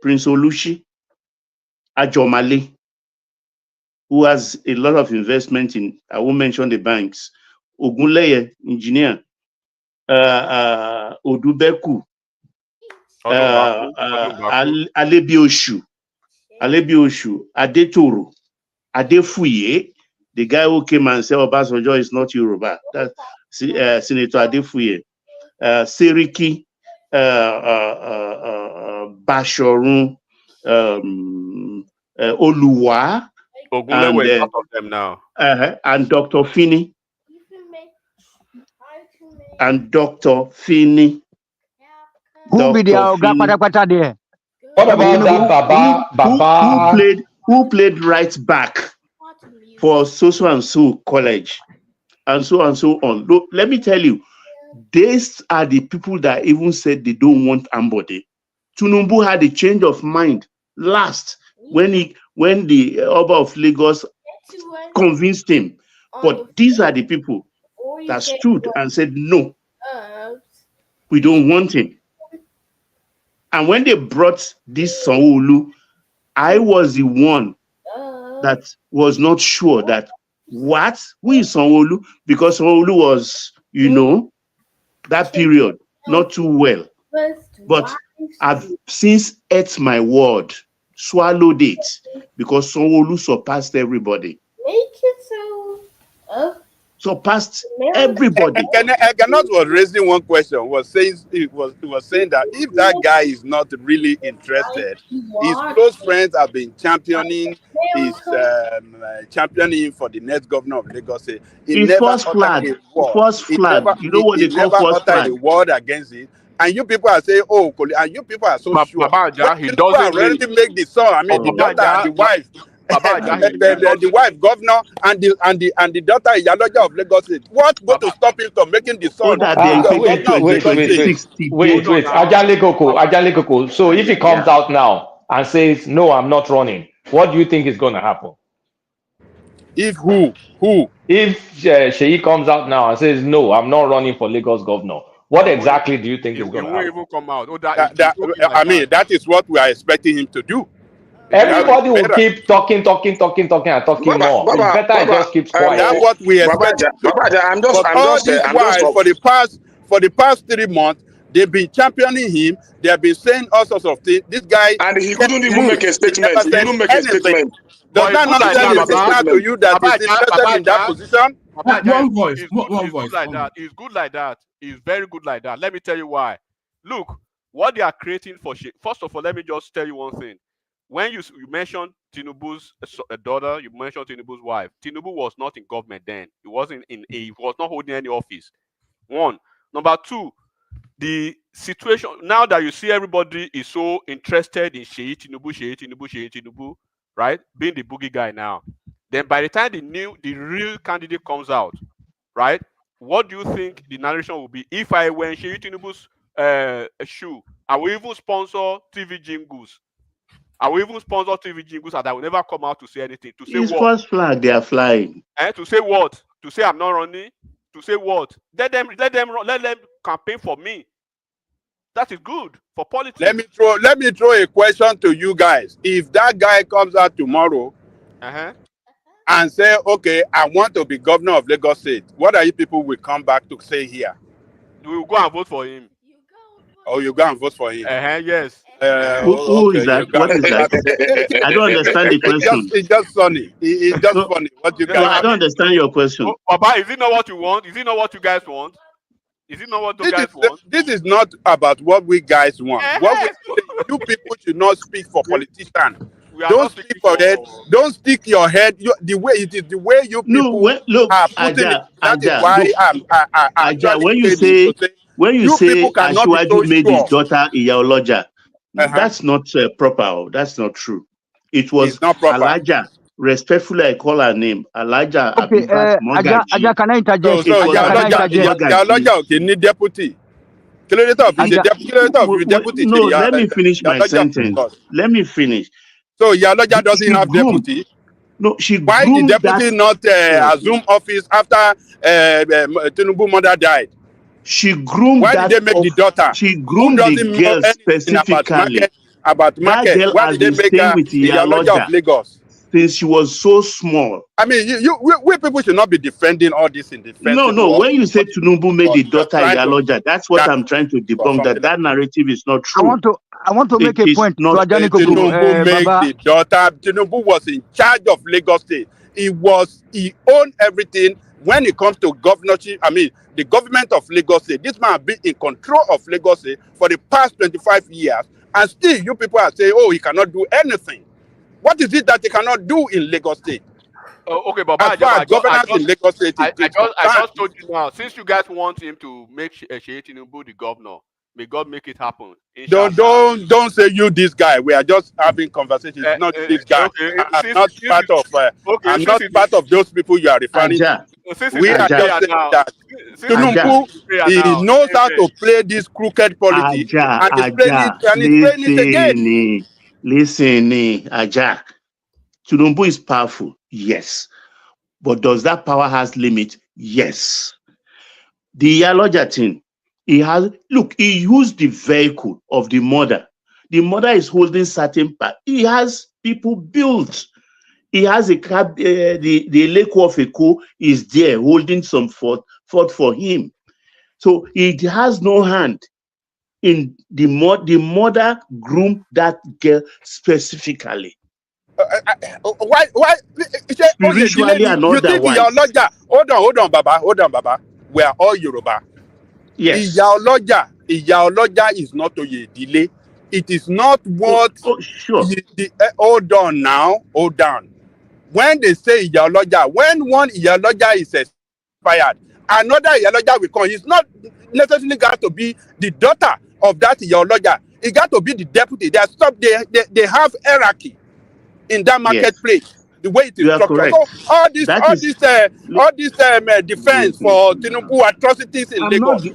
Prince Olushi Ajomale, who has a lot of investment in, I won't mention the banks. Ogunleye, engineer. Odubeku. Alebioshu, Adetoro, Adefuye, the guy who came and said Obasanjo is not Yoruba. That's Senator Adefuye. Seriki, Bashorun, Oluwa, Ogunlewe is part of them now. And Dr. Fini. And Dr. Fini. Who be the Pata there? What about that Baba? Who played right back for so and so college and so on? Look, let me tell you, these are the people that even said they don't want Ambode. TINUBU had a change of mind last when the Oba of Lagos convinced him. But these are the people that stood and said, no, we don't want him. And when they brought this Sanwo-Olu, I was the one that was not sure that who is Sanwo-Olu? Because Sanwo-Olu was, that period, not too well. But I've since ate my word, swallowed it, because Sanwo-Olu surpassed everybody. Surpassed everybody. Eganot was raising one question, was saying that if that guy is not really interested, his close friends have been championing for the next governor of Lagos. He never uttered a word. You know what they call first flag? A word against it. And you people are saying, and you people are so sure. Babaja, he doesn't really make the son. I mean, the daughter and the wife. The wife, governor, and the daughter Iyaloja of Lagos State. What going to stop him from making the son? Wait, Ajale Koko. So if he comes out now and says, no, I'm not running, what do you think is going to happen? If who? If Sheyi comes out now and says, no, I'm not running for Lagos governor, what exactly do you think is going to happen? He won't even come out. That is what we are expecting him to do. Everybody will keep talking and talking more. It's better I just keep quiet. That's what we expect. I'm just for the past 3 months, they've been championing him. They have been saying all sorts of things. This guy, and he couldn't even make a statement. He didn't make a statement. Does that not tell a signal to you that he's interested in that position? One voice. He's good like that. He's very good like that. Let me tell you why. Look, what they are creating for shit. First of all, let me just tell you one thing. When you mentioned Tinubu's daughter, you mentioned Tinubu's wife. Tinubu was not in government then. He was not holding any office. One. Number two, the situation now that you see everybody is so interested in Sheyi Tinubu, right? Being the boogie guy now. Then by the time the real candidate comes out, right? What do you think the narration will be? If I were in Sheyi Tinubu's shoe, I will even sponsor TV jingles. I will even sponsor TV jingles and I will never come out to say anything. To say his what? First flag, they are flying. To say what? To say I'm not running? To say what? Let them campaign for me. That is good for politics. Let me throw a question to you guys. If that guy comes out tomorrow and say, okay, I want to be governor of Lagos State, what are you people will come back to say here? We will go and vote for him. Oh, you go and vote for him? Yes. Who is that? What is that? I don't understand the question. It's just funny. It's just funny. What you guys? No, I don't understand your question. Baba, is it not what you want? Is it not what you guys want? Is it not what you guys want? This is not about what we guys want. What we say, you people should not speak for politicians. Don't speak for that. Don't stick your head. The way it is, the way you people are putting it. That is why I'm when you say Ashwaju made his daughter Iyaloja, that's not proper. That's not true. It was Alaja. Respectfully, I call her name Alaja. Okay, Aja, can I interject? So Iyaloja okay, need deputy. No, let me finish my sentence. Let me finish. So Iyaloja doesn't have deputy. No, why did deputy not assume office after Tinubu mother died? She groomed why did they make the daughter? She groomed the girl specifically. About market. That girl Why did they make her with Iyaloja of Lagos? Since she was so small. I mean, we people should not be defending all this in defense. No. When you say Tinubu made the daughter Iyaloja, that's what I'm trying to debunk. That narrative is not true. I want to make a point. Tinubu made the daughter. Tinubu was in charge of Lagos State. He owned everything when it comes to governorship. I mean, the government of Lagos State. This man has been in control of Lagos State for the past 25 years, and still you people are saying, "Oh, he cannot do anything." What is it that they cannot do in Lagos State? Okay, but governance in Lagos State. I just told you now. Since you guys want him to make Seyi Tinubu the governor, may God make it happen. Don't say you this guy. We are just having conversations. Not this guy. Okay. I'm not part of those people you are referring to. We are just saying that Tinubu he knows how to play this crooked politics and he's playing it again. Listen, Aja, Tinubu is powerful, yes. But does that power has limit? Yes. The Iyaloja thing, he used the vehicle of the mother. The mother is holding certain part. He has people built. He has a cab, the Leko of Eko is there holding some fort for him. So he has no hand in the mother groomed that girl specifically. Why? Spiritually and otherwise. Hold on, Baba. We are all Yoruba. Yes. Iyaloja is not a delay. It is not what. Sure. Hold on now. Hold on. When they say Iyaloja, when one Iyaloja is expired, another Iyaloja will come. It's not necessarily got to be the daughter of that Iyaloja. It got to be the deputy. They have hierarchy in that marketplace. Yes. The way it is structured. So all this defense for Tinubu atrocities in Lagos. We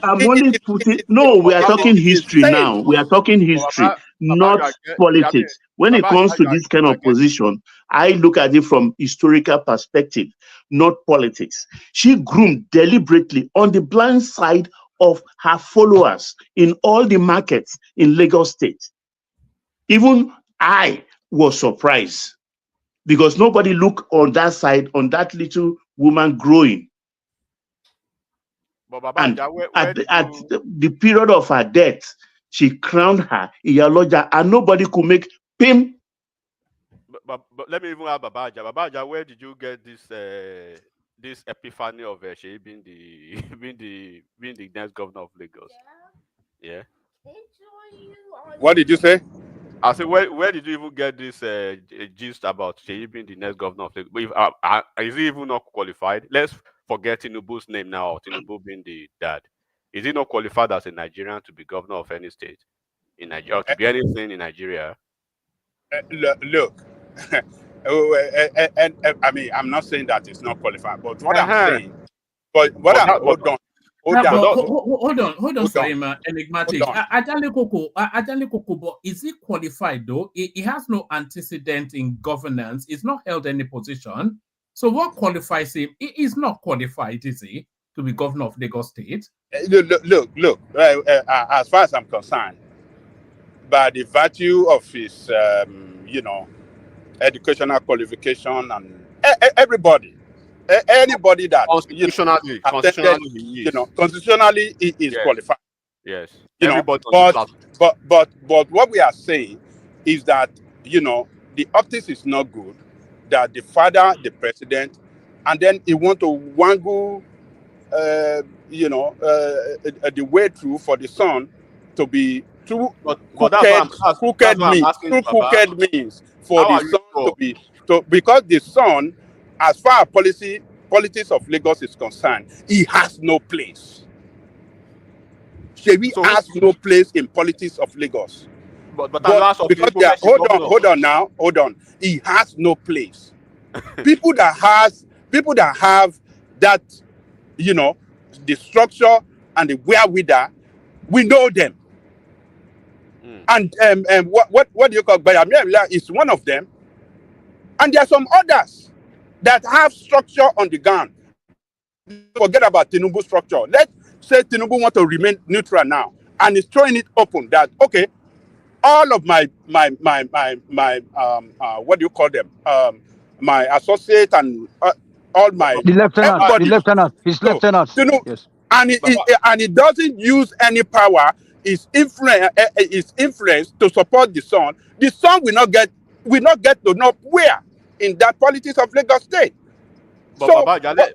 are talking history now. We are talking history, not politics. When it comes to this kind of position, I look at it from historical perspective, not politics. She groomed deliberately on the blind side of her followers in all the markets in Lagos State. Even I was surprised because nobody looked on that side, on that little woman growing. And at the period of her death, she crowned her Iyaloja, and nobody could make pim. But let me even ask Babaja. Babaja, where did you get this this epiphany of Seyi being the next governor of Lagos? Yeah. What did you say? I said, where did you even get this gist about Seyi being the next governor of Lagos? Is he even not qualified? Let's forget Tinubu's name now. Tinubu being the dad, is he not qualified as a Nigerian to be governor of any state in Nigeria, or to be anything in Nigeria? Look. I mean, I'm not saying that it's not qualified, but what I'm saying, hold on, sorry, enigmatic. Ajale Koko, but is he qualified though? He has no antecedent in governance. He's not held any position. So what qualifies him? He is not qualified, is he, to be governor of Lagos State? Look. As far as I'm concerned, by the virtue of his, educational qualification and anybody that constitutionally he is qualified. Yes. You know, Everybody on the platform. but what we are saying is that, you know, the optics is not good. That the father, the president, and then he want to wangle, the way through for the son to be through But that's crooked why I'm means, asking Baba. for How the are you son sure? because the son, as far as politics of Lagos is concerned, he has no place. Shebi has no place in politics of Lagos. But because they are, hold on. He has no place. people that have that, you know, the structure and the wherewithal, we know them. And what do you call Bayamia is one of them. And there are some others that have structure on the ground. Forget about Tinubu structure. Let's say Tinubu want to remain neutral now, and is throwing it open that, okay, all of my what do you call them? My associate and all my The lieutenant, everybody. his lieutenant. Yes. And it doesn't use any power. Is influence to support the son. The son will not get to know where in that politics of Lagos State. But So, Baba,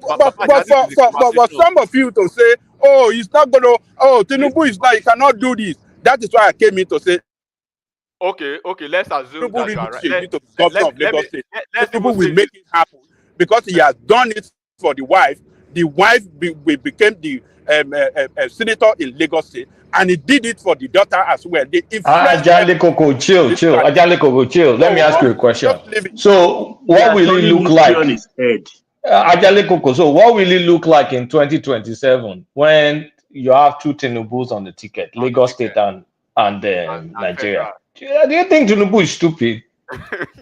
for some of you to say, oh, he's not gonna, oh, Tinubu is not, he cannot do this. That is why I came in to say. Okay, let's assume that you are right. Governor of Lagos State. Tinubu will make it happen because he has done it for the wife. The wife became the senator in Lagos State, and he did it for the daughter as well. Ajale Koko, chill. Ajale Koko, chill. Let me ask you a question. So, what will it look like? Ajale Koko, so what will it look like in 2027 when you have two Tinubus on the ticket, Lagos State and Nigeria? Do you think Tinubu is stupid?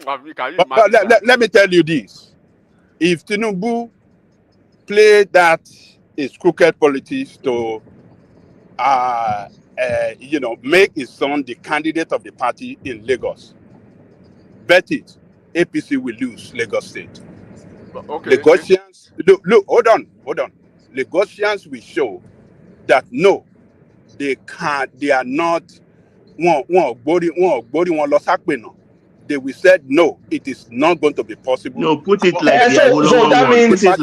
Let me tell you this: if Tinubu play that is crooked politics to, make his son the candidate of the party in Lagos, bet it, APC will lose Lagos State. Okay. Lagosians, look, hold on. Lagosians will show that no, they are not. They will say no, it is not going to be possible. No, put it like so that means so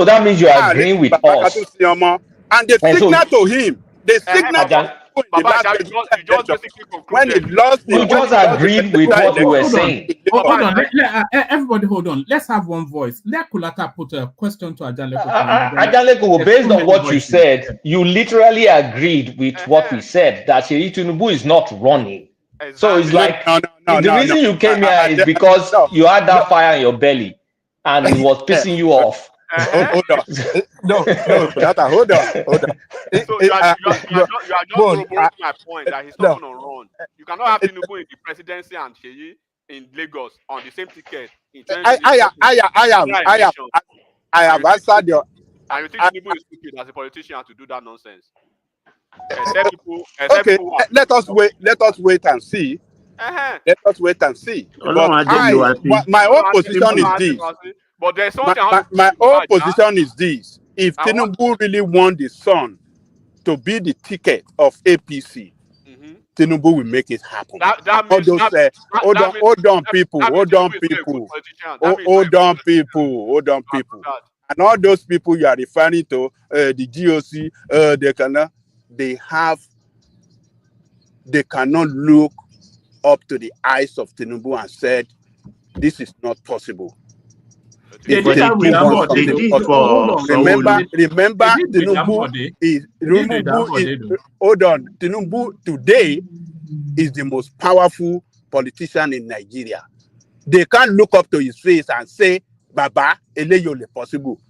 that means you are agreeing with us. And they signal to him. They signal when he lost. You just agreed with what we were saying. Hold on. Everybody, hold on. Let's have one voice. Let Kulata put a question to Ajale Koko. Ajale Koko, based on what you said, you literally agreed with what we said, that Seyi Tinubu is not running. Exactly. So it's like the reason you came here is because you had that fire in your belly and it was pissing you off. Hold on. No, hold on. So you are just corroborating my point that he's not going to run. You cannot have Tinubu in the presidency and Seyi in Lagos on the same ticket. I have answered your. And you think Tinubu is stupid as a politician to do that nonsense? Let us wait and see. Let us wait and see. But my own position is this. But there's something my own position is this: if Tinubu really want the son to be the ticket of APC, Tinubu will make it happen. Hold on, people. And all those people you are referring to, the GOC, they cannot look up to the eyes of Tinubu and said, this is not possible. Remember, Tinubu today is the most powerful politician in Nigeria. They can't look up to his face and say, Baba, eleyole possible.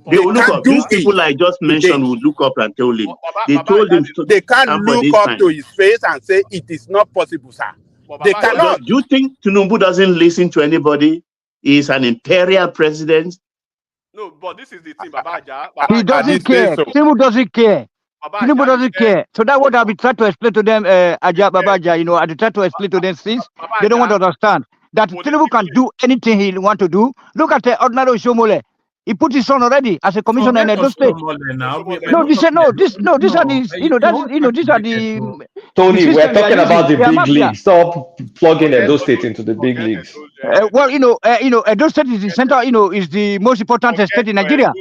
They will look up. These people I just mentioned will look up and tell him. They told him they can't look up to his face and say it is not possible, sir. They cannot. Do you think Tinubu doesn't listen to anybody? He's an imperial president. No, but this is the thing, Babaja. He doesn't care. Tinubu doesn't care. Tinubu doesn't care. So that's what I've been trying to explain to them, Babaja. You know, I try to explain to them since they don't want to understand that Tinubu can do anything he want to do. Look at the ordinary Shomole. He put his son already as a commissioner in Edo State. No, these are these are the these are the Tony, we're system they are talking about the using. They are big mafia. leagues. Stop plugging Edo State into the big leagues. Well, Edo State is the center. Is the most important state in Nigeria.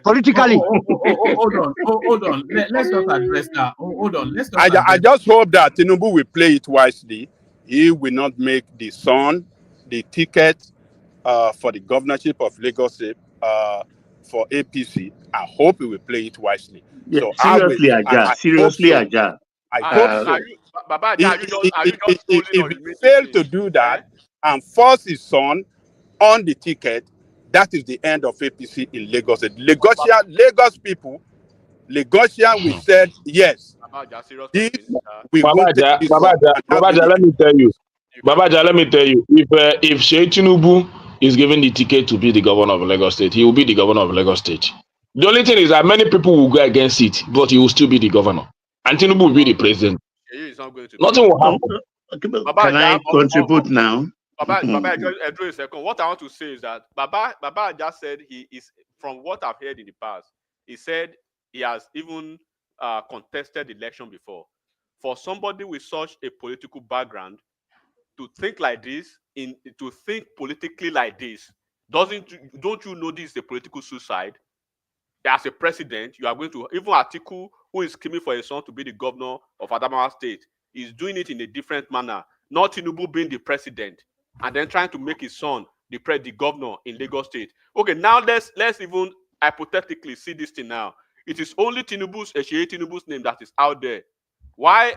Politically. Hold on. Let's not address that. Hold on. Let's not. I just hope that Tinubu will play it wisely. He will not make the son the ticket for the governorship of Lagos State for APC. I hope he will play it wisely. Yeah, So seriously, Aja. Seriously, Aja. I hope so. If he fails to do that and force his son on the ticket, that is the end of APC in Lagos. Lagos people, Lagosian, we said yes. This, we Babaja, let me tell you. Babaja, let me tell you. If Sheikh Tinubu is given the ticket to be the governor of Lagos State, he will be the governor of Lagos State. The only thing is that many people will go against it, but he will still be the governor. And Tinubu will be the president. Nothing will happen. Can I contribute now? Baba, just a second. What I want to say is that Baba just said he is, from what I've heard in the past, he said he has even contested the election before. For somebody with such a political background to think like this, to think politically like this, don't you know this is a political suicide? As a president, you are going to, even Atiku, who is screaming for his son to be the governor of Adamawa State, is doing it in a different manner. Not Tinubu being the president and then trying to make his son the governor in Lagos State. Okay, now let's even hypothetically see this thing now. It is only Tinubu's name that is out there. Why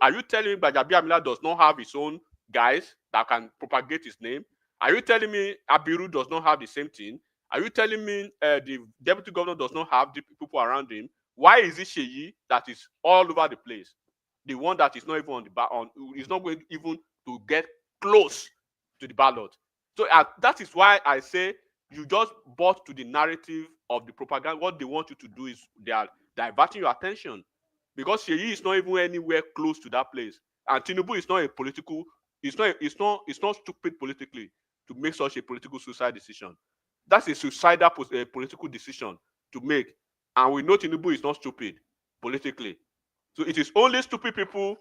are you telling me Bajabi Amila does not have his own guys that can propagate his name? Are you telling me Abiru does not have the same thing? Are you telling me the deputy governor does not have the people around him? Why is it Sheyi that is all over the place? The one that is not even is not going even to get close to the ballot. So that is why I say you just bought to the narrative of the propaganda. What they want you to do is they are diverting your attention, because Sheyi is not even anywhere close to that place, and Tinubu is not a political. It's not stupid politically to make such a political suicide decision. That's a suicidal political decision to make, and we know Tinubu is not stupid politically. So it is only stupid people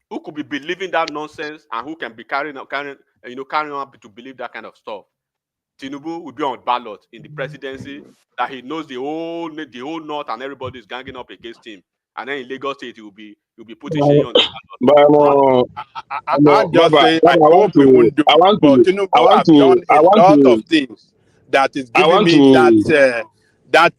who could be believing that nonsense and who can be carrying on to believe that kind of stuff. Tinubu will be on ballot in the presidency, that he knows the whole north and everybody is ganging up against him, and then in Lagos State he will be putting Sheyi on the ballot. I just say I hope we won't do it. But Tinubu have done a lot of things that is giving me that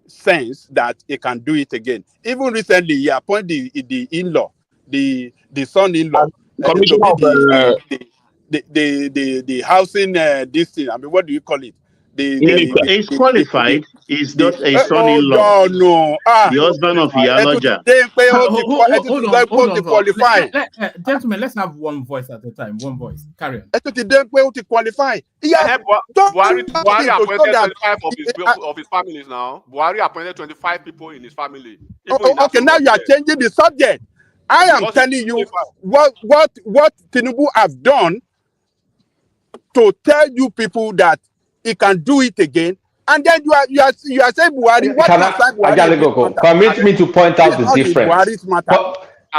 sense that he can do it again. Even recently, he appointed the in-law, the son-in-law, to be the housing this thing. I mean, what do you call it? He's qualified. He's not a son-in-law. No. The husband of Iyaloja. Hold on. Gentlemen, let's have one voice at a time. One voice. Carry on. To qualify. Buhari appointed 25 of his families now. Buhari appointed 25 people in his family. Okay, now you are changing the subject. I am telling you what Tinubu have done to tell you people that he can do it again, and then you are saying Buhari. Permit me to point out the difference.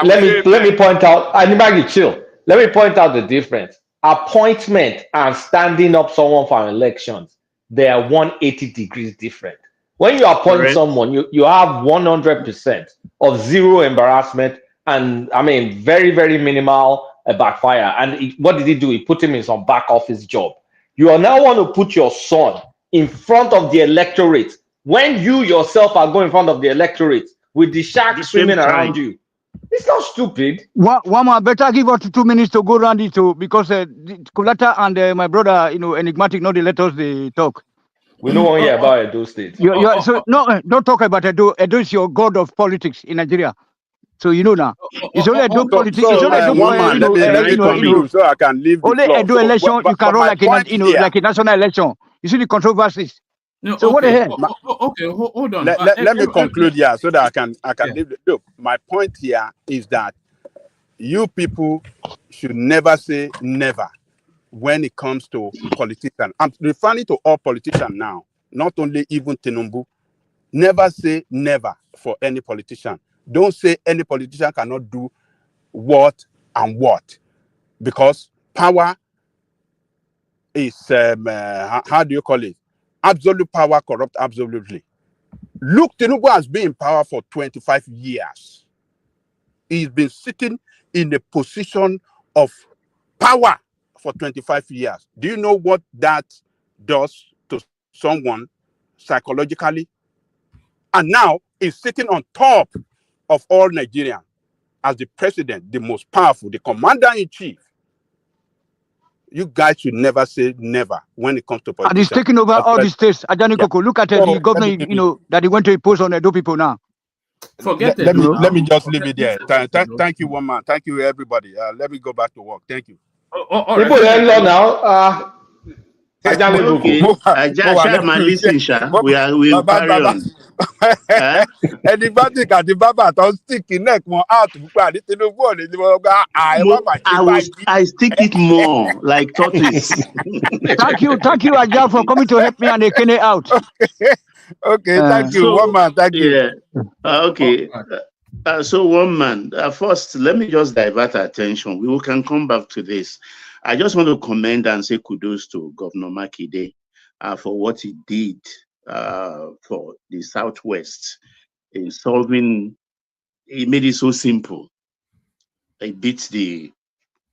Let me point out. Animagi, chill. Let me point out the difference. Appointment and standing up someone for elections, they are 180 degrees different. When you appoint someone, you have 100% of zero embarrassment, and I mean very, very minimal backfire. And what did he do? He put him in some back office job. You are now want to put your son in front of the electorate when you yourself are going in front of the electorate with the shark swimming around you. It's not stupid. Wama, better give us 2 minutes to go around it too, because Kulata and my brother, enigmatic, no, they let us talk. We don't want to hear about Edo State. So no, don't talk about Edo. Edo is your god of politics in Nigeria. So you know now, it's only Edo politics. It's only Edo, let me conclude so I can leave. Only Edo election you can run like like a national election. You see the controversies. No, so what the hell? Okay, hold on. Let me conclude here so that I can leave. Look, my point here is that you people should never say never. when it comes to politicians. I'm referring to all politicians now, not only even TINUBU. Never say never for any politician. Don't say any politician cannot do what and what, because power is, how do you call it? Absolute power corrupt absolutely. Look, TINUBU has been in power for 25 years. He's been sitting in a position of power for 25 years. Do you know what that does to someone psychologically? And now he's sitting on top of all Nigerians as the president, the most powerful, the commander-in-chief. You guys should never say never when it comes to politics. And he's taking over all the states. Ajani Koko, look at the governor, that he went to impose on Edo people now. Let me just leave it there. Thank you, one man. Thank you, everybody. Let me go back to work. Thank you. People learn now. Okay, listen, Sha. We carry on. Anybody got the Baba don't stick in neck more out. I stick it more like tortoise. Thank you, Ajah, for coming to help me and they came out. Okay, thank you, one man. Thank you. Yeah. Okay. So one man. First, let me just divert our attention. We can come back to this. I just want to commend and say kudos to Governor Makinde for what he did for the Southwest in solving. He made it so simple. He beat the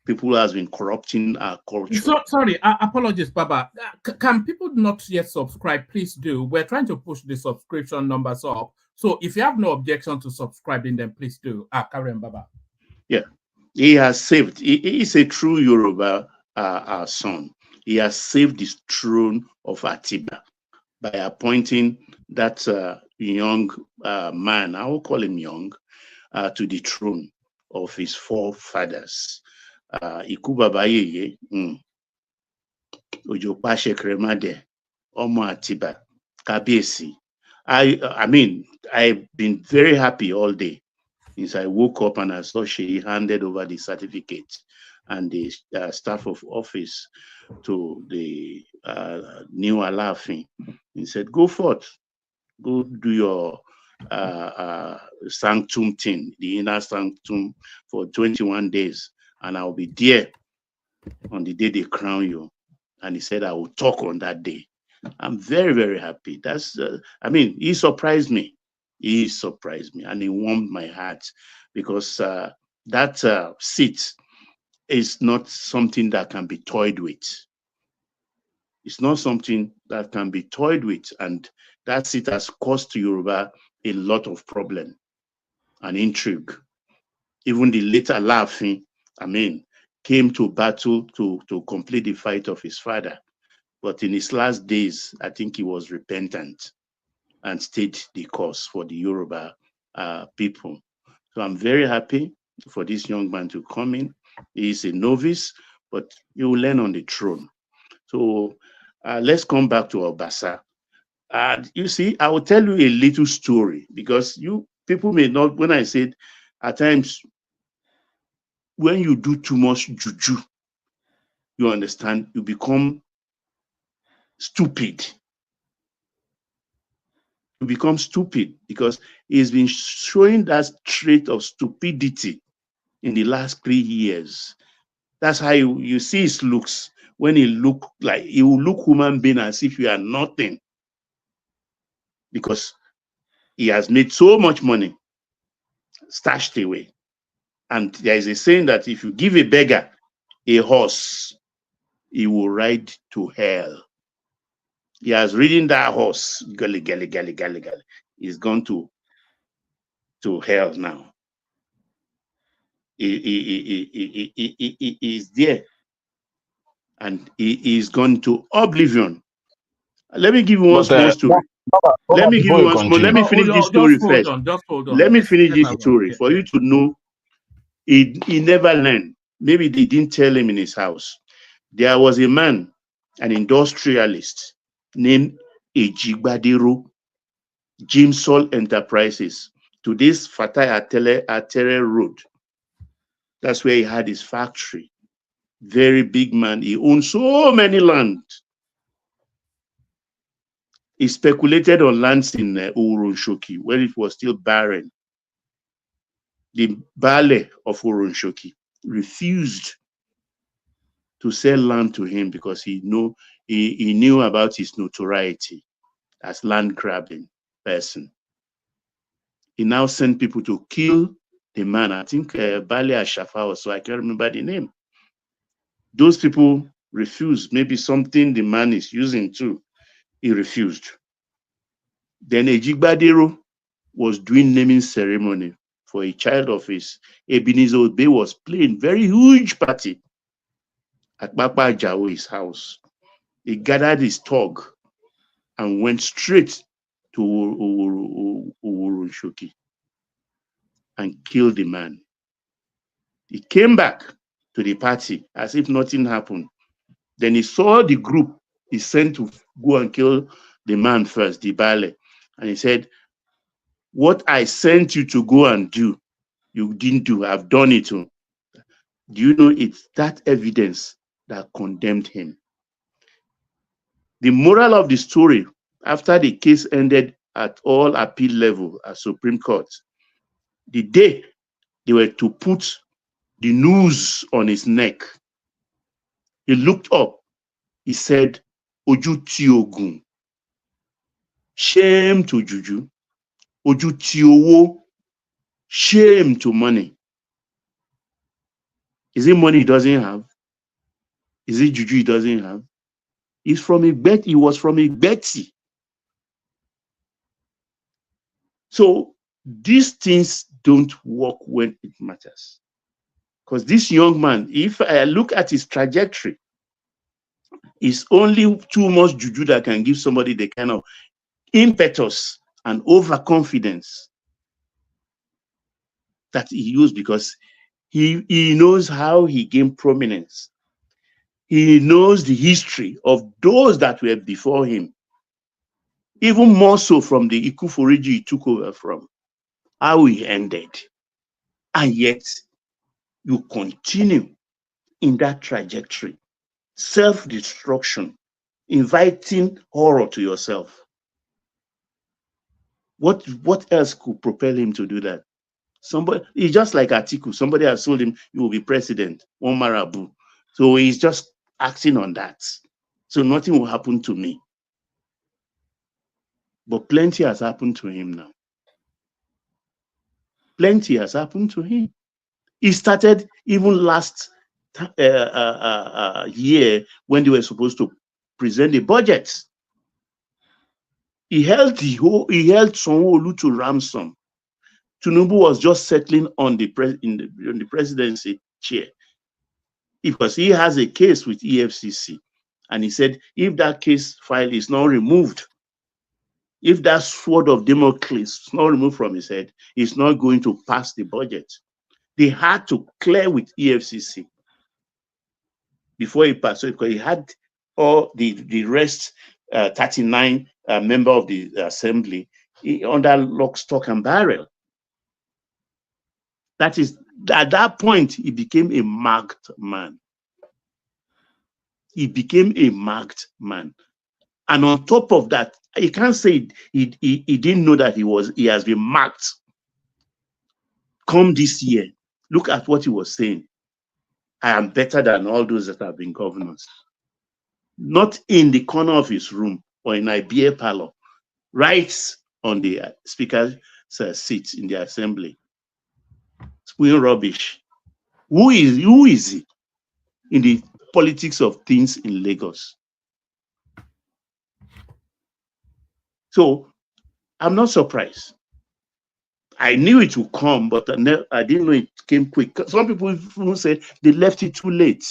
people who has been corrupting our culture. So, sorry, apologies, Baba. Can people not yet subscribe? Please do. We're trying to push the subscription numbers up. So if you have no objection to subscribing, then please do. Karen, Baba. Yeah. He has saved. He is a true Yoruba son. He has saved the throne of Atiba by appointing that young man, I will call him young, to the throne of his forefathers. Ikubabayeye, Ojopashe Kremade, Omo Atiba, Kabesi. I mean, I've been very happy all day since I woke up and I saw she handed over the certificate and the staff of office to the new Alaafin. He said, go forth, go do your sanctum thing, the inner sanctum for 21 days, and I'll be there on the day they crown you. And he said, I will talk on that day. I'm very, very happy. That's, I mean, he surprised me. He surprised me and he warmed my heart because that seat is not something that can be toyed with. It's not something that can be toyed with, and that seat has caused Yoruba a lot of problem and intrigue. Even the later Alaafin, I mean, came to battle to complete the fight of his father. But in his last days, I think he was repentant and stayed the course for the Yoruba people. So I'm very happy for this young man to come in. He is a novice, but he will learn on the throne. So let's come back to Obasa. You see, I will tell you a little story because you people may not, when I said at times, when you do too much juju, you understand, you become stupid. You become stupid because he's been showing that trait of stupidity in the last 3 years. That's how you see his looks. When he look like, he will look human being as if you are nothing. Because he has made so much money stashed away. And there is a saying that if you give a beggar a horse, he will ride to hell. He has ridden that horse, gully. He's gone to hell now. He is there. And he is gone to oblivion. Let me give you one small story. Let me give you one small. Let me finish this story first. Let me finish this story for you to know. He never learned. Maybe they didn't tell him in his house. There was a man, an industrialist named Ejigbadero, Jimsol Enterprises, to this Fatai Atere Road. That's where he had his factory. Very big man. He owned so many land. He speculated on lands in Uronshoki when it was still barren. The Bale of Uronshoki refused to sell land to him because he knew about his notoriety as land grabbing person. He now sent people to kill the man. I think Bale Ashafa or so, I can't remember the name. Those people refused. Maybe something the man is using too. He refused. Then Ejigbadero was doing naming ceremony for a child of his. Ebenezer Obey was playing very huge party at Papa Jao's house. He gathered his tog and went straight to Uronshoki and killed the man. He came back to the party as if nothing happened. Then he saw the group he sent to go and kill the man first, the Bale. And he said, what I sent you to go and do, you didn't do. I've done it. Do you know it's that evidence that condemned him? The moral of the story, after the case ended at all appeal level at Supreme Court, the day they were to put the noose on his neck, he looked up. He said, Oju Tiogun. Shame to Juju. Oju Tiowo. Shame to money. Is it money he doesn't have? Is it Juju he doesn't have? He's from Igbeti. He was from Igbeti. So these things don't work when it matters. Because this young man, if I look at his trajectory, it's only too much juju that can give somebody the kind of impetus and overconfidence that he used, because he knows how he gained prominence. He knows the history of those that were before him, even more so from the Ikuforiji he took over from, how he ended. And yet, you continue in that trajectory, self-destruction, inviting horror to yourself. What else could propel him to do that? Somebody, he's just like Atiku. Somebody has told him, you will be president, one marabu. So he's just acting on that. So nothing will happen to me. But plenty has happened to him now. Plenty has happened to him. He started even last year when they were supposed to present the budget. He held Sanwo-Olu to ransom. TINUBU was just settling on the presidency chair because he has a case with EFCC, and he said if that case file is not removed, if that sword of Damocles is not removed from his head, he's not going to pass the budget. They had to clear with EFCC before he passed, because he had all the rest 39 member of the assembly under lock, stock, and barrel. That is, at that point, he became a marked man. He became a marked man. And on top of that, you can't say he didn't know that he has been marked. Come this year, look at what he was saying. I am better than all those that have been governors. Not in the corner of his room or in a beer parlor, right on the speaker's seat in the assembly. Spewing rubbish. Who is he in the politics of things in Lagos? So I'm not surprised. I knew it would come, but I didn't know it came quick. Some people even say they left it too late.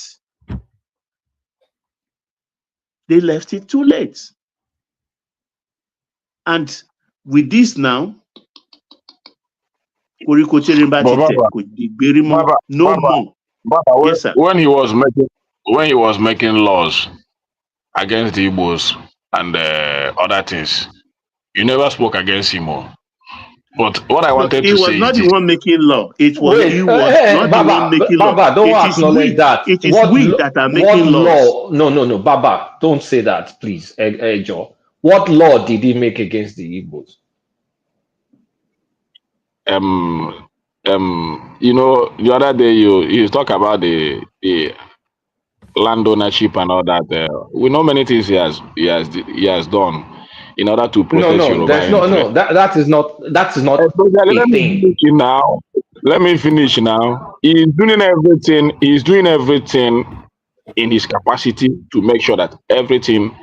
They left it too late. And with this now, no more. Yes, sir. When he was making laws against the Igbos and other things, you never spoke against him. But what I wanted he to was say not is the one making law. It was Wait, he was not the one making law. Baba, don't It is acknowledge we. that. It is What we that are what making laws. law? No, Baba, don't say that, please. Joe. What law did he make against the Igbos? you know, the other day you talk about the land ownership and all that. We know many things he has done in order to protect Yoruba There's no interest. that is not Especially, a thing. Let me finish now. He's doing everything. He's doing everything in his capacity to make sure that everything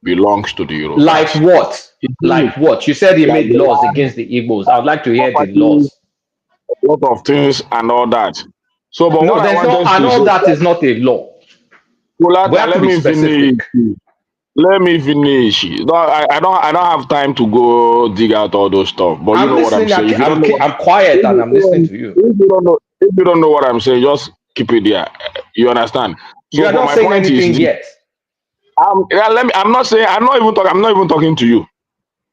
belongs to the Yorubas. Like what? Like what? You said he Like made the laws land, against the Igbos. I would like to hear the property, laws. a lot of things and all that. So, but No, what I there's no, wanted and to all say, that is not a law. We have to let be me finish. specific. Let me finish. No, I don't have time to go dig out all those stuff. But you I'm know what I'm listening. saying. If you don't know I'm quiet and I'm listening to you. if you don't know what I'm saying, just keep it there. You understand? You So, are but not my saying point is anything this. yet. I'm not even talking to you.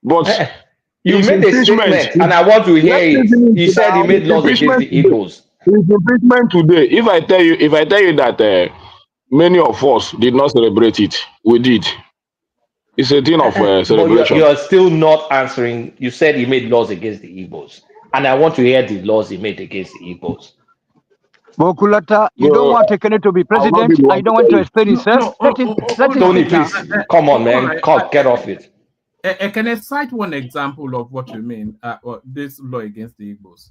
But You his made a impeachment. statement, and I want to hear Let me it. finish You said he now. made His laws against impeachment the today. Igbos. His impeachment today. If I tell you that many of us did not celebrate it, we did. It's a thing of But celebration. you're still not answering. You said he made laws against the Igbos, and I want to hear the laws he made against the Igbos. Bokulata, you don't No, want Ekene to be I will not be president. the I one to don't want tell to you. explain himself. Let him Tony, speak now. please, come on, man. Get off it. Can I cite one example of what you mean? This law against the Igbos.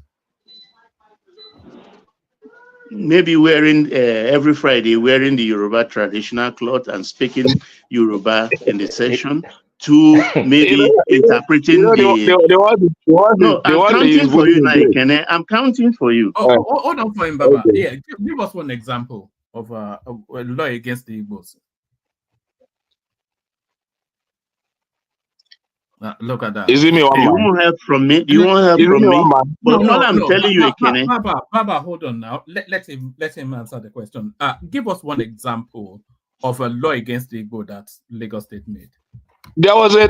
Maybe wearing every Friday wearing the Yoruba traditional cloth and speaking Yoruba in the session. To maybe interpreting No, I'm counting for you now, Ikene. I'm counting for you. Hold on for him, Baba. Okay. Yeah, give us one example of a law against the Igbos. Look at that. Is it me one Do you man? want help from me? Do you want help from me? But all I'm telling you, Ikene. Baba, hold on now. Let him answer the question. Give us one example of a law against the Igbo that Lagos State made. There was a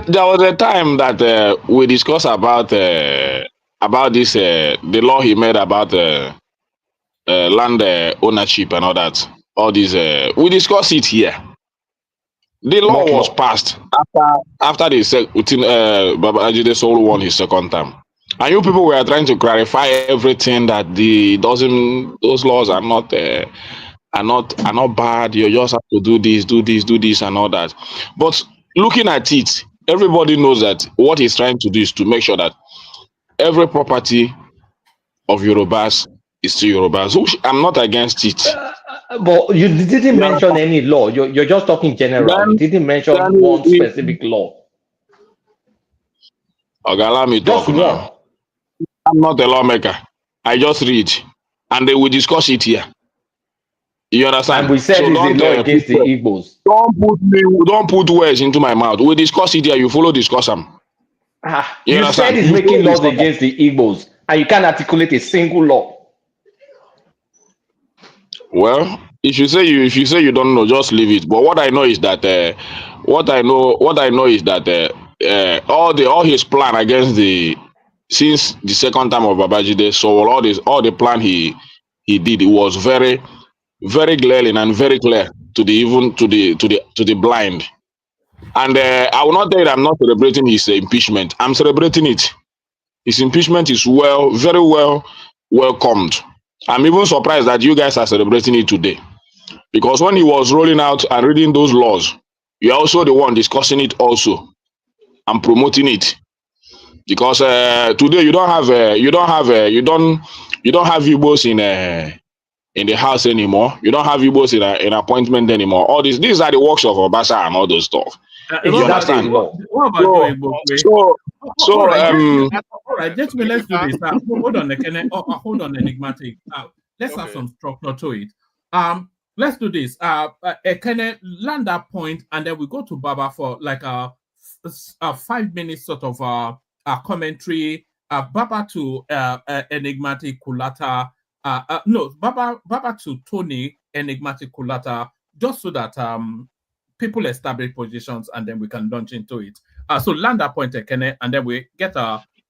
time that we discussed about this the law he made about land ownership and all that. All these we discussed it here. The law What was law? passed after Baba Ajide Solo won his second term. And you people were trying to clarify everything that those laws are not bad. You just have to do this, and all that. But looking at it, everybody knows that what he's trying to do is to make sure that every property of Yorubas is still Yorubas. So I'm not against it. But you didn't mention any law. You're just talking general. You didn't mention one specific law. Okay, allow me Just talk now. I'm not a lawmaker. I just read, and they will discuss it here. You understand? And we said it's a law against the Igbos. Don't put words into my mouth. We discuss it here. You follow discuss them. You said it's making laws against the Igbos, and you can't articulate a single law. Well, if you say you don't know, just leave it. But what I know is that all his plan against since the second time of Babajide, so all the plan he did, it was very, very glaring and very clear to the blind. And I will not tell you that I'm not celebrating his impeachment. I'm celebrating it. His impeachment is very well welcomed. I'm even surprised that you guys are celebrating it today. Because when he was rolling out and reading those laws, you're also the one discussing it also and promoting it. Because today you don't have Igbos in the house anymore. You don't have Igbos in appointment anymore. All these are the works of Obasa and all those stuff. You understand? What about all right, let's do this. Hold on, hold on, enigmatic. Let's have some structure to it. Let's do this. Can I land that point, and then we go to Baba for like a 5 minutes sort of commentary. Baba to enigmatic Kulata. No, Baba to Tony, enigmatic Kulata, just so that people establish positions and then we can launch into it. So land that point, Ekene, and then we get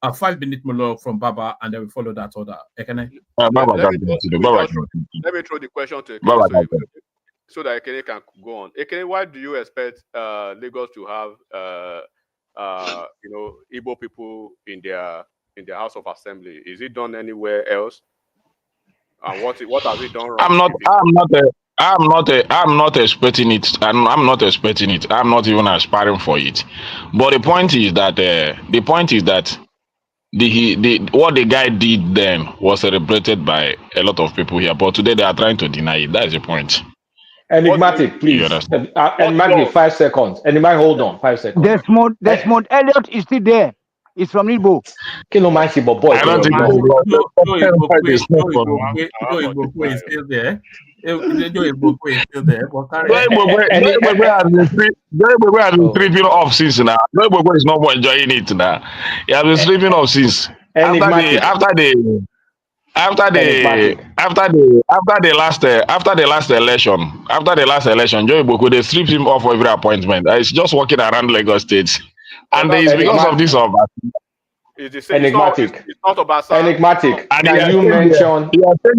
a 5-minute monologue from Baba, and then we follow that order. Ekene? Let me throw the question to Ekene so that Ekene can go on. Ekene, why do you expect Lagos to have Igbo people in their House of Assembly? Is it done anywhere else? And what has it done wrong? I'm not expecting it. I'm not expecting it. I'm not even aspiring for it. But the point is that what the guy did then was celebrated by a lot of people here. But today they are trying to deny it. That's the point. Enigmatic, please. Enigmatic, 5 seconds. Enigmatic, hold on, 5 seconds. Desmond Elliott is still there. He's from Igbo. I don't think Igbo is still there. Igbo is still there. Igbo has been sleeping off since now. Igbo is not more enjoying it now. He has been sleeping off since after the last election. Joe Igbo, they stripped him off for every appointment. He's just walking around Lagos State, and it's because of this of Enigmatic. It's not Obasa. Enigmatic. Can you mention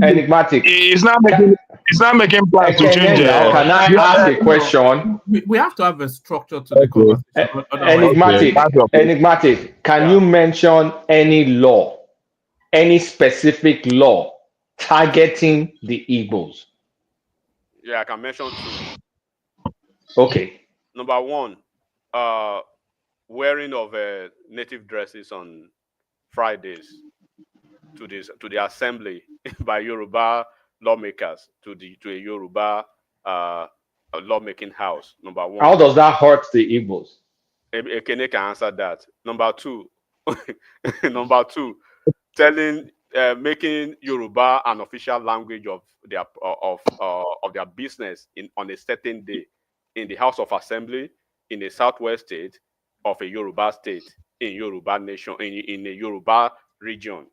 Enigmatic? It's not making plans to change. Can I ask a question? We have to have a structure to the conversation. Enigmatic. Can you mention any law, any specific law targeting the Igbos? Yeah, I can mention 2. Okay. Number 1, wearing of native dresses on Fridays to the assembly by Yoruba lawmakers to a Yoruba lawmaking house. Number 1. How does that hurt the Igbos? Ekene can answer that. Number 2, making Yoruba an official language of their business on a certain day in the House of Assembly in a southwest state of a Yoruba state in Yoruba nation in a Yoruba region.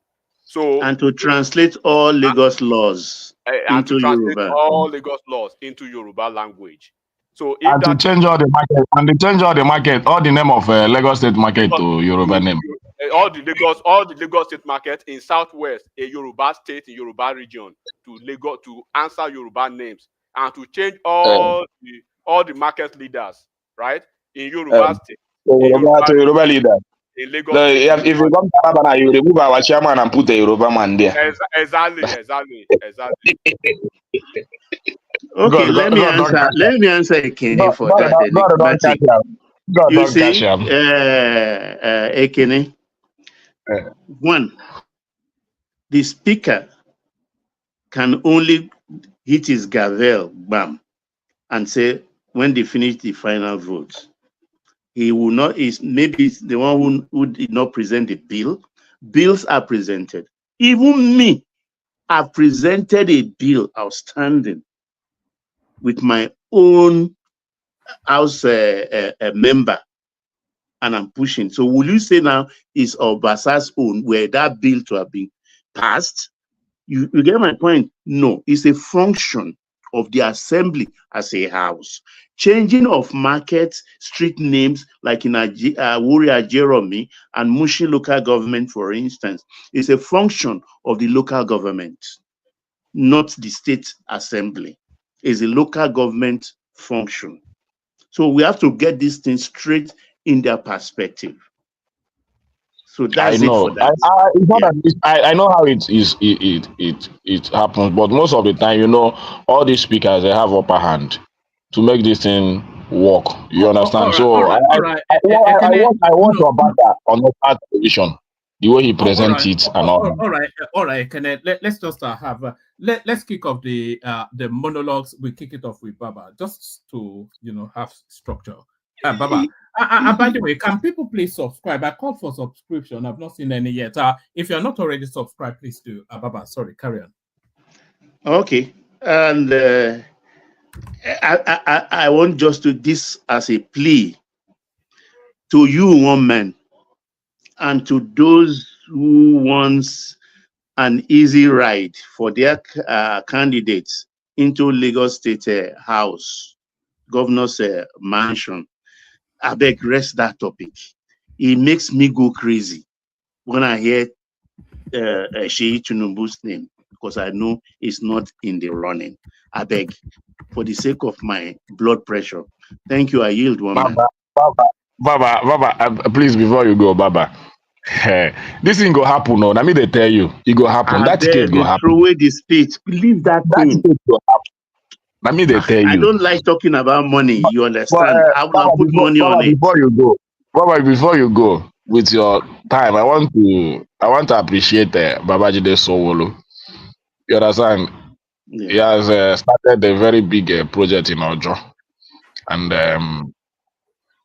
So and to translate all Lagos laws into Yoruba. All Lagos laws into Yoruba language. So if to change all the market, all the name of Lagos State market to Yoruba name. All the Lagos State market in southwest, a Yoruba state in Yoruba region to Lagos to answer Yoruba names and to change all the market leaders, right? In Yoruba state. Yoruba leader. In Lagos if you come to Alabama, you remove our chairman and put a Yoruba man there. Exactly. Okay, let me answer Ekene for that. You see, Ekene, 1, the speaker can only hit his gavel, bam, and say when they finish the final votes. He will not, maybe the one who did not present the bill. Bills are presented. Even me, I've presented a bill outstanding with my own house member, and I'm pushing. So will you say now it's Obasa's own where that bill to have been passed? You get my point? No, it's a function of the assembly as a house. Changing of markets, street names, like in Warrior Jeremy and Mushi local government, for instance, is a function of the local government, not the state assembly. It's a local government function. So we have to get these things straight in their perspective. So that's it for that. I know how it happens, but most of the time, all these speakers, they have upper hand to make this thing work. You understand? I want Obasa on the television, the way he presents it and all. All right. Let's just let's kick off the monologues. We kick it off with Baba, just to have structure. Baba. By the way, can people please subscribe? I called for subscription. I've not seen any yet. If you're not already subscribed, please do. Baba, sorry, carry on. Okay. And I want just to this as a plea to you, one man, and to those who wants an easy ride for their candidates into Lagos State House, Governor's mansion. I beg, rest that topic. It makes me go crazy. when I hear Sheyi Tinubu's name, because I know it's not in the running. I beg, for the sake of my blood pressure. Thank you. I yield, one man. Baba, please, before you go, Baba. This thing go happen, no. I mean, they tell you, it go happen. I That beg ticket go you, happen. throw away the speech. Leave that thing. Ticket go happen. I mean, they tell you. I don't like talking about money. You understand? But, I will put money on it. before you go with your time, I want to appreciate Babajide Sowolu. You understand? Yeah. He has started a very big project in Ojo, and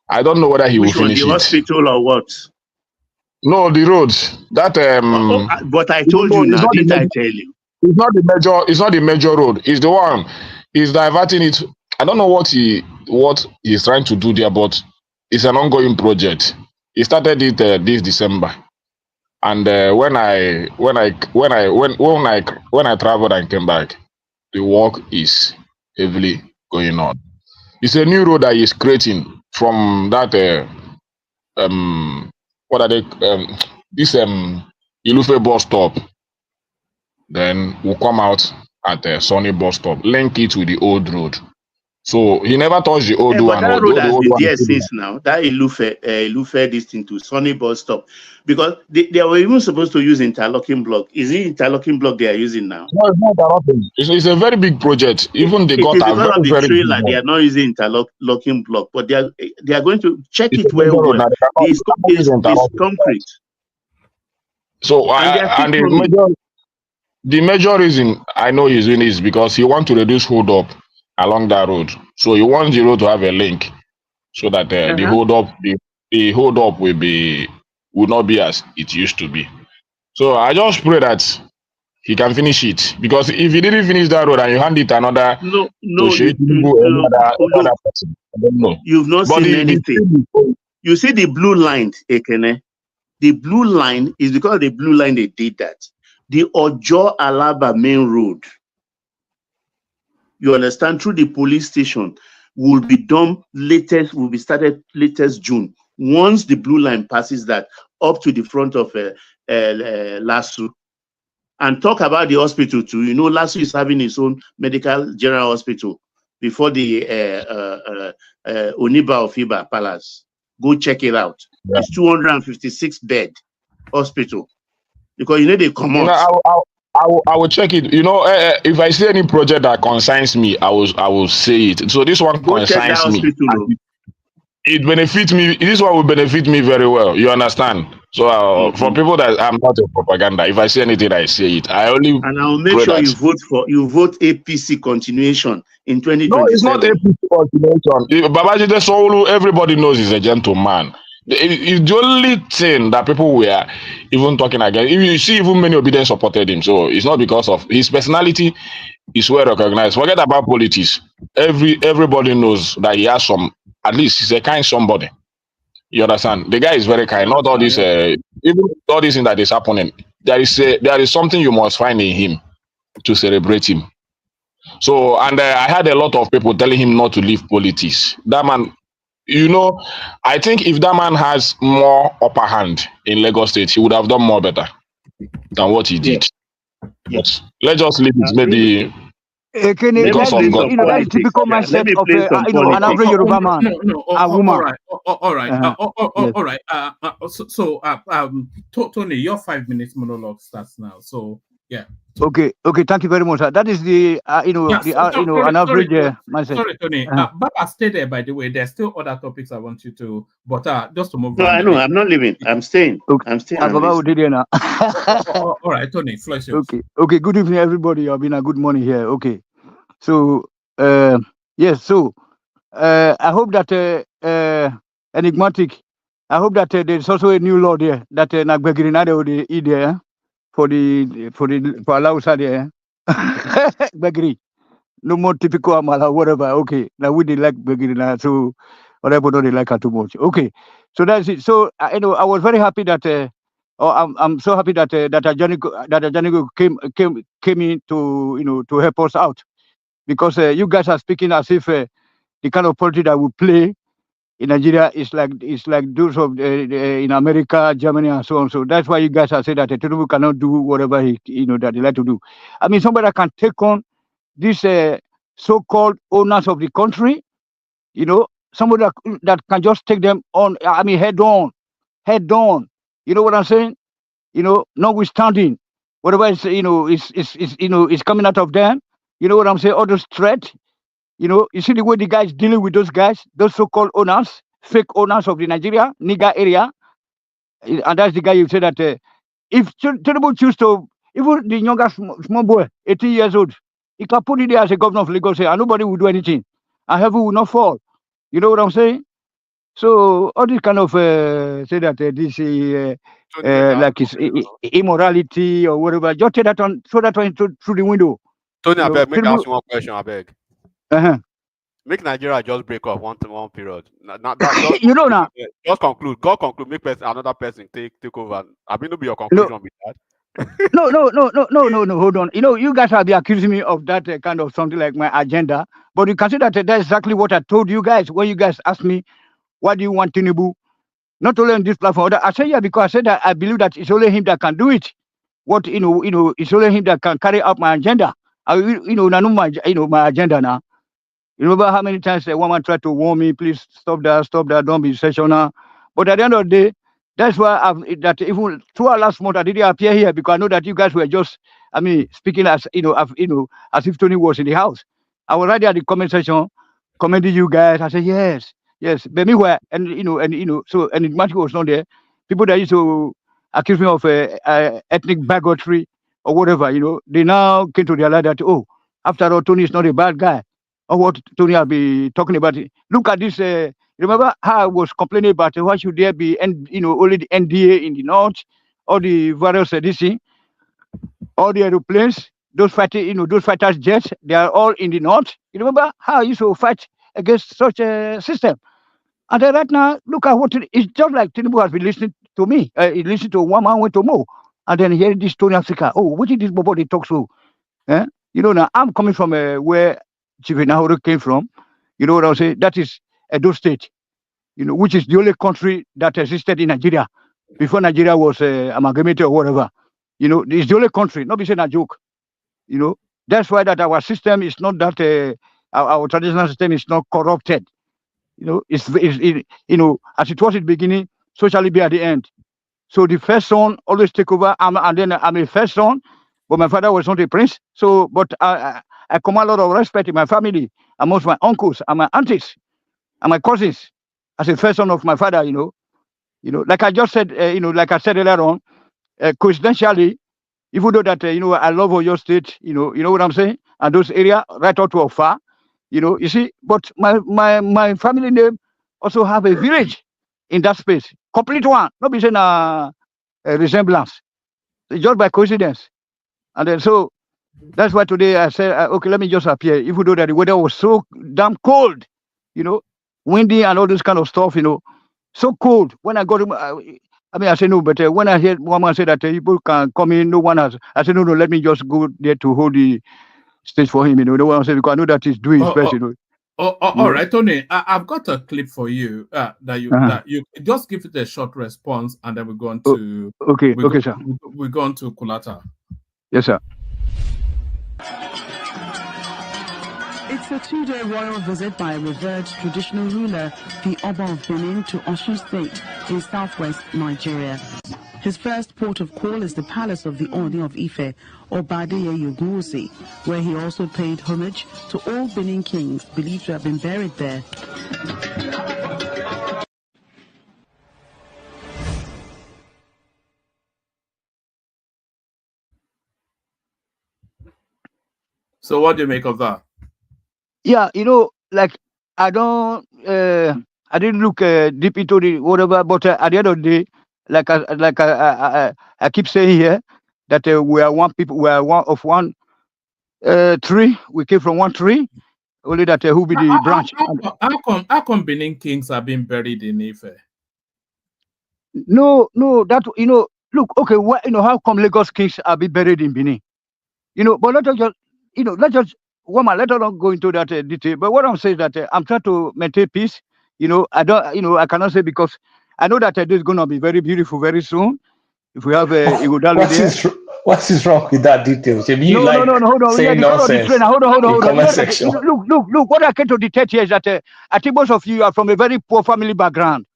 I don't know whether he Which will one, finish the it. hospital or what? No, the roads. That but I told you now, didn't I tell you? It's not the major. It's not the major road. It's the one. He's diverting it. I don't know what he's trying to do there, but it's an ongoing project. He started it this December, and when I traveled and came back, the work is heavily going on. It's a new road that he's creating from that what are they this Ilufe bus stop. Then we'll come out at Sunny bus stop, link it with the old road. So he never touched the old But one. that The road has old been one there is still since now. That Ilufe this thing to Sunny bus stop. Because they were even supposed to use interlocking block. Is it interlocking block they are using now? No, it's not interlocking. It's a very big project. Even they got It is a because very, of the very big trailer, they one. are not using interlocking block, but they are going to check It's it a major well. road now. They cannot use It's interlocking. concrete. So And they are still the major reason I know he's doing is because he wants to reduce hold up along that road. So he wants the road to have a link so that the hold up will not be as it used to be. So I just pray that he can finish it, because if he didn't finish that road and you hand it another No, to Sheyi Tinubu or any other person, I don't know. You've not But seen anything. You see the blue line, Ekene. The blue line is because of the blue line they did that. The Ojo Alaba main road, you understand, through the police station will be started latest June. Once the blue line passes that up to the front of Lasso. And talk about the hospital too. You know, Lasso is having its own medical general hospital before the Oniba of Iba Palace. Go check it out. Yeah. It's 256 bed hospital, because you know they come out. I will check it. You know, if I see any project that concerns me, I will say it. So this one concerns me. It benefits me. This one will benefit me very well. You understand? So for people that I'm not a propaganda, if I see anything, I say it. And I'll make sure you vote APC continuation in 2027. No, it's not APC continuation. Babajide Sowolu, everybody knows he's a gentleman. It's the only thing that people were even talking against. You see, even many obedient supported him. So it's not because of his personality. Is well recognized. Forget about politics. Everybody knows that he has some. At least he's a kind somebody. You understand? The guy is very kind. Not all this. Even all this thing that is happening. There is something you must find in him to celebrate him. So, and I had a lot of people telling him not to leave politics. That man, you know, I think if that man has more upper hand in Lagos State, he would have done more better than what he did. But let's just leave it. Maybe because of God. That's typical mindset of an average Yoruba man. All right. Tony, your 5 minutes monologue starts now. So yeah. Okay. Thank you very much. That is the an average mindset. Sorry, Tony. Baba, stay there. By the way, there's still other topics I want you to, but just to move on. No, I know. I'm not leaving. I'm staying. Okay. I'm staying. All right, Tony. Flush yours. Okay. Good evening, everybody. I've been a good morning here. Okay. So yes. So I hope that enigmatic. I hope that there's also a new law there that Nagbegrinade the idea for Alausa there. Begri. No more typical Amala, whatever. Okay. Now we did like Begrina, so whatever don't they like her too much. Okay. So that's it. So I was very happy that I'm so happy that Ajanigo came in to help us out, because you guys are speaking as if the kind of politics that we play in Nigeria is like those of in America, Germany, and so on. So that's why you guys are saying that Tinubu cannot do whatever that he like to do. I mean, somebody that can take on these so-called owners of the country, somebody that can just take them on. I mean, head on. You know what I'm saying? Notwithstanding whatever is coming out of them. You know what I'm saying? All those threats. You see the way the guys dealing with those guys, those so-called owners, fake owners of the Nigeria, Niger area. And that's the guy you say that if Tinubu choose to, even the younger small boy, 18 years old, he can put it there as a governor of Lagos, and nobody will do anything. And heaven will not fall. You know what I'm saying? So all this kind of say that this like is immorality or whatever, just throw that one through the window. Tony, I beg, make ask you one question, I beg. Uh-huh. Make Nigeria just break off one period. Now. Just conclude. God conclude. Make another person take over. I mean, no be your conclusion with that. No. Hold on. You guys have been accusing me of that kind of something like my agenda, but you consider that that's exactly what I told you guys when you guys asked me, why do you want Tinubu? Not only on this platform. I said because I said that I believe that it's only him that can do it. It's only him that can carry out my agenda. I know my agenda now. You remember how many times a woman tried to warn me, please stop that, don't be sensational. But at the end of the day, that's why even throughout last month I didn't appear here because I know that you guys were just, speaking as as if Tony was in the house. I was right there at the comment section, commending you guys. I said yes. But meanwhile, and Matthew was not there. People that used to accuse me of ethnic bigotry or whatever, they now came to realize that after all, Tony is not a bad guy. Or what Tony will be talking about. Look at this. Remember how I was complaining about why should there be only the NDA in the north, all the various DC, all the aeroplanes, those fighters jets, they are all in the north. You remember how I used to fight against such a system? And then right now, look at what it's just like Tinubu has been listening to me. He listened to one man went to Mo, and then hearing this Tony Africa. What did this body talk so? Now I'm coming from where Chief Nahoro came from. You know what I'm saying? That is Edo State, which is the only country that existed in Nigeria before Nigeria was amalgamated or whatever. It's the only country, not be saying a joke. That's why that our system is not that our traditional system is not corrupted. It's as it was at the beginning, so shall it be at the end. So the first son always take over, and then I'm a first son, but my father was not a prince. So, but I command a lot of respect in my family, amongst my uncles and my aunties and my cousins, as a first son of my father. Like I just said, like I said earlier on, coincidentally, even though that I love Oyo State, you know what I'm saying, and those areas right out to far, you see, but my family name also have a village in that space, complete one, not be saying a resemblance, just by coincidence, and then so. That's why today I said, okay, let me just appear. Even though that the weather was so damn cold, windy and all this kind of stuff, so cold. When I got him, I said no, but when I heard one man say that people can come in, no one has. I said no, let me just go there to hold the stage for him. No one said because I know that he's doing his best. All right, Tony. I've got a clip for you that you just give it a short response, and then we're going to okay, sir. We're going to Kulata. Yes, sir. It's a 2-day royal visit by a revered traditional ruler, the Oba of Benin, to Oyo State in southwest Nigeria. His first port of call is the palace of the Oni of Ife, Obadeye Yogunwusi, where he also paid homage to all Benin kings believed to have been buried there. So what do you make of that? Yeah, like I didn't look deep into the whatever, but at the end of the day, I keep saying here that we are one people, we are one of one tree. We came from one tree. Only that who be the branch. How come Benin kings have been buried in Ife? No, that look, okay, how come Lagos kings are be buried in Benin? But let us just let us not go into that detail. But what I'm saying is that I'm trying to maintain peace I cannot say because I know that this is going to be very beautiful very soon. If we have Ighodalo there. What is wrong with that detail? Should you No, hold on. saying Because of the nonsense trainer. Hold on. comment section? Look. What I came to detect here is that I think most of you are from a very poor family background.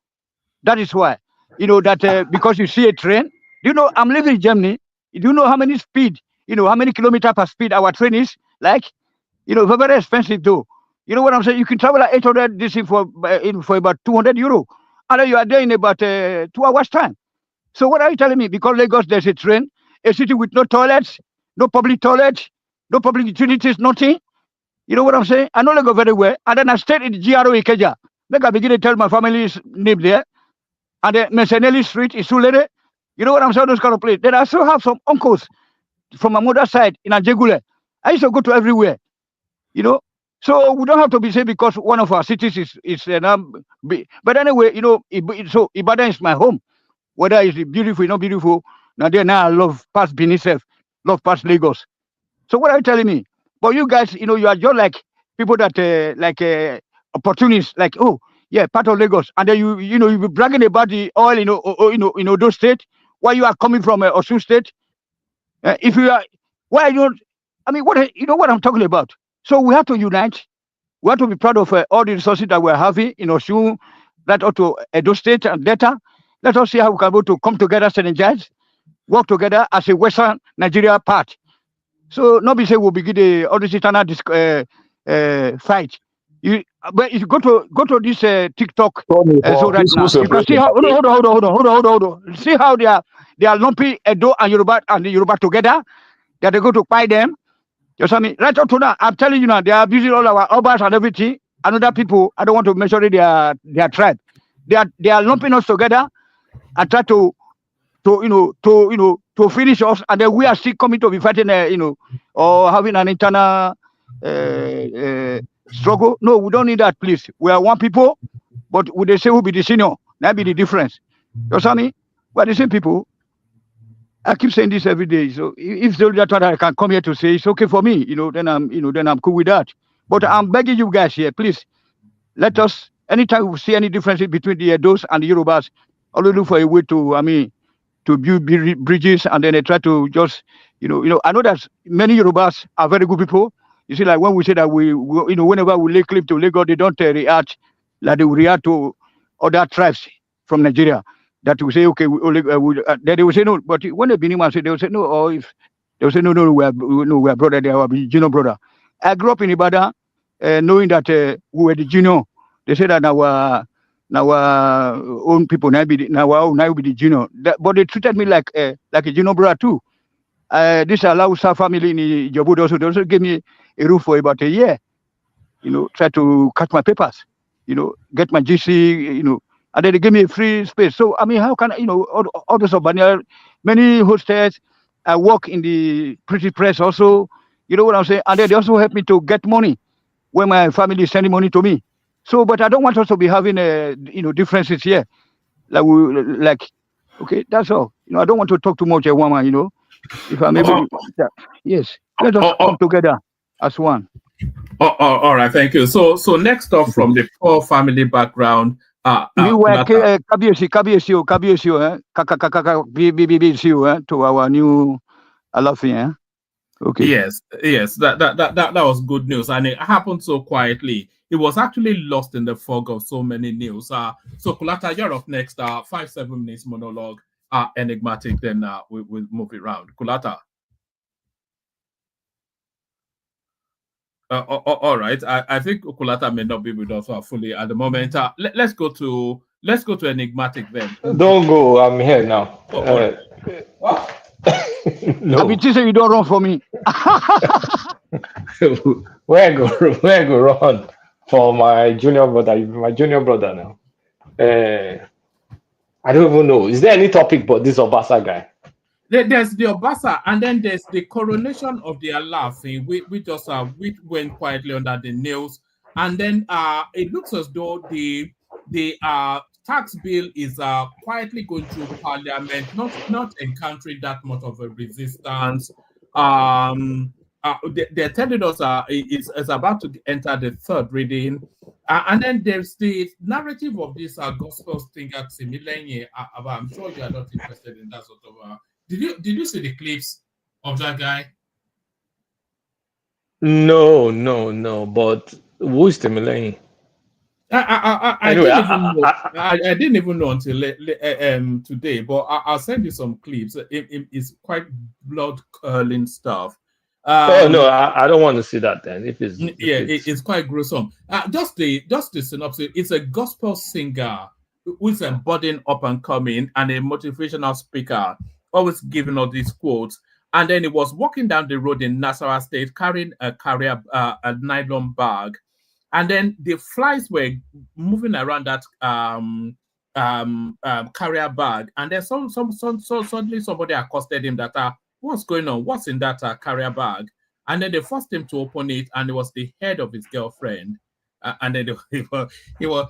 That is why, because you see a train. Do you know I'm living in Germany? Do you know how many speed? How many kilometers per speed our train is? Like, very, very expensive though. You know what I'm saying? You can travel at 800 this for about 200 euro, and then you are there in about 2 hours time. So what are you telling me? Because Lagos there's a train, a city with no toilets, no public toilets, no public utilities, nothing. You know what I'm saying? I know Lagos very well, and then I stayed in GRO Ikeja. Make I begin to tell my family's name there, and the Mesenelli Street is Sulere. You know what I'm saying? Those kind of place. Then I still have some uncles from my mother's side in Ajegule. I used to go to everywhere. So we don't have to be saying because one of our cities is but anyway, so Ibadan is my home. Whether it's beautiful or not beautiful, now I love past Benin self, love past Lagos. So what are you telling me? But you guys, you are just like people that opportunists, like, oh yeah, part of Lagos, and then you be bragging about the oil in Oyo State, while you are coming from Osun State. If you are, why you don't? I mean, what what I'm talking about? So we have to unite. We have to be proud of all the resources that we're having in Osun, that ought Edo State and Delta. Let us see how we can go to come together, synergize, work together as a Western Nigeria part. So nobody say we'll begin all this eternal fight. But if you go to this TikTok so right now, you can see how hold on. See how they are lumping Edo and Yoruba together. That they go to buy them. You see me? Right up to now, I'm telling you now, they are abusing all our Obas and everything. And other people, I don't want to mention their tribe. They are lumping us together and try to finish us, and then we are still coming to be fighting, or having an internal struggle. No, we don't need that, please. We are one people, but would they say who be the senior? That be the difference. You see me? We are the same people. I keep saying this every day. So if that I can come here to say it's okay for me, then I'm cool with that. But I'm begging you guys here, please, let us. Anytime we see any differences between the Edos and the Yorubas, always look for a way to build bridges, and then they try to just, I know that many Yorubas are very good people. You see, like when we say that whenever we lay claim to Lagos, they don't react like they will react to other tribes from Nigeria. That we say, okay, then they will say no. But when the Benin man say, they will say no, or if they will say no, we are brother, they are junior brother. I grew up in Ibadan, knowing that we were the junior. They say that our own people now be the junior. But they treated me like a junior brother too. This Alausa family in Ijebu they also gave me a room for about a year. Try to cut my papers, get my GC, and then they gave me a free space. So I mean, how can all those of many hostels? I work in the pretty press also. You know what I'm saying? And then they also help me to get money when my family is sending money to me. So, but I don't want us to be having differences here. Okay, that's all. I don't want to talk too much at woman. If I maybe yes, let us come together as one. All right, thank you. So next up from the poor family background, you were Kabiyesi, to our new Alaafin. Okay. Yes, that was good news, and it happened so quietly. It was actually lost in the fog of so many news. So Kulata, you're up next. 5-7 minutes monologue. Enigmatic. Then we'll move it around. Kulata. All right. I think Kulata may not be with us fully at the moment. Let's go to enigmatic then. Don't go. I'm here now. No. I mean, you don't run for me. Where I go run for my junior brother? My junior brother now. I don't even know. Is there any topic but this Obasa guy? There's the Obasa, and then there's the coronation of the Alaafin. We just went quietly under the nails, and then it looks as though the tax bill is quietly going through Parliament, not encountering that much of a resistance. They're telling us it's about to enter the third reading, And then there's the narrative of this gospel thing at TIMILEYIN. I'm sure you are not interested in that sort of. Did you see the clips of that guy? No. But who is TIMILEYIN? I Anyway, didn't even know. I didn't even know until today. But I'll send you some clips. It's quite blood curdling stuff. Oh no, I don't want to see that then. If it's It's quite gruesome. Just the synopsis. It's a gospel singer who's a budding up and coming and a motivational speaker, always giving all these quotes. And then he was walking down the road in Nasarawa State carrying a nylon bag, and then the flies were moving around that carrier bag, and then suddenly somebody accosted him that what's going on? What's in that carrier bag? And then they forced him to open it, and it was the head of his girlfriend. And then he was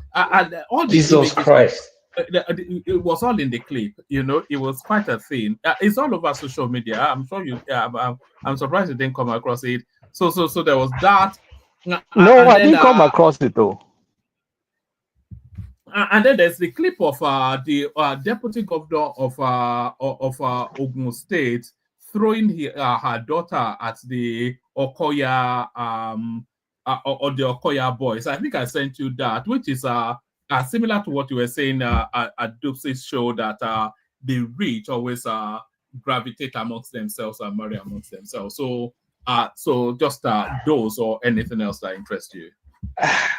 all the Jesus Christ. It was all in the clip, it was quite a thing. It's all over social media. I'm sure you. I'm surprised you didn't come across it. So there was that. No, I didn't come across it though. And then there's the clip of the deputy governor of Oyo State throwing her daughter at the Okoya or the Okoya boys. I think I sent you that, which is similar to what you were saying at Dups's show, that the rich always gravitate amongst themselves and marry amongst themselves. So just those or anything else that interests you.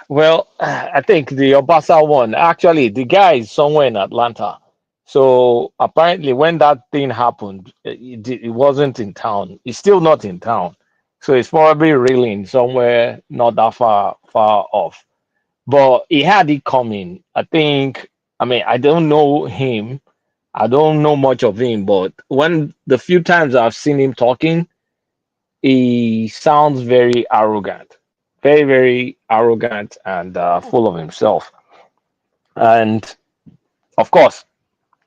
Well, I think the Obasa one, actually, the guy is somewhere in Atlanta. So apparently when that thing happened, it wasn't in town. It's still not in town. So it's probably reeling somewhere not that far off. But he had it coming. I don't know him. I don't know much of him. But the few times I've seen him talking, he sounds very arrogant. Very, very arrogant and full of himself. And of course,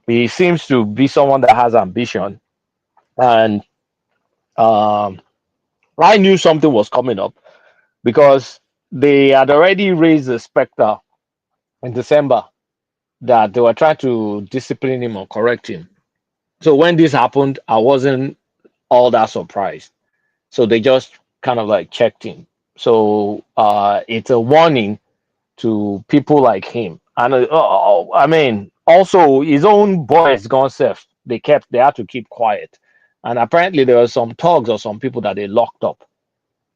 he seems to be someone that has ambition. And I knew something was coming up because they had already raised the specter in December that they were trying to discipline him or correct him. So when this happened, I wasn't all that surprised. So they just kind of like checked him. So it's a warning to people like him. And also his own boys gone safe. They had to keep quiet. And apparently there were some thugs or some people that they locked up.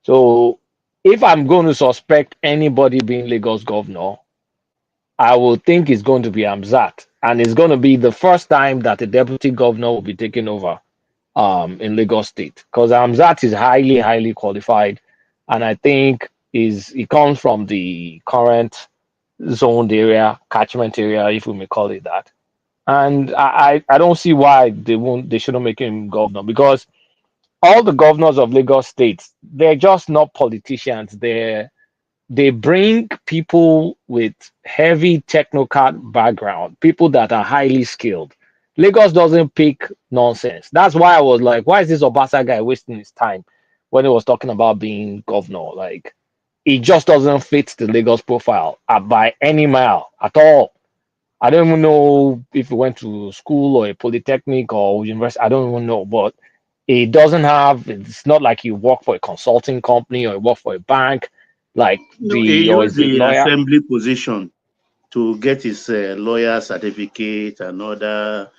So if I'm going to suspect anybody being Lagos governor, I will think it's going to be Amzat. And it's going to be the first time that a deputy governor will be taking over in Lagos State. Because Amzat is highly, highly qualified. And I think he comes from the current zoned area, catchment area, if we may call it that. And I don't see why they shouldn't make him governor, because all the governors of Lagos State, they're just not politicians. They bring people with heavy technocrat background, people that are highly skilled. Lagos doesn't pick nonsense. That's why I was like, why is this Obasa guy wasting his time when he was talking about being governor? Like, it just doesn't fit the Lagos profile by any mile at all. I don't even know if he went to school or a polytechnic or university. I don't even know, but it's not like he worked for a consulting company or he worked for a bank. Like he used the assembly position to get his lawyer certificate and other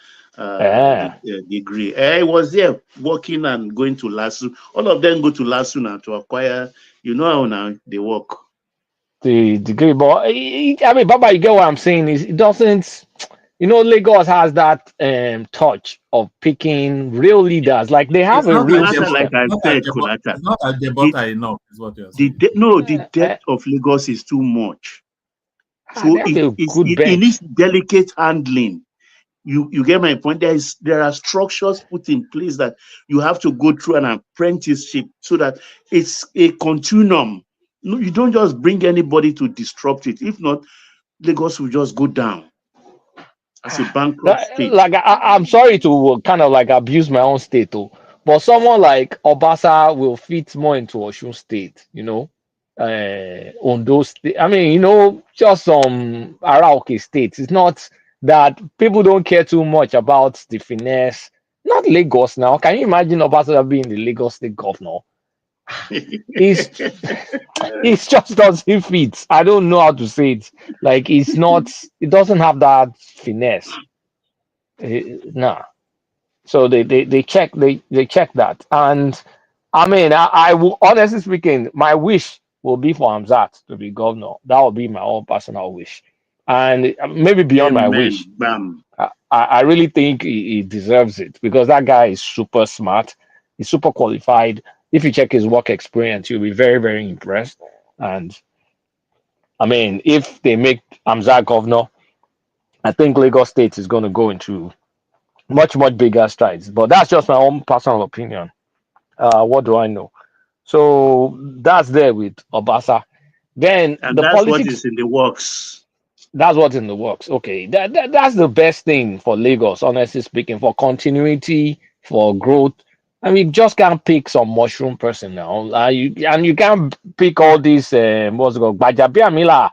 degree. He was there working and going to LASU. All of them go to LASU now to acquire, how now they work. The degree, but Baba, you get what I'm saying? It doesn't, Lagos has that touch of picking real leaders. Like they have a real system. Like I said, it's not like the butter enough, is what you're saying. The depth of Lagos is too much. So it needs delicate handling. You get my point. There are structures put in place that you have to go through an apprenticeship so that it's a continuum. No, you don't just bring anybody to disrupt it. If not, Lagos will just go down as a bankrupt state. Like I'm sorry to kind of like abuse my own state, but someone like Obasa will fit more into Osun State, Ondo State. I mean, just some Araoke states. It's not that people don't care too much about the finesse. Not Lagos now. Can you imagine Obasa being the Lagos State governor? It's just doesn't fit. I don't know how to say it. Like it's not. It doesn't have that finesse. Nah. So they check that, and I mean I will, honestly speaking, my wish will be for Hamzat to be governor. That will be my own personal wish, and maybe beyond my Amen. wish. Bam. I really think he deserves it because that guy is super smart. He's super qualified. If you check his work experience, you'll be very, very impressed. And I mean, if they make Hamzat governor, I think Lagos State is going to go into much, much bigger strides. But that's just my own personal opinion. What do I know? So that's there with Obasa. Then And the that's what politics. is in the works. That's what's in the works. Okay, that's the best thing for Lagos, honestly speaking, for continuity, for growth. I mean, you just can't pick some mushroom person now. You can't pick all these what's it called, Bajabiamila.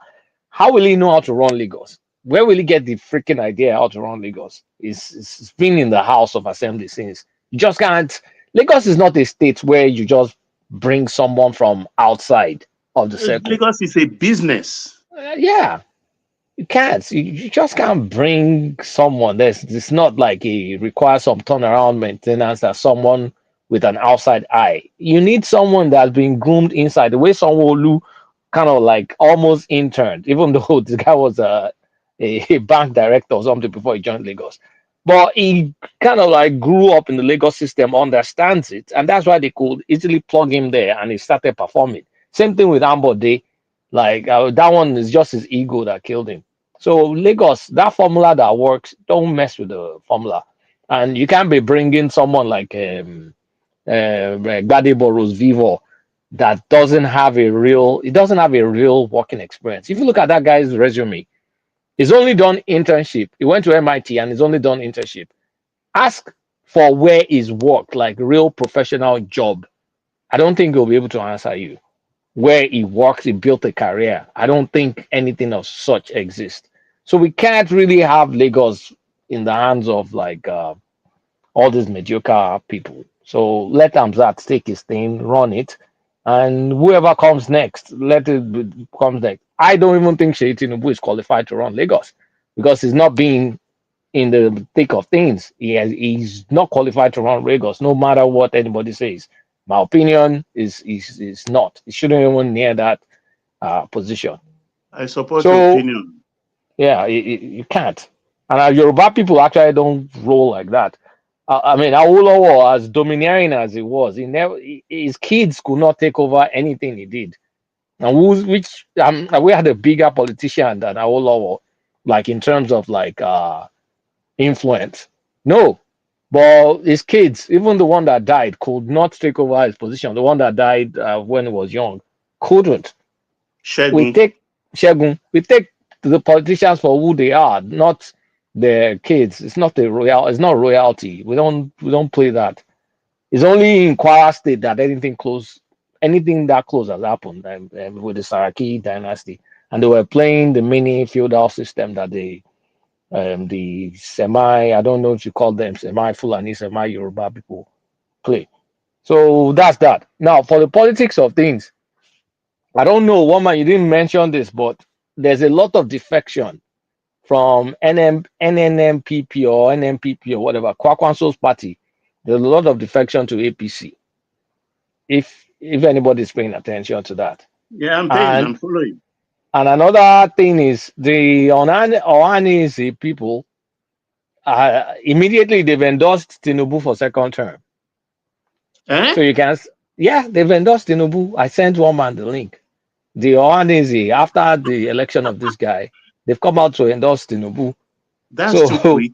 How will he know how to run Lagos? Where will he get the freaking idea how to run Lagos? It's been in the House of Assembly since. You just can't. Lagos is not a state where you just bring someone from outside of the circle. Lagos is a business. Yeah. You can't. You just can't bring someone. It's not like it requires some turnaround maintenance that someone with an outside eye. You need someone that's been groomed inside. The way Sanwo-Olu kind of like almost interned, even though this guy was a bank director or something before he joined Lagos. But he kind of like grew up in the Lagos system, understands it, and that's why they could easily plug him there and he started performing. Same thing with Ambode. Like that one is just his ego that killed him. So Lagos, that formula that works, don't mess with the formula. And you can't be bringing someone like Gbadebo Rose Vivo that doesn't have a real working experience. If you look at that guy's resume, he's only done internship. He went to MIT and he's only done internship. Ask for where he's worked, like real professional job. I don't think he'll be able to answer you. Where he works, he built a career. I don't think anything of such exists. So we can't really have Lagos in the hands of like all these mediocre people. So let Hamzat take his thing, run it, and whoever comes next, let it comes next. I don't even think Sheyi Tinubu is qualified to run Lagos because he's not being in the thick of things. He's not qualified to run Lagos, no matter what anybody says. My opinion is not. He shouldn't even near that position. I support your opinion. Yeah, you can't. And Yoruba people actually don't roll like that. I mean, Awolowo, as domineering as he was, his kids could not take over anything he did. And we had a bigger politician than Awolowo, like in terms of like influence. No, but his kids, even the one that died, could not take over his position. The one that died when he was young couldn't. We take Shegun. We take the politicians for who they are, not their kids. It's not royalty. We don't play that. It's only in Kwara State that anything that close has happened with the Saraki dynasty, and they were playing the mini feudal system that the semi, I don't know if you call them semi Fulani, semi Yoruba people play. So that's that. Now for the politics of things, I don't know, woman, you didn't mention this, but there's a lot of defection from NNMPP or NMPP or whatever, Kwakwanso's party. There's a lot of defection to APC. If anybody's paying attention to that. Yeah, I'm following. And another thing is the OHANAEZE people, immediately they've endorsed Tinubu for second term. So you can, they've endorsed Tinubu. I sent one man the link. The OHANAEZE, after the election of this guy, they've come out to endorse Tinubu. That's too quick.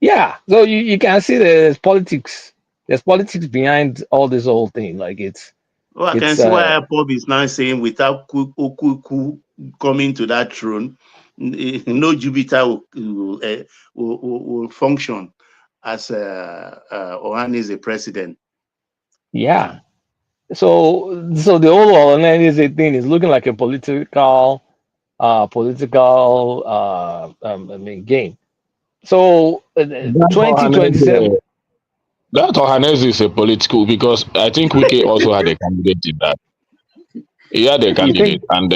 Yeah, so you can see there's politics. There's politics behind all this whole thing. Like it's. Oh, I can see why Bob is now saying without Okuku coming to that throne, no Jupiter will function as OHANAEZE president. Yeah, So the whole OHANAEZE thing is looking like a political game. So That 2027. Ohaneze is a political because I think Wike also had a candidate in that. He had a You candidate, think and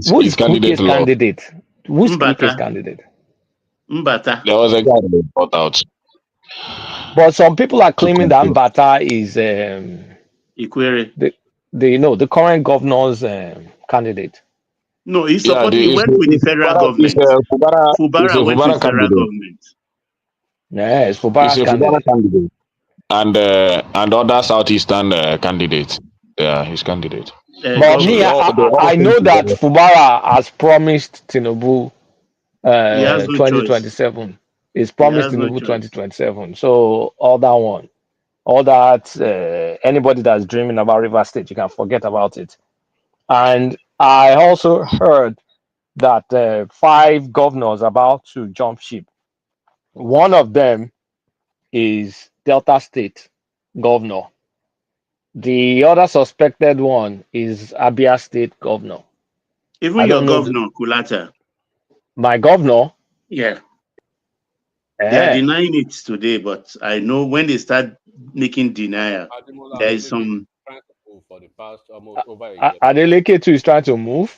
who his is candidate Wike's lost. candidate? Who's Wike's Mbata. candidate? Mbata. There was a guy that got out. But some people are to claiming that compete. Mbata is Ikwere. the current governor's candidate. No, he Yeah, he went with the federal government. Is a Fubara went with Fubara federal candidate. government. Yeah, it's He's Fubara's a Fubara candidate. candidate, and other southeastern candidates. Yeah, his candidate. But So me, they all I came know that together. Fubara has promised Tinubu He has no choice. 2027. He's He promised has no Tinubu choice. 2027. So all that anybody that's dreaming about River State, you can forget about it. And I also heard that 5 governors about to jump ship. One of them is Delta State governor. The other suspected one is Abia State governor. Even I your don't know governor, Kulata. my governor. Yeah. They are Eh, denying it today, but I know when they start making denial, there is some. Trying to move for the past almost over a year. Adeleke too is trying to move.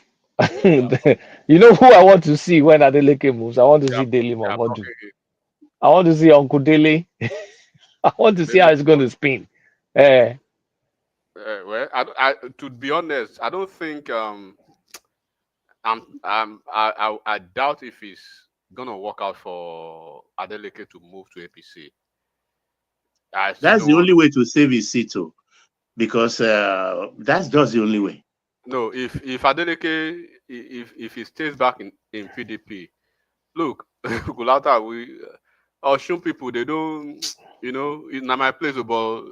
You know who I want to see when Adeleke moves? I want to see Dele Momodu. I want to see Uncle Dele. I want to see how it's going to spin. Well, to be honest, I don't think I doubt if it's gonna work out for Adeleke to move to APC. That's the only way to save his seat, too, because that's just the only way. No, if Adeleke if he stays back in PDP, look, Gulata, we Oshun people, they don't, it's not my place, but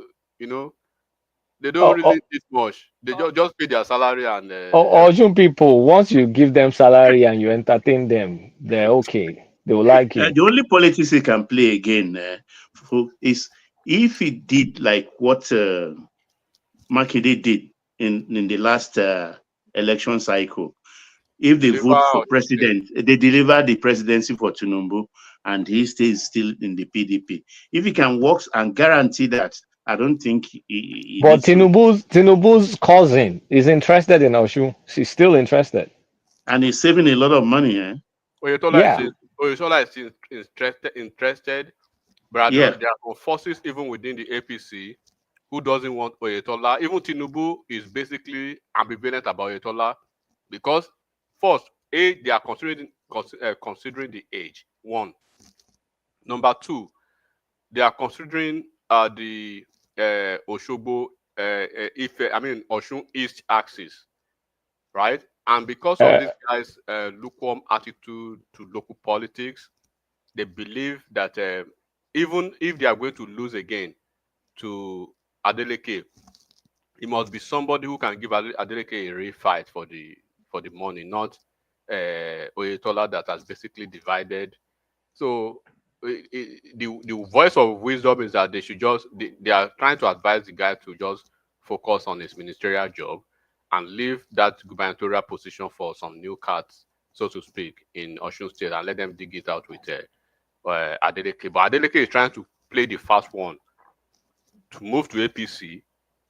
they don't really need much. They just pay their salary and. Ocean people, once you give them salary and you entertain them, they're okay. They will like you. The only politics he can play again is if he did like what Makinde did in the last election cycle. If they vote for president, they deliver the presidency for Tinubu, and he stays still in the PDP. If he can work and guarantee that, I don't think he But Tinubu's cousin is interested in Oshun. She's still interested. And he's saving a lot of money, eh? Oyetola is interested, but there are some forces even within the APC who doesn't want Oyetola. Even Tinubu is basically ambivalent about Oyetola because first, they are considering the age. 1. Number 2, they are considering the Oshogbo Oshun East axis, right? And because of this guy's lukewarm attitude to local politics, they believe that even if they are going to lose again to Adeleke, it must be somebody who can give Adeleke a real fight for the money, not Oyetola that has basically divided. So the voice of wisdom is that they should they are trying to advise the guy to just focus on his ministerial job and leave that gubernatorial position for some new cards, so to speak, in Osun State and let them dig it out with Adeleke. But Adeleke is trying to play the fast one to move to APC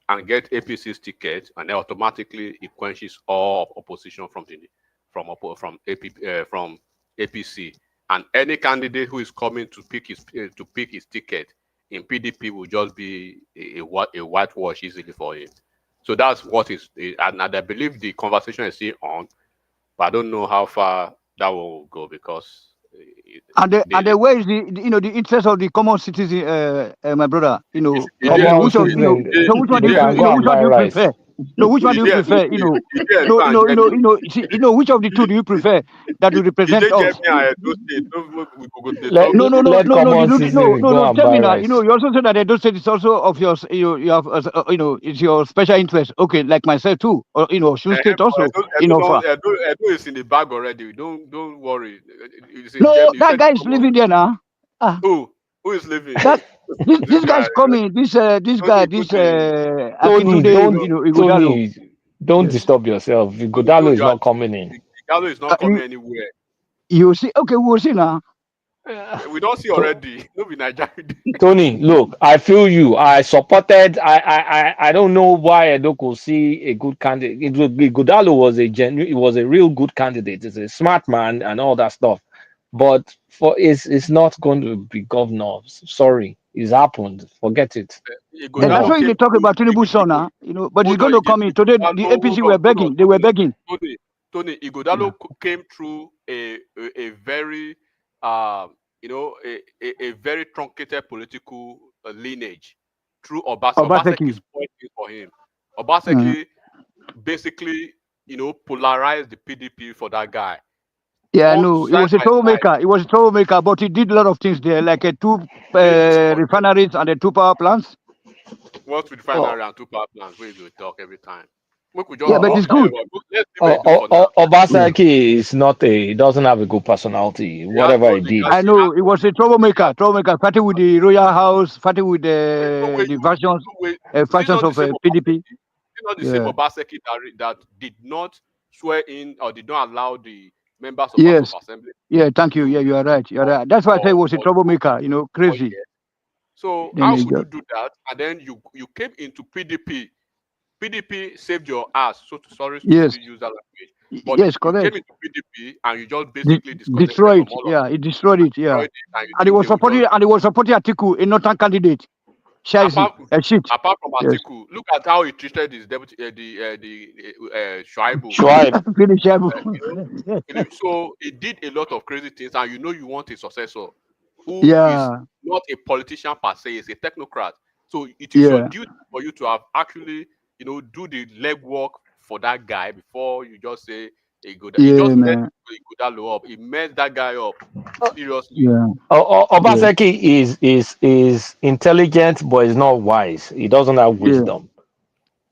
and get APC's ticket, and then automatically it quenches all opposition from APC. And any candidate who is coming to pick his ticket in PDP will just be a whitewash easily for him. So that's what is, and I believe the conversation is still on, but I don't know how far that will go because. And the way is the interest of the common citizen, my brother. Which one do you prefer? No, which one do you prefer? Which of the two do you prefer that will represent us? No. Tell me now. You also said that Edo State is also of yours. You have, it's your special interest. Okay, like myself too. Or Osun State also. Edo is in the bag already. Don't worry. No, that guy is living there now. Who? Who is leaving? This guy's coming. This guy, Tony, Akintunde, Ighodalo. don't disturb yourself. Ighodalo is not coming in. Ighodalo is not coming anywhere. You see, okay, we'll see now. We don't see already. No be Nigeria. Tony, look, I feel you. I don't know why I don't see a good candidate. Ighodalo was a real good candidate. He's a smart man and all that stuff. But it's not going to be governor. Sorry, it's happened. Forget it. And that's why they talk about Tinubu son, but he's going to come in. Today, the APC were begging. They were begging. Tony, Ighodalo came through a very, a very truncated political lineage through Obasa. Obaseki is pointing for him. Obaseki basically, polarized the PDP for that guy. Yeah, no, he was a troublemaker. He was a troublemaker, but he did a lot of things there, like two refineries and the 2 power plants. What's with refinery and 2 power plants? We will talk every time. Yeah, but it's good. Obaseki is not he doesn't have a good personality. Whatever he did. I know, he was a troublemaker, fighting with the royal house, fighting with the factions of PDP. It's not the same Obaseki that did not swear in or did not allow the members of House of Assembly. Yeah, thank you. Yeah, you are right. You are right. That's why I say he was a troublemaker, crazy. So how could you do that? And then you came into PDP. PDP saved your ass. So sorry to use that language. But yes, correct. You came into PDP and you just basically destroyed it. Yeah, it destroyed it. Yeah, and he was supporting Atiku, a northern candidate. Apart from Atiku, look at how he treated his deputy, Shuaibu. So he did a lot of crazy things, and you want a successor who is not a politician per se, is a technocrat. So it is your duty for you to have actually, do the legwork for that guy before you just say he just messed Ighodalo up. He messed that guy up seriously. Yeah. Obaseki is intelligent, but is not wise. He doesn't have wisdom.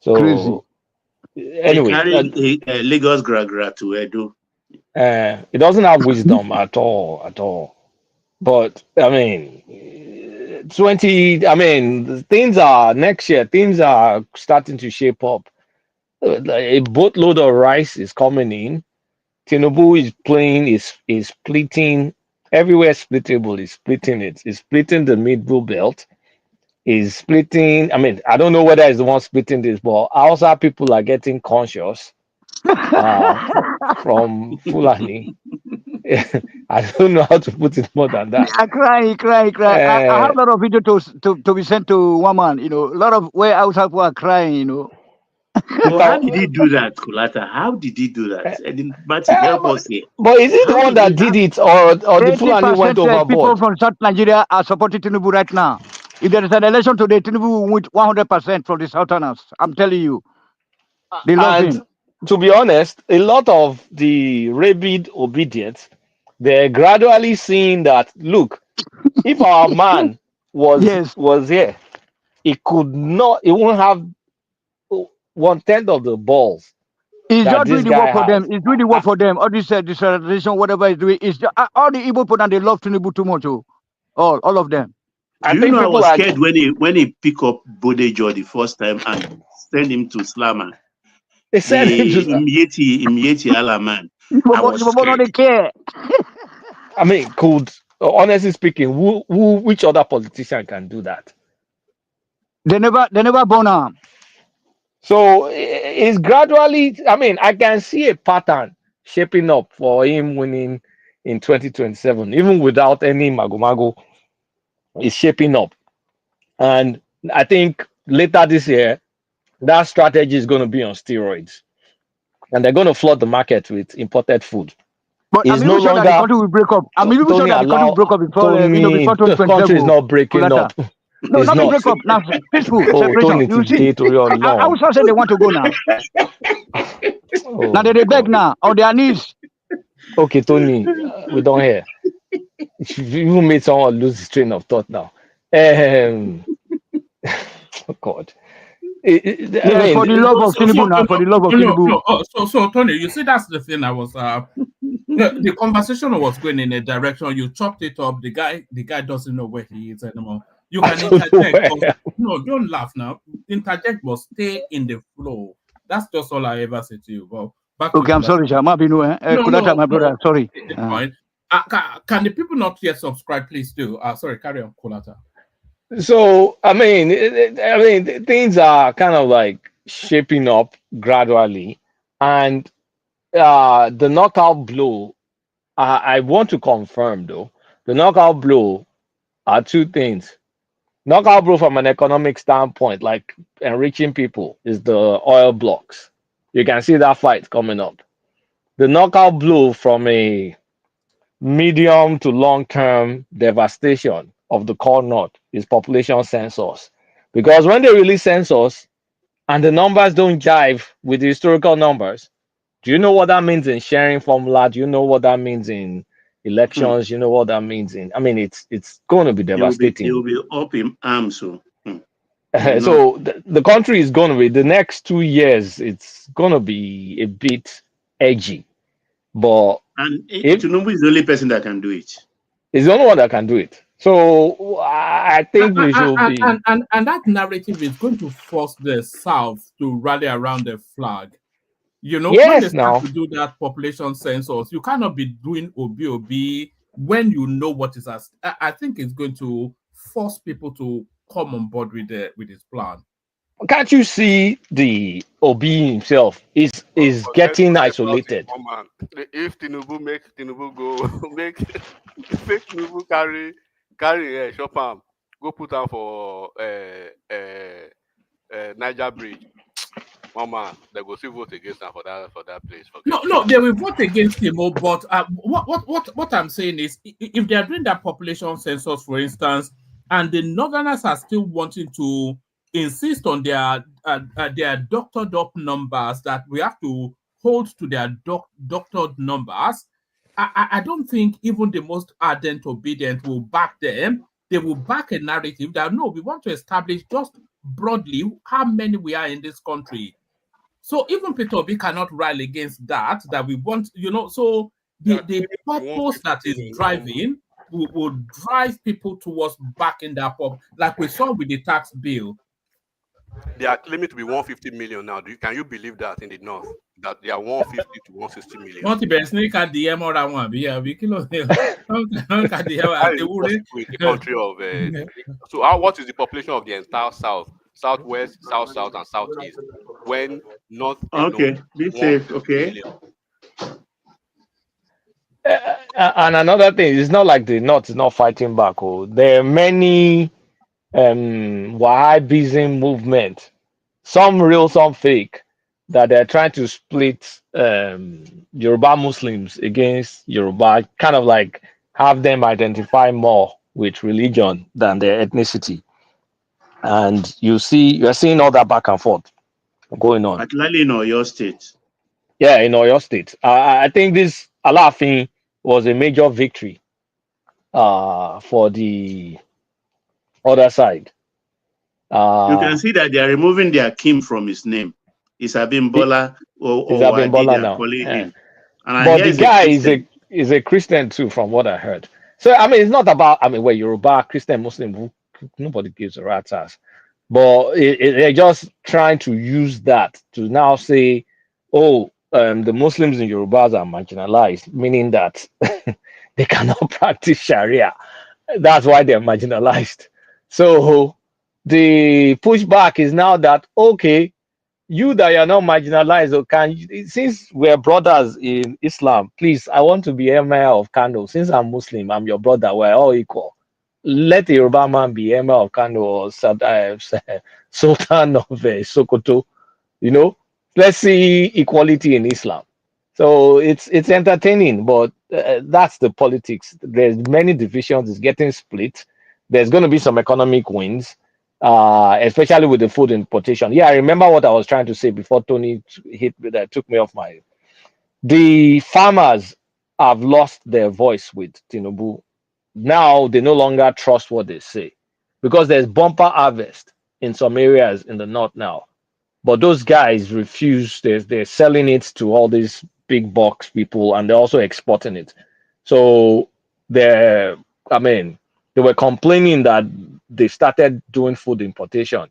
So crazy. Anyway, Lagos Gragra to Edo. He doesn't have wisdom at all. But I mean, next year things are starting to shape up. A boatload of rice is coming in. Tinubu is playing, is splitting everywhere splittable, is splitting it. Is splitting the middle belt. Is splitting. I mean, I don't know whether it's the one splitting this, but also people are getting conscious from Fulani. I don't know how to put it more than that. I cry. I have a lot of videos to be sent to one man. A lot of where outside people are crying. Well, how did he do that, Kulata? How did he do that? Help us here. But is it the one that did it, or the Fulani went overboard? People from South Nigeria are supporting Tinubu right now. If there is an election today, Tinubu will win 100% from the Southerners. I'm telling you. They love him. To be honest, a lot of the rabid obedience, they're gradually seeing that, look, if our man was here, he won't have 1/10 of the balls. He's not doing the work for them. He's doing the work for them. All this decentralization, whatever he's doing, is all the Igbo put and they love Tinubu too much. All of them. I was scared when he pick up Bodejo the first time and send him to Slama. They sent him to Imyeti Alaman. They care. I mean, honestly speaking, which other politician can do that? They never born him. So it's gradually, I mean, I can see a pattern shaping up for him winning in 2027, even without any mago. It's shaping up. And I think later this year, that strategy is going to be on steroids. And they're going to flood the market with imported food. But I'm even sure that the country will break up. I'm even sure that the country will break up before 2027. The country is not breaking up. No, not break up. Now, peaceful separation. You see, I was say they want to go now. Now they beg now on their knees. Okay, Tony, we don't hear. You made someone lose his train of thought now. Oh God. For the love of Tinubu now. For the love of Tinubu. So Tony, you see, that's the thing I was The conversation was going in a direction. You chopped it up. The guy doesn't know where he is anymore. You can interject. But, no, don't laugh now. Interject, but stay in the flow. That's just all I ever say to you. Well, back Okay, to I'm sorry, Shama Binu. Kulata, my brother, sorry. It's fine. Can the people not yet subscribe, please do? Sorry, carry on, Kulata. So I mean, things are kind of like shaping up gradually, and the knockout blow. I want to confirm though, the knockout blow are two things. Knockout blow from an economic standpoint, like enriching people, is the oil blocks. You can see that fight coming up. The knockout blow from a medium to long term devastation of the core north is population census. Because when they release census and the numbers don't jive with the historical numbers, do you know what that means in sharing formula? Do you know what that means in elections? You know what that means in, I mean, it's going to be devastating. You'll be up in arms. So, so the country is going to be, the next 2 years, it's going to be a bit edgy. But Tinubu is the only person that can do it. He's the only one that can do it. So I think we should be. And that narrative is going to force the South to rally around the flag. You know, when they start to do that population census, you cannot be doing OBOB when you know what is asked. I think it's going to force people to come on board with his plan. Can't you see the Obi himself is getting isolated? If Tinubu make Tinubu go make Tinubu carry shop arm, go put am for Niger Bridge. Mama, they go still vote against him for that place. No, they will vote against him. But what I'm saying is, if they are doing that population census, for instance, and the Northerners are still wanting to insist on their doctored up numbers, that we have to hold to their doctored numbers, I don't think even the most ardent obedient will back them. They will back a narrative that no, we want to establish just broadly how many we are in this country. So even Peter Obi cannot rally against that we want, you know. So the purpose that is driving will drive people towards backing that up, like we saw with the tax bill. They are claiming to be 150 million now. Can you believe that in the north? That they are 150 to 160 million. Not even sneak at the M or that one. We kilo. The country of so what is the population of the entire south, southwest, south, and southeast? When not be safe. Okay. And another thing, it's not like the north is not fighting back. Oh, there are many Wahhabism movement, some real, some fake, that they're trying to split Yoruba Muslims against Yoruba, kind of like have them identify more with religion than their ethnicity. And you're seeing all that back and forth going on. Particularly in Oyo State. Yeah, in Oyo State. I think this Alaafin was a major victory for the other side. You can see that they are removing their Kim from his name. It's Abimbola or Abimbola now. Him. But the guy is a Christian too, from what I heard. So I mean, it's not about where Yoruba, Christian, Muslim, nobody gives a rat's ass. But they're just trying to use that to now say, oh, the Muslims in Yorubas are marginalized, meaning that they cannot practice Sharia. That's why they're marginalized. So the pushback is now that, okay, you that are not marginalized, since we're brothers in Islam, please, I want to be Emir of Kano. Since I'm Muslim, I'm your brother, we're all equal. Let the Yoruba man be Emir of Kano or Sultan of Sokoto. You know, let's see equality in Islam. So it's entertaining, but that's the politics. There's many divisions. It's getting split. There's going to be some economic wins. Especially with the food importation. Yeah, I remember what I was trying to say before Tony took me off my. The farmers have lost their voice with Tinubu. Now they no longer trust what they say because there's bumper harvest in some areas in the north now, but those guys refuse. They're selling it to all these big box people, and they're also exporting it. So they were complaining that they started doing food importation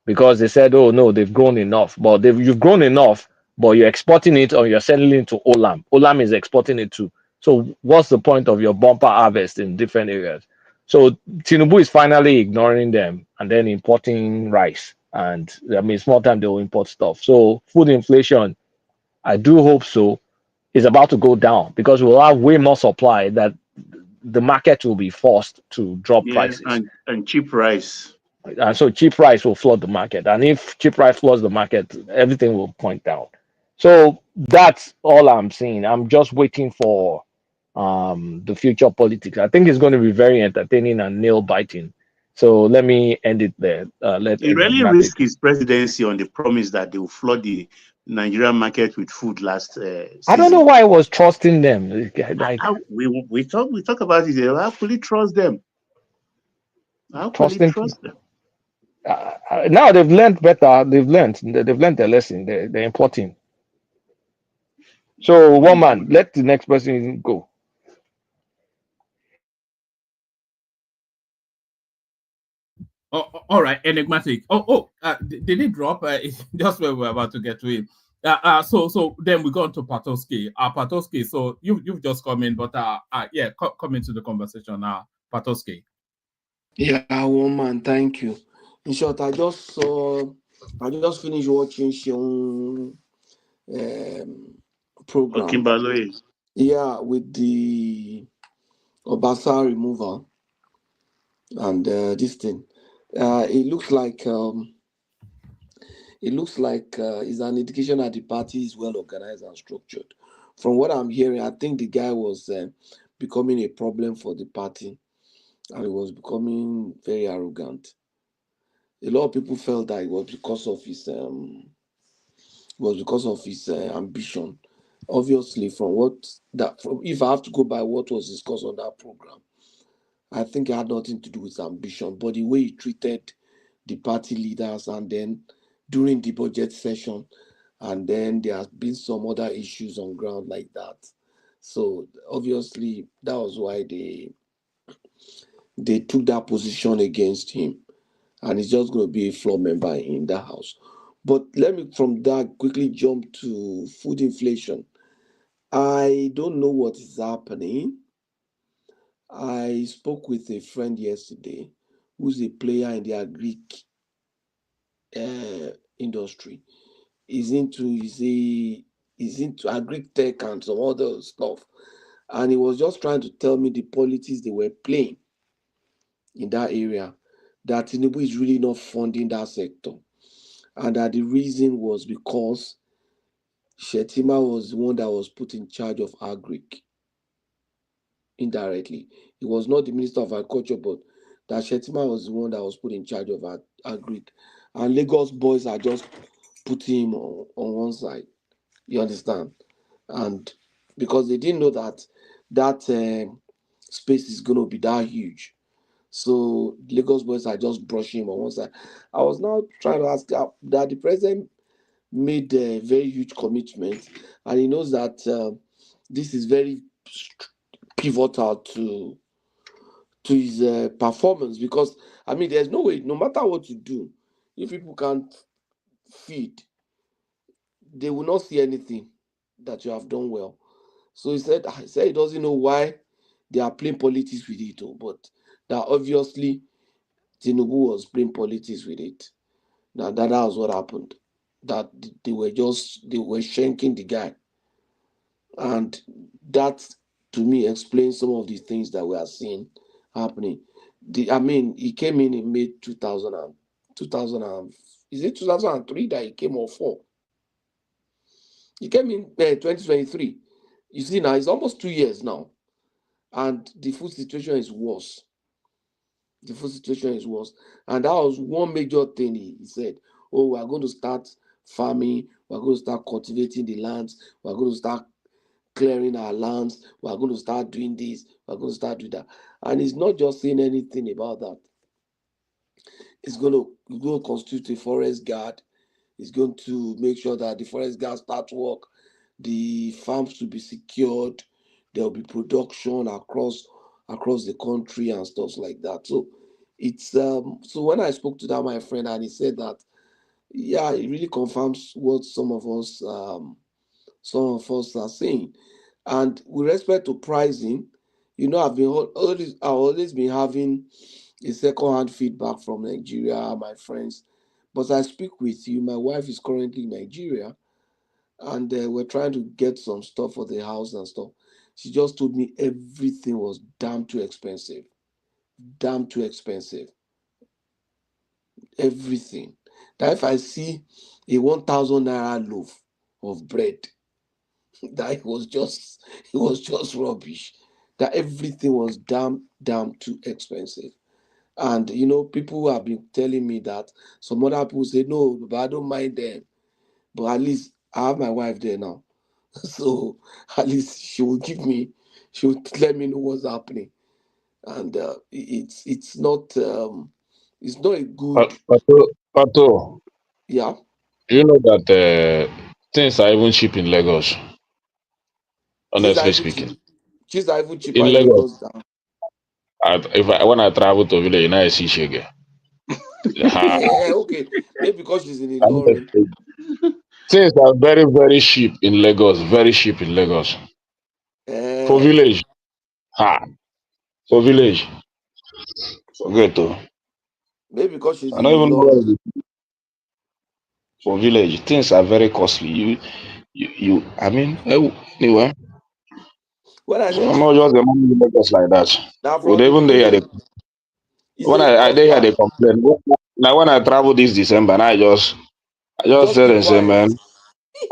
because they said, oh no, they've grown enough. But you've grown enough, but you're exporting it or you're selling it to Olam. Olam is exporting it too. So what's the point of your bumper harvest in different areas? So Tinubu is finally ignoring them and then importing rice. And small time they will import stuff. So food inflation, I do hope so, is about to go down because we'll have way more supply that the market will be forced to drop prices. And cheap rice. And so cheap rice will flood the market. And if cheap rice floods the market, everything will point down. So that's all I'm saying. I'm just waiting for the future politics. I think it's going to be very entertaining and nail biting. So let me end it there. He really risked his presidency on the promise that they will flood the Nigerian market with food last season. I don't know why I was trusting them. We talk about it. How could he trust them? How could he trust them? Now they've learned better. They've learned their lesson. They're importing. So one man, let the next person go. Oh, all right, enigmatic. Did it drop? Just when we were about to get to it. So then we go on to Patoski. Patoski. So you've just come in, but come into the conversation now, Patoski. Yeah, woman, thank you. In short, I just finished watching Sean program. Yeah, with the Obasa removal and this thing. It looks like it's an indication that the party is well organized and structured. From what I'm hearing, I think the guy was becoming a problem for the party, and he was becoming very arrogant. A lot of people felt that it was because of his ambition. Obviously, if I have to go by what was discussed on that program, I think it had nothing to do with ambition, but the way he treated the party leaders, and then during the budget session, and then there has been some other issues on ground like that. So obviously, that was why they took that position against him, and he's just going to be a floor member in the house. But let me from that quickly jump to food inflation. I don't know what is happening. I spoke with a friend yesterday who's a player in the agric industry. He's into agric tech and some other stuff. And he was just trying to tell me the politics they were playing in that area, that TINUBU is really not funding that sector. And that the reason was because Shetima was the one that was put in charge of agric indirectly. He was not the Minister of Agriculture, but that Shetima was the one that was put in charge of agric. And Lagos boys are just putting him on one side. You understand? And because they didn't know that space is going to be that huge. So Lagos boys are just brushing him on one side. I was now trying to ask that the president made a very huge commitment, and he knows that this is very pivotal to his performance, because there's no way, no matter what you do, if people can't feed, they will not see anything that you have done well. So he said he doesn't know why they are playing politics with it, but that obviously Tinubu was playing politics with it. Now that was what happened. That they were shanking the guy, and that to me explains some of the things that we are seeing happening. He came in May 2000 is it 2003 that he came off for? He came in 2023. You see now, it's almost 2 years now, and the food situation is worse. The food situation is worse, and that was one major thing he said. Oh, we are going to start farming. We are going to start cultivating the lands. We are going to start clearing our lands. We are going to start doing this. We are going to start doing that. And he's not just saying anything about that. He's going to constitute a forest guard. He's going to make sure that the forest guard start work, the farms to be secured. There will be production across the country and stuff like that. So it's so when I spoke to that my friend and he said that, yeah, it really confirms what some of us are saying. And with respect to pricing, I've always been having a second-hand feedback from Nigeria, my friends. But I speak with you. My wife is currently in Nigeria, and we're trying to get some stuff for the house and stuff. She just told me everything was damn too expensive. Damn too expensive. Everything. That if I see a 1,000 naira loaf of bread, that it was just rubbish. That everything was damn too expensive. And people have been telling me that some other people say no, but I don't mind them. But at least I have my wife there now. So at least she will let me know what's happening. And it's not a good. Otto, Yeah. you know that things are even cheap in Lagos, honestly speaking. Things are even cheaper In in Lagos, Lagos now. when I travel to village, I see Shege. Yeah, okay. Maybe because she's in Ilorin. Things are very, very cheap in Lagos. Very cheap in Lagos. For village. For village. Forget to. Maybe because she's I in don't even know Ilorin. where for village. Things are very costly. I mean, anyway. When I So I'm not just the money in Lagos like that. from Would the even beginning, when I they hear they complain. Now when I travel this December, and I just just said keep and say, quiet. man,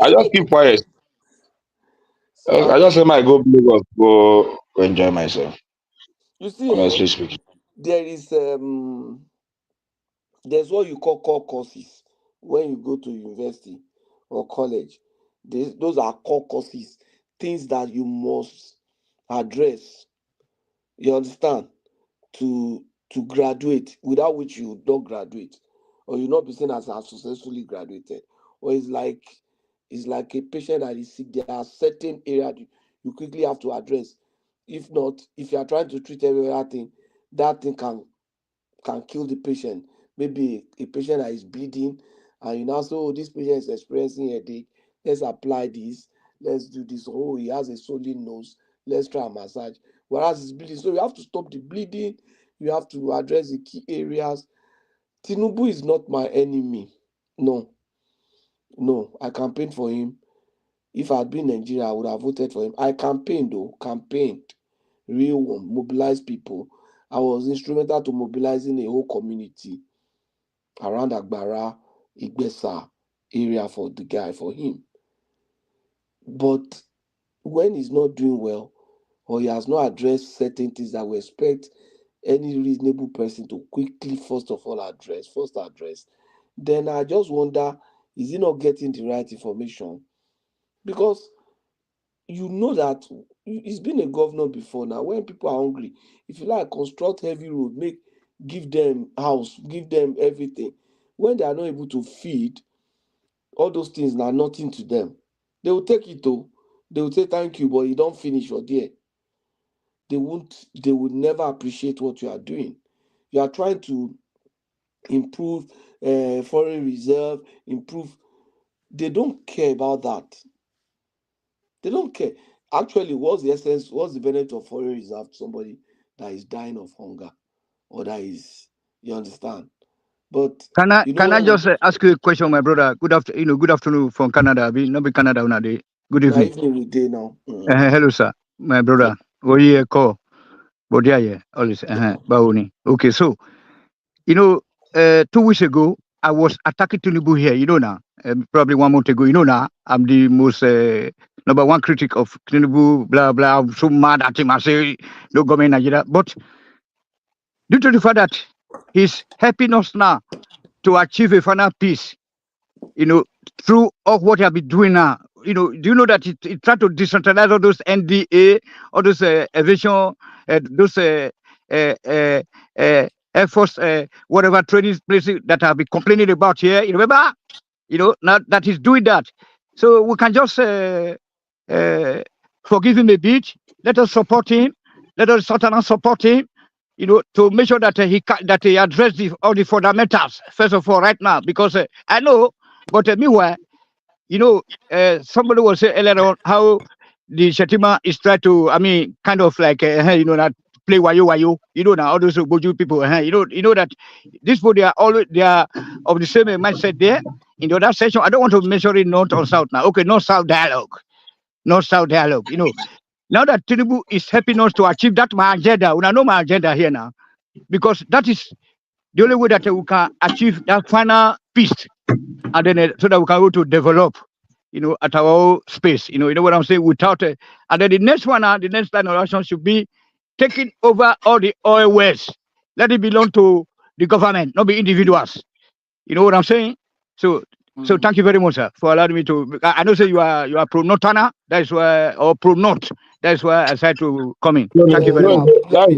I just keep quiet. So I just say, my go Lagos, go enjoy myself. you see, Honestly speaking. There's what you call core courses when you go to university or college. Those are core courses, things that you must address. You understand? To graduate, without which you don't graduate, or you not be seen as successfully graduated. Or it's like a patient that is sick. There are certain areas you quickly have to address. If not, if you are trying to treat every other thing, that thing can kill the patient. Maybe a patient that is bleeding, and you now say, oh, this patient is experiencing headache. Let's apply this. Let's do this. Oh, he has a swollen nose. Let's try a massage. Whereas it's bleeding. So you have to stop the bleeding. You have to address the key areas. Tinubu is not my enemy. No, I campaigned for him. If I had been in Nigeria, I would have voted for him. I campaigned, real one, mobilized people. I was instrumental to mobilizing a whole community around Agbara, Igbesa area for the guy, for him. But when he's not doing well, or he has not addressed certain things that we expect any reasonable person to quickly first address, then I just wonder, is he not getting the right information? Because you know that he's been a governor before now. When people are hungry, if you like, construct heavy road, give them house, give them everything. When they are not able to feed, all those things are nothing to them. They will take it though. They will say thank you, but you don't finish your day. They would never appreciate what you are doing. You are trying to improve foreign reserve, improve. They don't care about that. They don't care. Actually, what's the benefit of foreign reserve to somebody that is dying of hunger or that is, you understand? But Can I just ask you a question, my brother? Good afternoon from Canada. Not be Canada una day. Good evening. Evening we day now. Hello, sir, my brother. What you call? But yeah, always. Baoni. Okay, so 2 weeks ago I was attacking Tinubu here. Now, probably 1 month ago. Now, I'm the most number one critic of Tinubu. Blah blah. I'm so mad at him. I say no government Nigeria, but due to the fact that he's helping us now to achieve a final peace, through all what he has been doing now. Do you know that he tried to decentralize all those NDA, all those aviation, those Air Force, whatever training places that I've been complaining about here. You remember? Now that he's doing that. So we can just forgive him a bit. Let us support him. Let us certainly support him. To make sure that he address all the fundamentals first of all right now, because I know, but meanwhile, somebody was saying earlier on how the Shetima is trying to, kind of like, not play wayo, now all those Boju people, you know that these people, they are of the same mindset there. In the other section, I don't want to measure it north or south now. Okay, north south dialogue. Now that Tinubu is helping us to achieve that my agenda, we know my agenda here now, because that is the only way that we can achieve that final peace, and then so that we can go to develop, at our own space. You know what I'm saying? Without and then the next one, the next line of action should be taking over all the oil wells. Let it belong to the government, not be individuals. You know what I'm saying? So thank you very much, sir, for allowing me to. I know, say you are pro Northerner. That's why, or pro North. That's why I decided to come in. Thank you very much. That's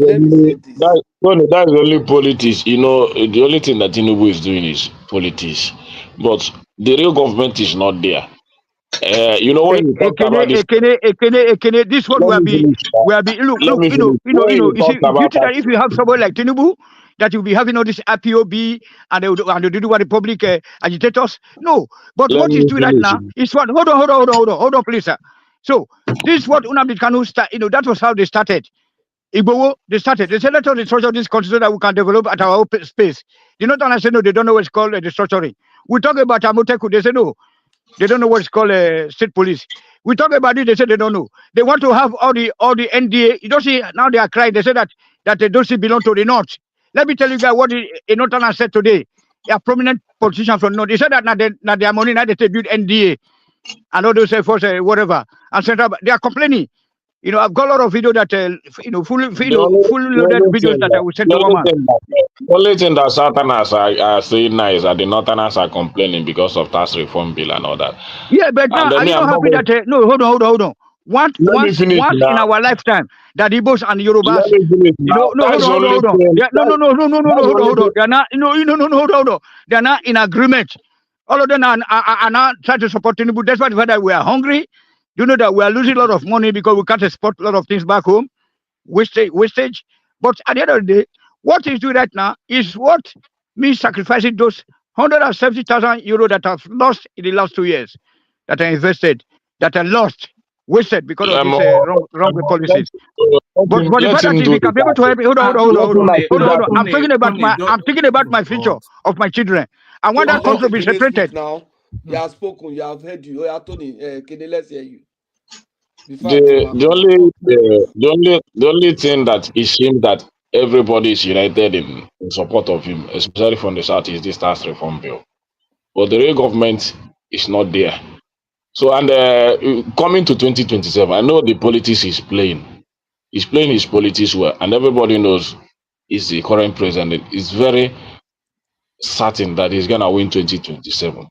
only politics. The only thing that Tinubu is doing is politics, but the real government is not there. When you talk about this, this one will be look. You see, do you think that if you have somebody like Tinubu, that you'll be having all this IPOB and they do what the public agitators? No, but what he's doing right now is what? Hold on, please, sir. So this is what Nnamdi Kanu start. That was how they started. Igbowo, they started. They said, let us restructure this country so that we can develop at our own space. They not understand. No, they don't know what's called restructuring. We talk about Amoteku. They say no. They don't know what's called state police. We talk about it. They say they don't know. They want to have all the NDA. You don't see now they are crying. They say that they don't see belong to the North. Let me tell you guys what a Northerner said today. A prominent politician from North. They said that now their money now they build NDA and all those efforts whatever and Central. They are complaining. I've got a lot of video that fully loaded videos that I will send to woman. The only thing that Southerners are saying now is that the Northerners are complaining because of tax reform bill and all that. Yeah, but now are you not happy that no, hold on. Once in our lifetime that Igbos and Yorubas, hold on. They are not in agreement. All of them are not trying to support Tinubu. That's why the fact that we are hungry. You know that we are losing a lot of money because we can't export a lot of things back home. Wastage. But at the end of the day, what he's doing right now is what means sacrificing those 170,000 euros that have lost in the last 2 years, that are invested, that are lost, wasted because of these wrong policies. But the fact that if he can be able to help me, hold on. I'm thinking about my future of my children. I want that country to be separated. Now, you have spoken, you have heard you. Tony, let's hear you. The only thing that it seems that everybody is united in support of him, especially from the south, is this tax reform bill. But the real government is not there. So, and coming to 2027, I know the politics is playing. He's playing his politics well, and everybody knows he's the current president. It's very certain that he's gonna win 2027.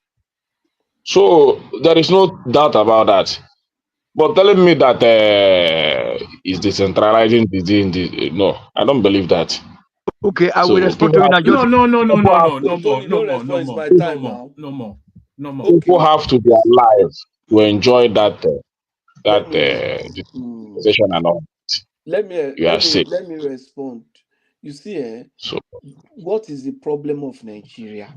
So there is no doubt about that. But telling me that is decentralizing no, I don't believe that. Okay, I will respond to you now. No more. People have to be alive to enjoy that session and all. Let me respond. You see, what is the problem of Nigeria?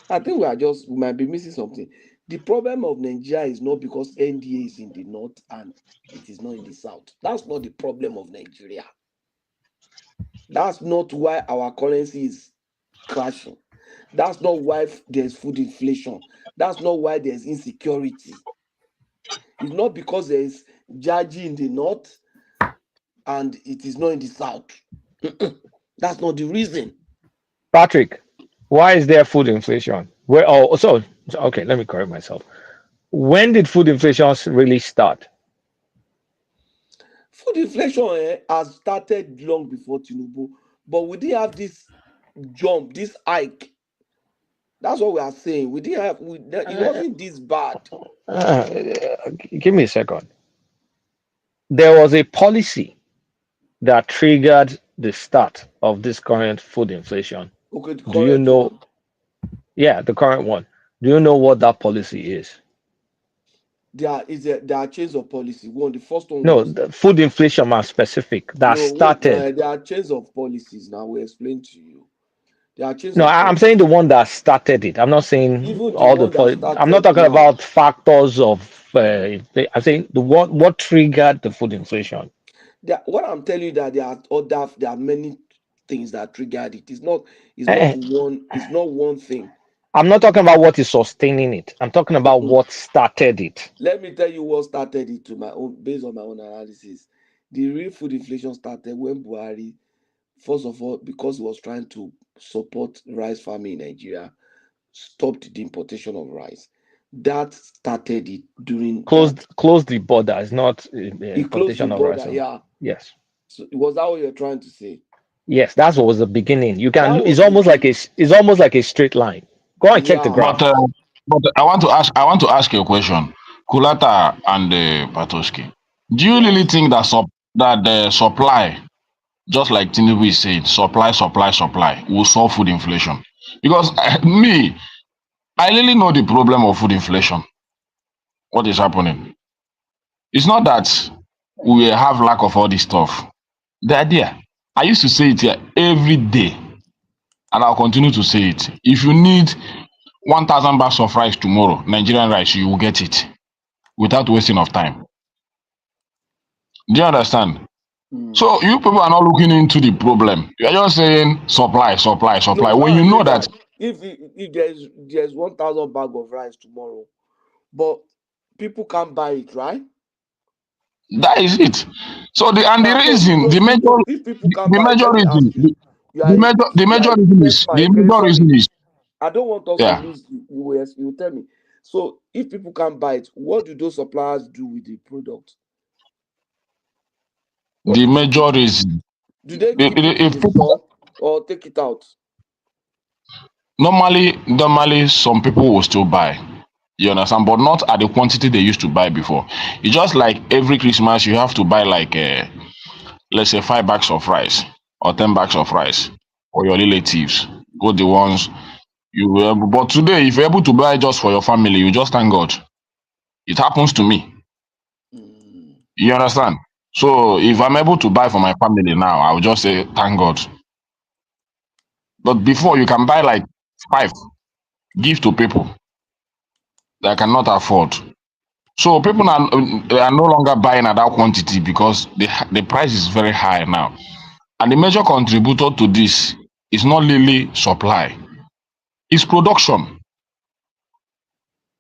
I think we might be missing something. The problem of Nigeria is not because NDA is in the north and it is not in the south. That's not the problem of Nigeria. That's not why our currency is crashing. That's not why there's food inflation. That's not why there's insecurity. It's not because there's Jaji in the north and it is not in the south. That's not the reason. Patrick, why is there food inflation? Okay, let me correct myself. When did food inflation really start? Food inflation has started long before Tinubu, but we didn't have this jump, this hike. That's what we are saying. We didn't have. It wasn't this bad. Give me a second. There was a policy that triggered the start of this current food inflation. Okay, do you know? One. Yeah, the current one. Do you know what that policy is? there are change of policy. One, the first one No, was the food inflation are specific. That started. there are change of policies. Now we explain to you. There are change No, of I'm policy. saying the one that started it. I'm not saying Even the all the. one that I'm not started talking now. about factors of. I'm saying the what triggered the food inflation. What I'm telling you that there are many things that triggered it. It's not Eh, one thing. I'm not talking about what is sustaining it. I'm talking about what started it. Let me tell you what started it based on my own analysis. The real food inflation started when Buhari, first of all, because he was trying to support rice farming in Nigeria, stopped the importation of rice. That started it during Closed the border. It's not he closed the importation of rice. border, yeah. Yes. So was that what you're trying to say? Yes, that's what was the beginning. You That can. was It's almost like a straight line. Go and check the graph. But I want to ask you a question, Kulata and Patoski. Do you really think that the supply, just like Tinubu is saying, supply will solve food inflation? Because I really know the problem of food inflation. What is happening? It's not that we have lack of all this stuff. The idea. I used to say it here every day, and I'll continue to say it. If you need 1,000 bags of rice tomorrow, Nigerian rice, you will get it without wasting of time. Do you understand? So you people are not looking into the problem. You are just saying supply. No, when you know that if there's 1,000 bag of rice tomorrow, but people can't buy it, right? that is it. So the reason, the major reason is I don't want us to yeah. lose you. You tell me. So if people can't buy it, what do those suppliers do with the product? The major reason. Do they keep it in the store or take it out? Normally, some people will still buy. You understand, but not at the quantity they used to buy before. It's just like every Christmas you have to buy like let's say 5 bags of rice or 10 bags of rice for your relatives. Go the ones you were able. But today, if you're able to buy just for your family, you just thank God. It happens to me. You understand? So if I'm able to buy for my family now, I'll just say thank God. But before you can buy like 5, give to people that cannot afford. So people are no longer buying at that quantity because the price is very high now. And the major contributor to this is not really supply, it's production.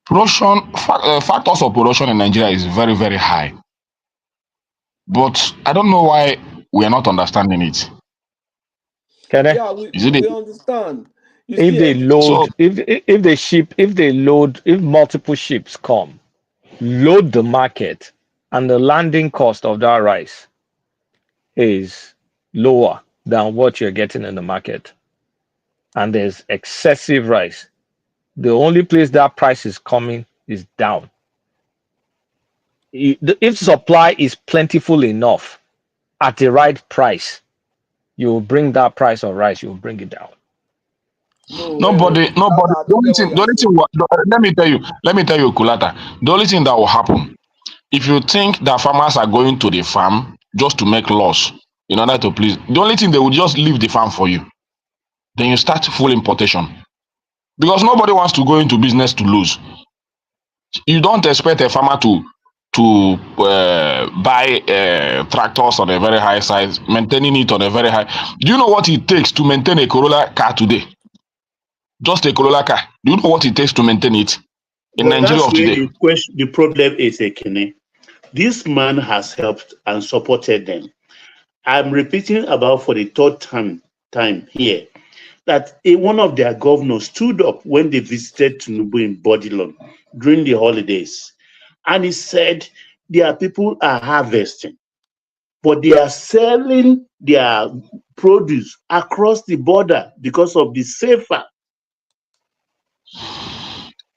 Factors of production in Nigeria is very, very high. But I don't know why we are not understanding it. Yeah, we understand. You If see, they load, if multiple ships come, load the market, and the landing cost of that rice is lower than what you're getting in the market, and there's excessive rice, the only place that price is coming is down. If supply is plentiful enough at the right price, you will bring that price of rice, you will bring it down. Nobody. Let me tell you, Kulata. The only thing that will happen, if you think that farmers are going to the farm just to make loss in order to please, the only thing they will just leave the farm for you. Then you start full importation because nobody wants to go into business to lose. You don't expect a farmer to buy tractors on a very high size, maintaining it on a very high. Do you know what it takes to maintain a Corolla car today? Just a Corolla car. Do you know what it takes to maintain it in But Nigeria that's of where today? the problem is, Ekene. This man has helped and supported them. I'm repeating about for the third time here that one of their governors stood up when they visited TINUBU in Bodilon during the holidays, and he said their people are harvesting, but they are selling their produce across the border because of the safer.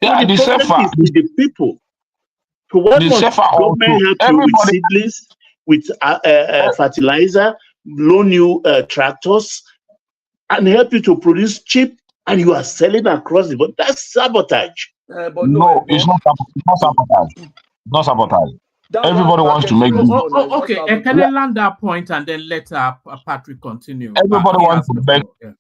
Yeah, so the problem safer is with the people. So what must government help you with seedlings, with fertilizer, loan you tractors, and help you to produce cheap, and you are selling across the board? That's sabotage. No, it's not sabotage. Not sabotage. That's Everybody why wants to market make should this. respond. It's not Okay, sabotage. can I land that point and then let Patrick continue? Everybody He wants has to the make. floor. Yeah.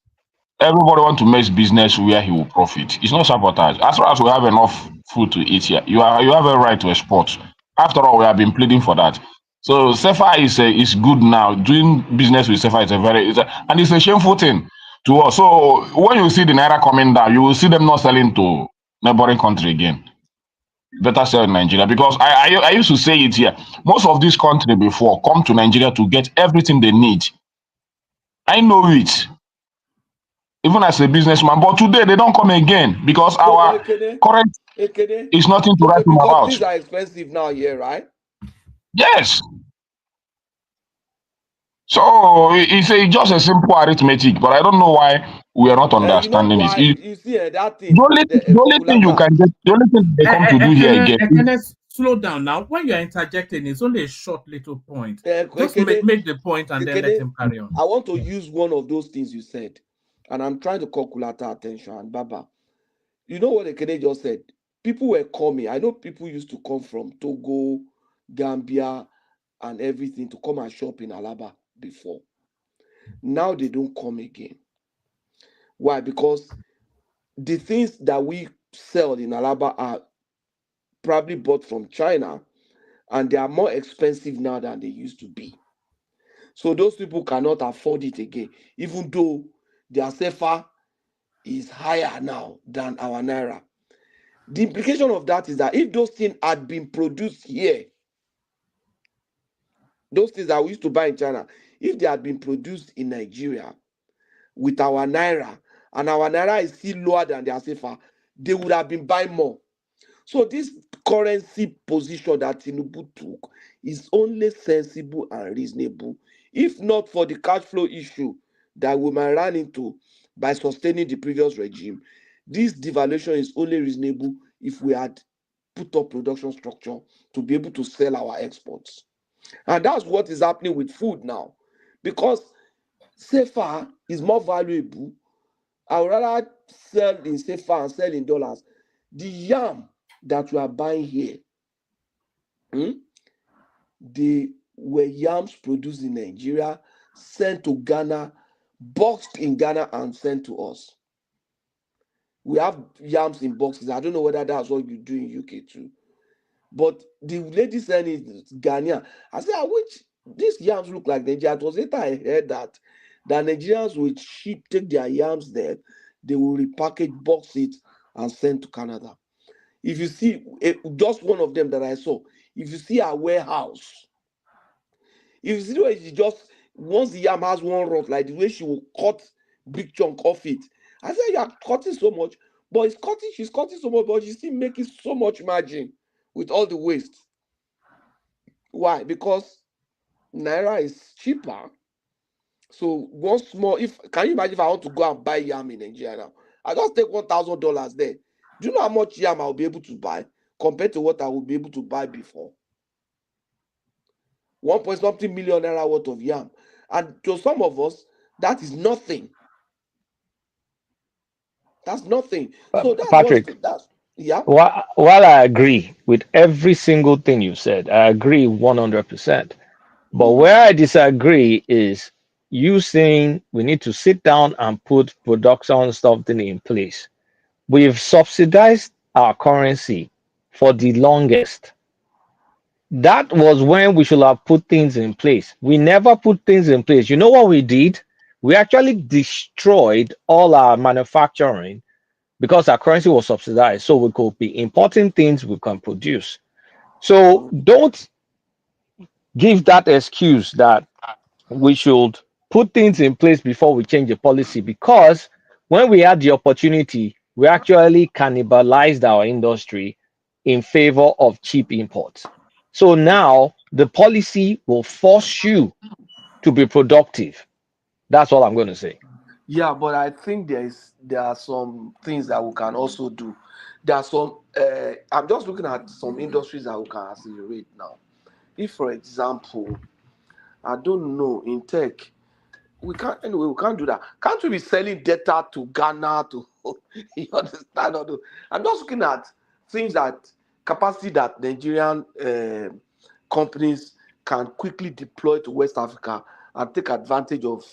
Everybody wants to make business where he will profit. It's not sabotage. As far as we have enough food to eat here, you have a right to export. After all, we have been pleading for that. So SEFA is good now. Doing business with SEFA is and it's a shameful thing to us. So when you see the naira coming down, you will see them not selling to neighboring country again. Better sell in Nigeria because I used to say it here. Most of this country before come to Nigeria to get everything they need. I know it. Even as a businessman, but today they don't come again because our current is nothing to write home Because about. things are expensive now here, right? Yes. So just a simple arithmetic, but I don't know why we are not You know understanding why? it. You see that The thing, only thing you can get, the only thing they come to do here again is Slow down now. When you're interjecting, it's only a short little point. Just Ekene, make the point and then let him carry on. I want to use one of those things you said, and I'm trying to calculate our attention. And Baba, you know what Ekene just said? People were coming. I know people used to come from Togo, Gambia, and everything to come and shop in Alaba before. Now they don't come again. Why? Because the things that we sell in Alaba are probably bought from China, and they are more expensive now than they used to be. So those people cannot afford it again, even though their SEFA is higher now than our Naira. The implication of that is that if those things had been produced here, those things that we used to buy in China, if they had been produced in Nigeria with our Naira, and our Naira is still lower than their SEFA, they would have been buying more. So this currency position that Tinubu took is only sensible and reasonable, if not for the cash flow issue that we might run into by sustaining the previous regime. This devaluation is only reasonable if we had put up production structure to be able to sell our exports. And that's what is happening with food now. Because SEFA is more valuable. I would rather sell in SEFA and sell in dollars. The yam that we are buying here, they were yams produced in Nigeria, sent to Ghana, boxed in Ghana, and sent to us. We have yams in boxes. I don't know whether that's what you do in UK too. But the lady said it's Ghanaian. I said, which these yams look like Nigeria. It was later I heard that Nigerians will take their yams there, they will repackage, box it, and send to Canada. If you see just one of them that I saw, if you see a warehouse, if you see the way she just, once the yam has one rot, like the way she will cut big chunk off it. I said, you are cutting so much, but she's cutting so much, but she's still making so much margin with all the waste. Why? Because Naira is cheaper. So once more, can you imagine if I want to go and buy yam in Nigeria now? I just take $1,000 there. Do you know how much yam I'll be able to buy compared to what I would be able to buy before? 1.something million naira worth of yam. And to some of us, that is nothing. That's nothing. So that's Patrick, yeah. while I agree with every single thing you said, I agree 100%. But where I disagree is you saying we need to sit down and put production something in place. We've subsidized our currency for the longest. That was when we should have put things in place. We never put things in place. You know what we did? We actually destroyed all our manufacturing because our currency was subsidized. So we could be importing things we can produce. So don't give that excuse that we should put things in place before we change the policy, because when we had the opportunity, we actually cannibalized our industry in favor of cheap imports. So now the policy will force you to be productive. That's all I'm going to say. Yeah, but I think there are some things that we can also do. There are some. I'm just looking at some industries that we can accelerate now. If, for example, I don't know, in tech, we can't do that. Can't we be selling data to Ghana to you understand? I'm just looking at things that capacity that Nigerian companies can quickly deploy to West Africa and take advantage of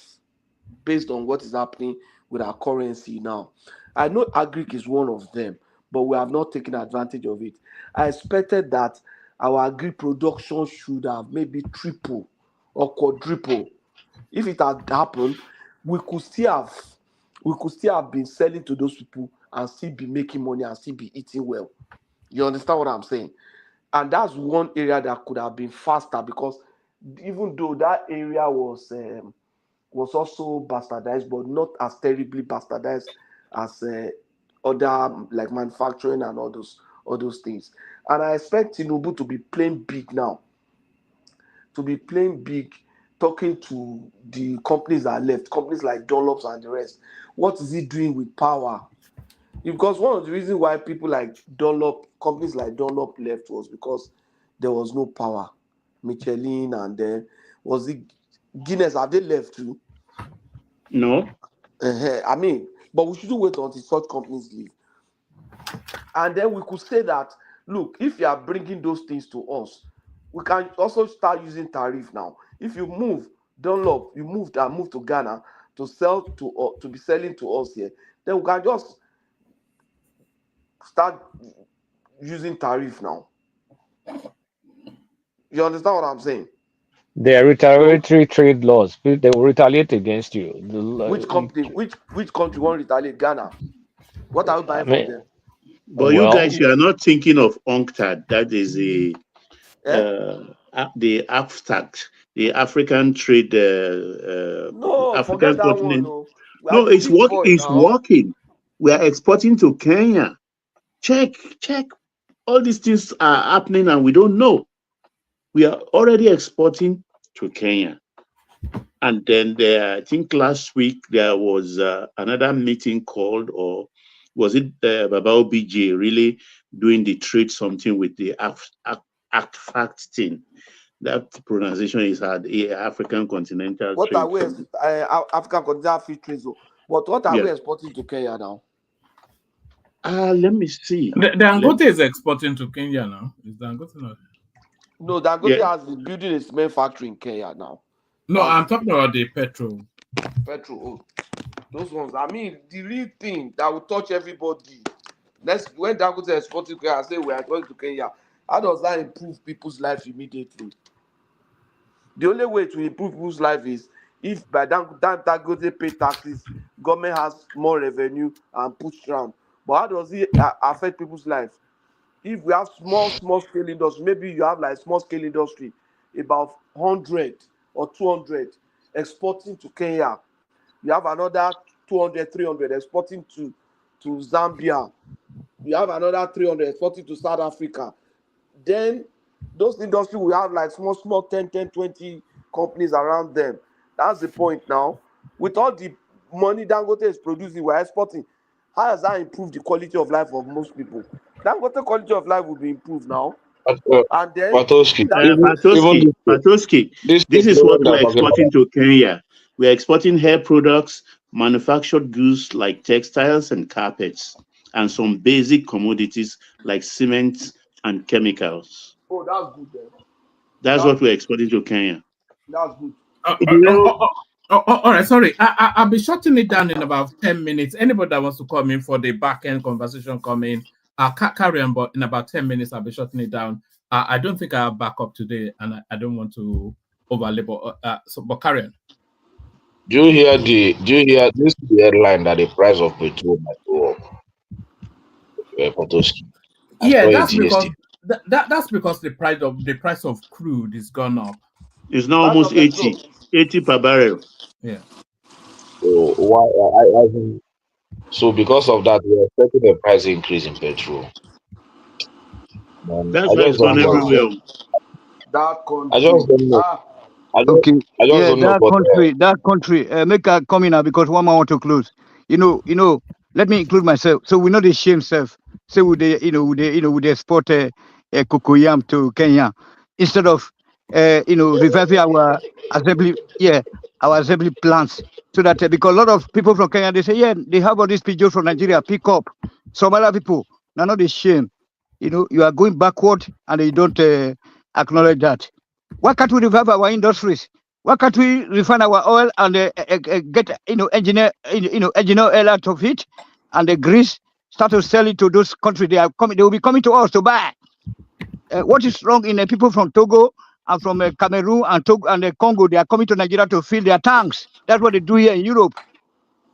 based on what is happening with our currency now. I know agric is one of them, but we have not taken advantage of it. I expected that our agri production should have maybe triple or quadruple. If it had happened, we could still have been selling to those people and still be making money and still be eating well. You understand what I'm saying? And that's one area that could have been faster, because even though that area was also bastardized, but not as terribly bastardized as other like manufacturing and all those things. And I expect TINUBU to be playing big now, talking to the companies that are left, companies like Dunlops and the rest. What is he doing with power? Because one of the reasons why people like Dunlop, companies like Dunlop left was because there was no power. Michelin, and then was it Guinness? Have they left too? No. I mean, but we shouldn't wait until such companies leave. And then we could say that, look, if you are bringing those things to us, we can also start using tariff now. If you move Dunlop, you move to Ghana to sell to be selling to us here, then we can just start using tariff now. You understand what I'm saying? They are retaliatory trade laws. They will retaliate against you. Which company? Which country won't retaliate? Ghana. What are we buying from them? But you guys, you are not thinking of UNCTAD. That is the AFTAC, the African Trade no, African forget that continent. one. No, it's working. We are exporting to Kenya. Check. All these things are happening and we don't know. We are already exporting to Kenya. And then I think last week there was another meeting called, or was it Baba OBJ really doing the trade something with the AFTAC thing? That pronunciation is hard. African Continental What Trade. are we African Continental Free Trade Zone? But what are we exporting to Kenya now? Let me see. Dangote is exporting to Kenya now. Is Dangote not? No, Dangote has been building its main factory in Kenya now. No, I'm talking about the petrol. Those ones. I mean, the real thing that will touch everybody. When Dangote is exporting to Kenya, I say we are going to Kenya. How does that improve people's life immediately? The only way to improve people's life is if by Dangote pay taxes, government has more revenue and push around. But how does it affect people's life? If we have small scale industry, maybe you have like small scale industry, about 100 or 200 exporting to Kenya. You have another 200, 300 exporting to Zambia. You have another 300 exporting to South Africa. Then those industries will have like small 10, 20 companies around them. That's the point now. With all the money Dangote is producing, we're exporting. How does that improve the quality of life of most people? Dangote quality of life will be improved now. And then Patoski, this is what we're exporting to Kenya. We're exporting hair products, manufactured goods like textiles and carpets, and some basic commodities like cement and chemicals. Oh, that's good then. That's what we're exporting to Kenya. That's good. All right, sorry. I'll be shutting it down in about 10 minutes. Anybody that wants to come in for the back-end conversation, come in. Carry on, but in about 10 minutes, I'll be shutting it down. I don't think I have backup today, and I don't want to overlap. But carry on. Do you hear this headline that the price of petrol might go up? Yeah, that's because that's because the price of crude is gone up. It's now almost 80 per barrel. Yeah. So so because of that, we are expecting a price increase in petrol. That's why it's gone everywhere. That country. I just don't know. That country. Make a comment now because one more want to close. Let me include myself. So we know the shame self. So would they export cocoyam to Kenya instead of reviving our assembly plants, so that because a lot of people from Kenya, they say, yeah, they have all these pigeons from Nigeria pick up some other people. Now not the shame. You are going backward and you don't acknowledge that. Why can't we revive our industries? Why can't we refine our oil and get engineer oil out of it, and the grease start to sell it to those countries? They will be coming to us to buy. What is wrong in people from Togo and from Cameroon and Togo and Congo? They are coming to Nigeria to fill their tanks. That's what they do here in Europe.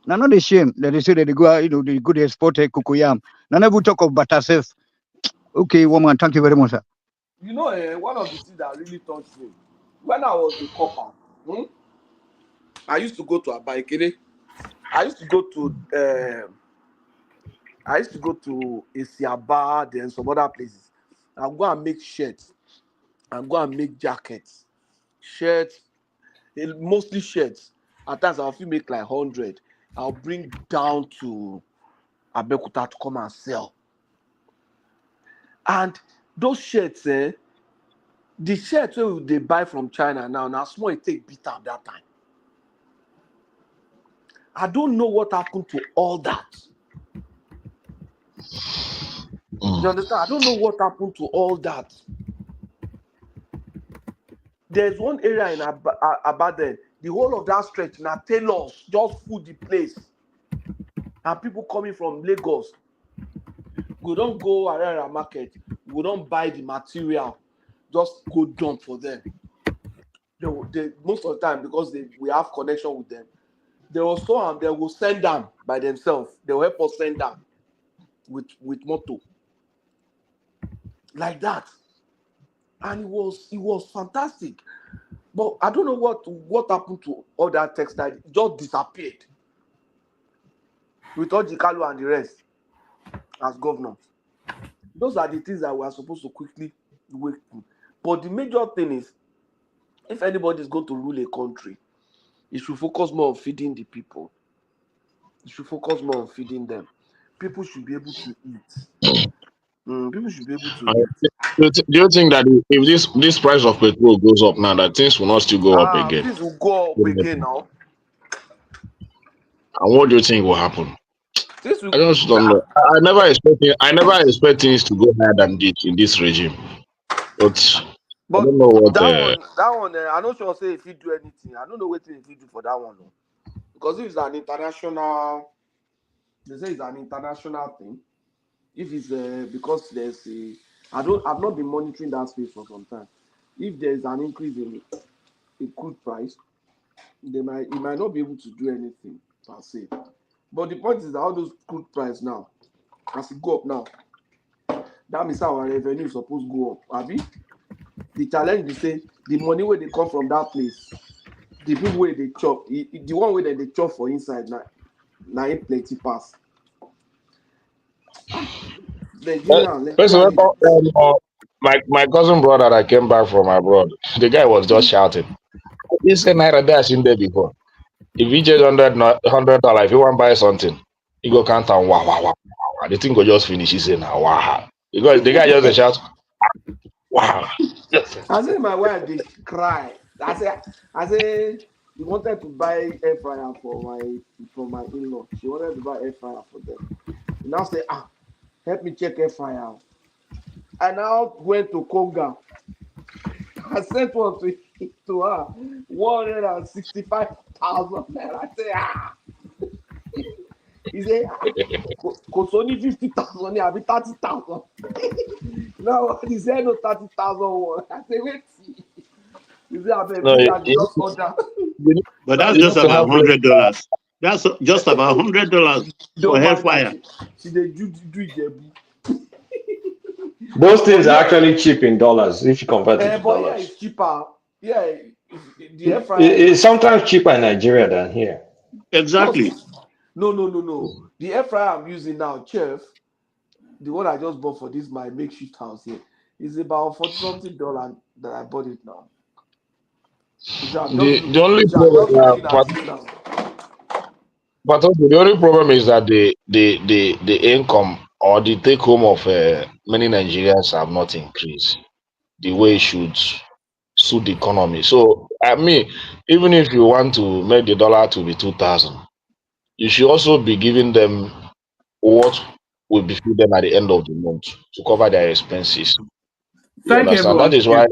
Now, not a shame that they say that they go, they go to export cocoyam. Now, never talk of butter safe. Okay, woman, thank you very much, sir. One of the things that really touched me when I was a copper, I used to go to Abaikere. I used to go to Isiaba, then some other places. I'll go and make shirts. I'll go and make jackets, shirts, mostly shirts. At times I'll feel make like 100. I'll bring down to Abeokuta to come and sell. And those shirts, the shirts they buy from China now small it take beat up that time. I don't know what happened to all that. You understand? I don't know what happened to all that. There's one area in Abadan, the whole of that stretch, now tailors just full the place. And people coming from Lagos, we don't go around our market, we don't buy the material, just go dump for them. They most of the time, because we have connection with them, they will store them, they will send them by themselves. They will help us send them with moto. Like that. And it was fantastic. But I don't know what happened to all that textile. It just disappeared. With Ojikalu and the rest as governors. Those are the things that we are supposed to quickly wake up. But the major thing is, if anybody is going to rule a country, it should focus more on feeding the people. It should focus more on feeding them. People should be able to eat. People should be able to eat. Do you think that if this price of petrol goes up now, that things will not still go up again? Things will go up again now. And what do you think will happen? I just don't know. I never expect things to go higher than this in this regime. But I don't know what. That one, I'm not sure say if you do anything. I don't know what if you do for that one, because if it's an international, they say it's an international thing. If it's because there's I've not been monitoring that space for some time. If there's an increase in crude price, it might not be able to do anything per se. But the point is that all those crude price now, as it go up now, that means our revenue is supposed to go up. Abi? The challenge is say the money where they come from that place, the people where they chop, the one where they chop for inside now it plenty pass. First of all, my cousin brother that came back from abroad, the guy was just shouting. He said Naira there seen there before. If he just $100, if you want to buy something, he go count on wow. The thing go just finish. He said now wow. Because the guy just shout wow. I say my wife they cry. I say he wanted to buy air fryer for my in-law. She wanted to buy air fryer for them. He now say help me check air fryer. I now went to Konga. I sent one to her, 165,000 naira. I say He said, "Cause only 50,000, I be 30,000." No, he said no 30,000. I say wait. He said just order. But that's just about $100. That's just about $100 for hellfire. See, they do it. Those things are actually cheap in dollars if you convert it to but dollars. Yeah, it's cheaper. Yeah, the air fryer. It's sometimes cheaper in Nigeria than here. Exactly. No. The air fryer I'm using now, Chef, the one I just bought for this my makeshift house here, is about $40-something that I bought it now. The only problem, but the only problem is that the income or the take home of many Nigerians have not increased the way it should suit the economy. So I mean, even if you want to make the dollar to be 2,000, you should also be giving them what will befit them at the end of the month to cover their expenses. You Thank you, understand? everyone. That is why